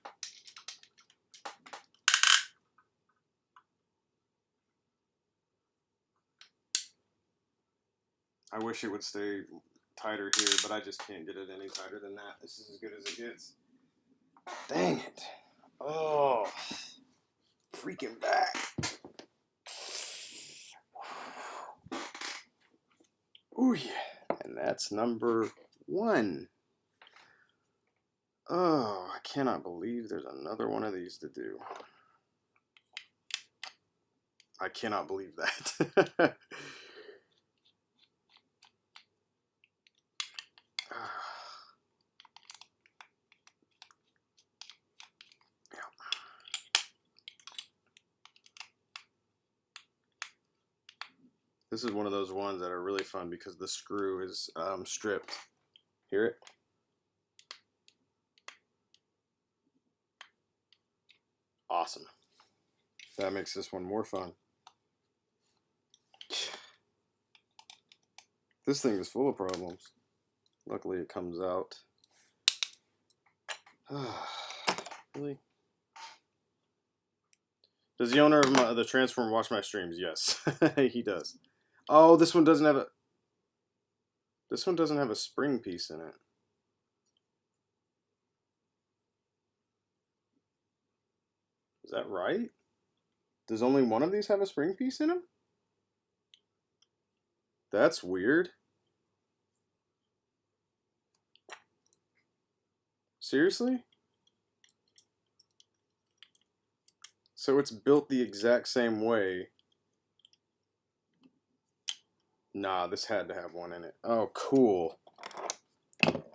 I wish it would stay tighter here, but I just can't get it any tighter than that. This is as good as it gets. Dang it. Oh, freaking back. Ooh, yeah. And that's number 1. Oh, I cannot believe there's another one of these to do. I cannot believe that. This is one of those ones that are really fun because the screw is stripped. Hear it? Awesome. That makes this one more fun. This thing is full of problems. Luckily it comes out. Really? Does the owner of the Transform watch my streams? Yes, he does. Oh, this one doesn't have a... This one doesn't have a spring piece in it. Is that right? Does only one of these have a spring piece in them? That's weird. Seriously? So it's built the exact same way. Nah, this had to have one in it. Oh, cool.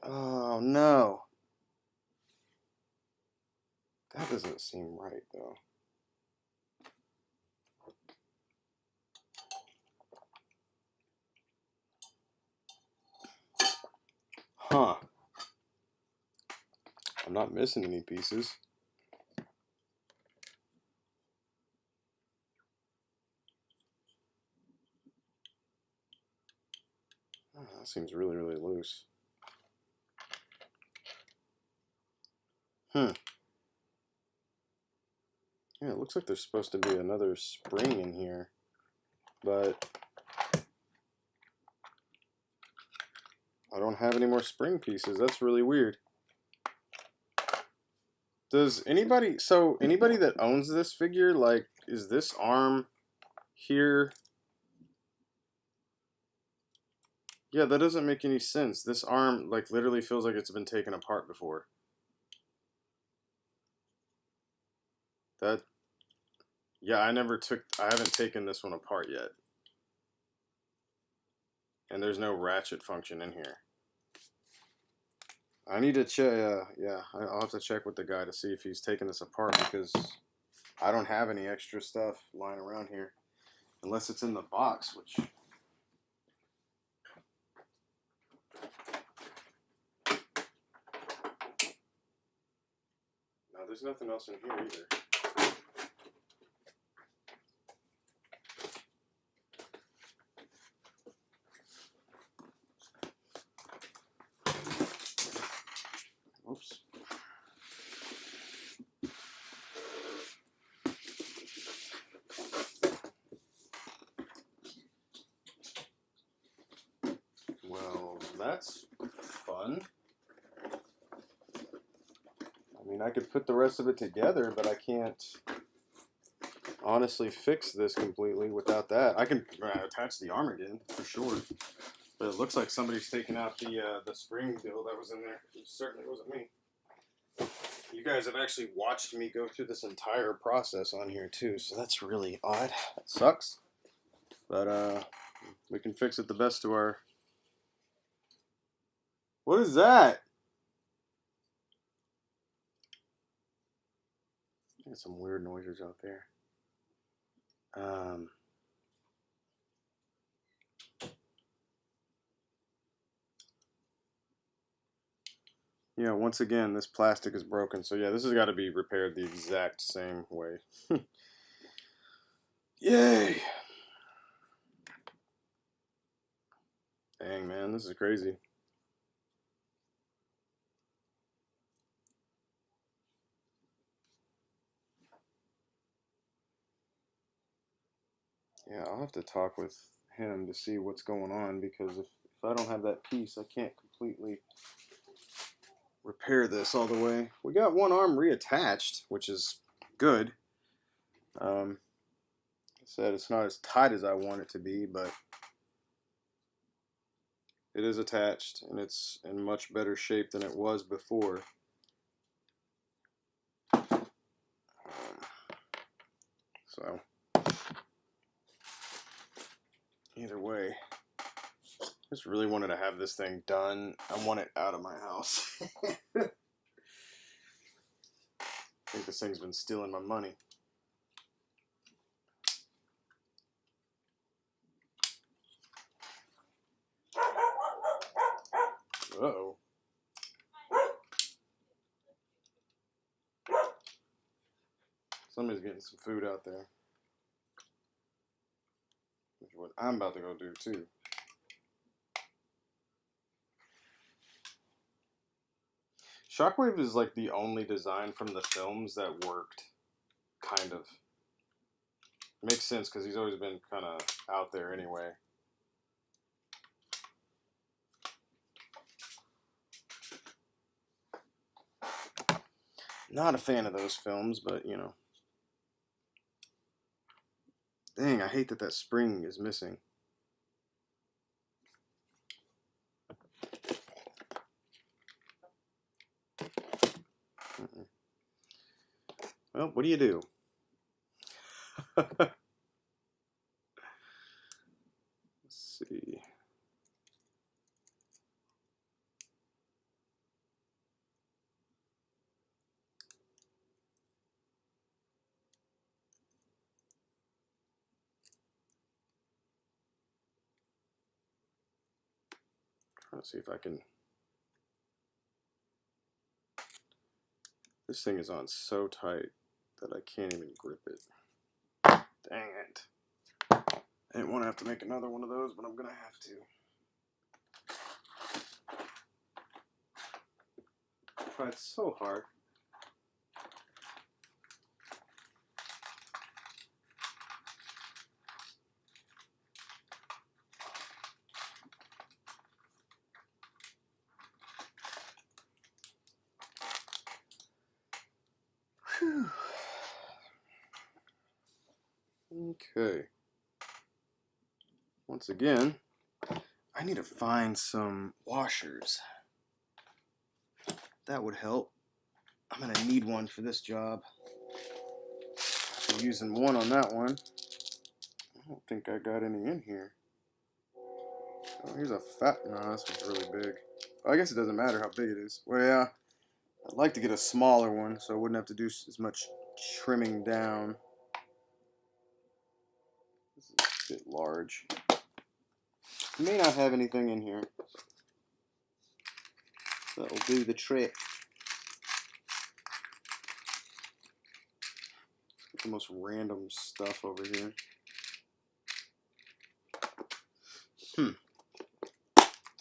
Oh, no. That doesn't seem right, though. Huh. I'm not missing any pieces. Oh, that seems really, really loose. Yeah, it looks like there's supposed to be another spring in here, but I don't have any more spring pieces. That's really weird. Does anybody, so anybody that owns this figure, like, is this arm here? Yeah, that doesn't make any sense. This arm, like, literally feels like it's been taken apart before. That, yeah, I haven't taken this one apart yet. And there's no ratchet function in here. I need to check, yeah, I'll have to check with the guy to see if he's taking this apart because I don't have any extra stuff lying around here. Unless it's in the box, which... No, there's nothing else in here either. Oops. Well, that's fun. I mean, I could put the rest of it together, but I can't honestly fix this completely without that. I can attach the arm again, for sure. But it looks like somebody's taken out the spring deal that was in there. It certainly wasn't me. You guys have actually watched me go through this entire process on here too, so that's really odd. That sucks. But we can fix it the best to our... What is that? There's some weird noises out there. Yeah, once again, this plastic is broken. So yeah, this has got to be repaired the exact same way. Yay! Dang, man, this is crazy. Yeah, I'll have to talk with him to see what's going on, because if I don't have that piece, I can't completely repair this all the way. We got one arm reattached, which is good. I said it's not as tight as I want it to be, but it is attached, and it's in much better shape than it was before. So, either way, I just really wanted to have this thing done. I want it out of my house. I think this thing's been stealing my money. Uh-oh. Somebody's getting some food out there. Which is what I'm about to go do, too. Shockwave is like the only design from the films that worked, kind of. Makes sense because he's always been kind of out there anyway. Not a fan of those films, but you know. Dang, I hate that that spring is missing. Well, what do you do? Let's see. Trying to see if I can. This thing is on so tight that I can't even grip it. Dang it. I didn't want to have to make another one of those, but I'm going to have to. I tried so hard. Whew. Okay. Once again, I need to find some washers. That would help. I'm going to need one for this job. I'm using one on that one. I don't think I got any in here. Oh, here's a fat. No, this one's really big. Well, I guess it doesn't matter how big it is. Well, yeah. I'd like to get a smaller one so I wouldn't have to do as much trimming down. This is a bit large. May not have anything in here. That'll do the trick. The most random stuff over here. I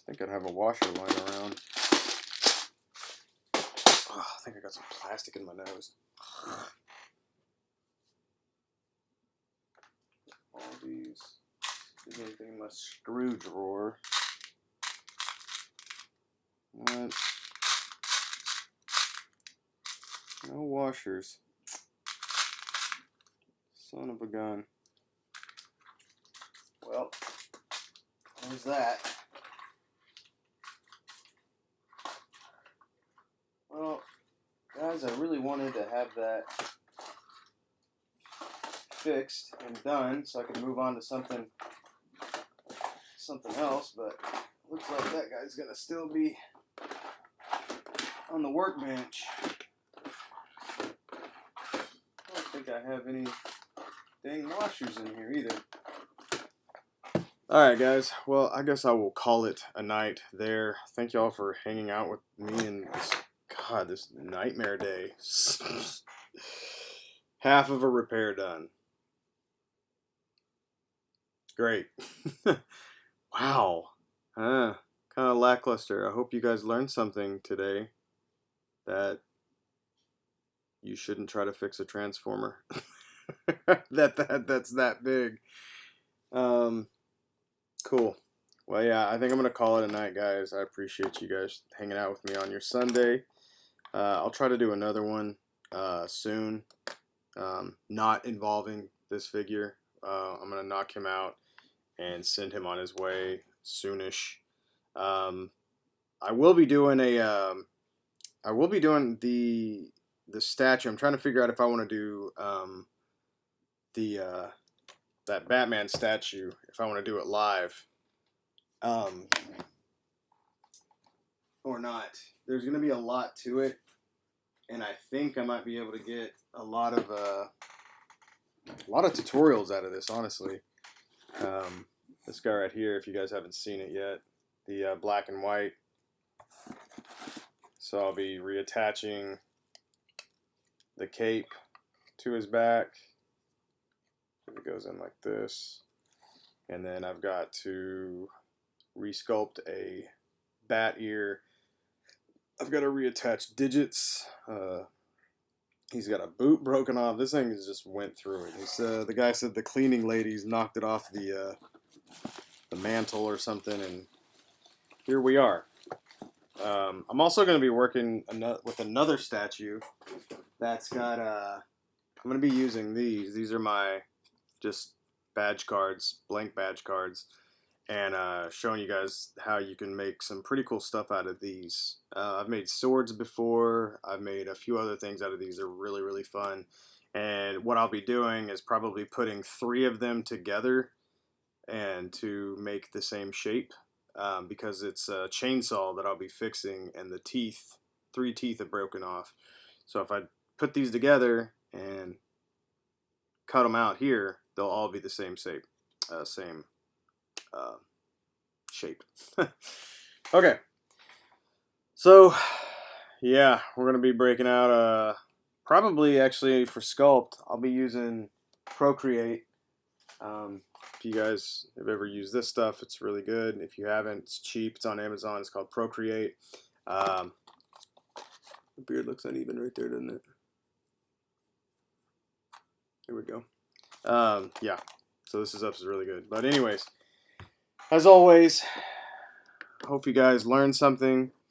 think I'd have a washer lying around. Oh, I think I got some plastic in my nose. All these. Is anything in my screw drawer? What? No washers. Son of a gun. Well, there's that. Well, guys, I really wanted to have that fixed and done so I could move on to something else, but looks like that guy's gonna still be on the workbench. I don't think I have any dang washers in here either. Alright guys, well I guess I will call it a night there. Thank y'all for hanging out with me in this God, this nightmare day. Half of a repair done. Great. Wow. Kind of lackluster. I hope you guys learned something today that you shouldn't try to fix a transformer. That's that big. Cool. Well, yeah, I think I'm gonna call it a night, guys. I appreciate you guys hanging out with me on your Sunday. I'll try to do another one soon, not involving this figure. I'm gonna knock him out and send him on his way soonish. I will be doing the statue. I'm trying to figure out if I want to do the that Batman statue, if I want to do it live, or not. There's gonna be a lot to it, and I think I might be able to get a lot of tutorials out of this. Honestly, this guy right here, if you guys haven't seen it yet, the black and white. So I'll be reattaching the cape to his back. It goes in like this, and then I've got to resculpt a bat ear. I've got to reattach digits. He's got a boot broken off. This thing just went through it. The guy said the cleaning ladies knocked it off the mantle or something, and here we are. I'm also going to be working with another statue that's got, I'm going to be using these. These are my just badge cards, blank badge cards, and showing you guys how you can make some pretty cool stuff out of these. I've made swords before. I've made a few other things out of these. They're really, really fun. And what I'll be doing is probably putting 3 of them together and to make the same shape. Because it's a chainsaw that I'll be fixing, and the teeth, 3 teeth have broken off. So if I put these together and cut them out here, they'll all be the same shape. Shape. Okay. So, yeah, we're going to be breaking out, probably actually for sculpt, I'll be using Procreate. If you guys have ever used this stuff, it's really good. If you haven't, it's cheap. It's on Amazon. It's called Procreate. The beard looks uneven right there, doesn't it? Here we go. Yeah. So this is really good. But anyways, as always, hope you guys learned something.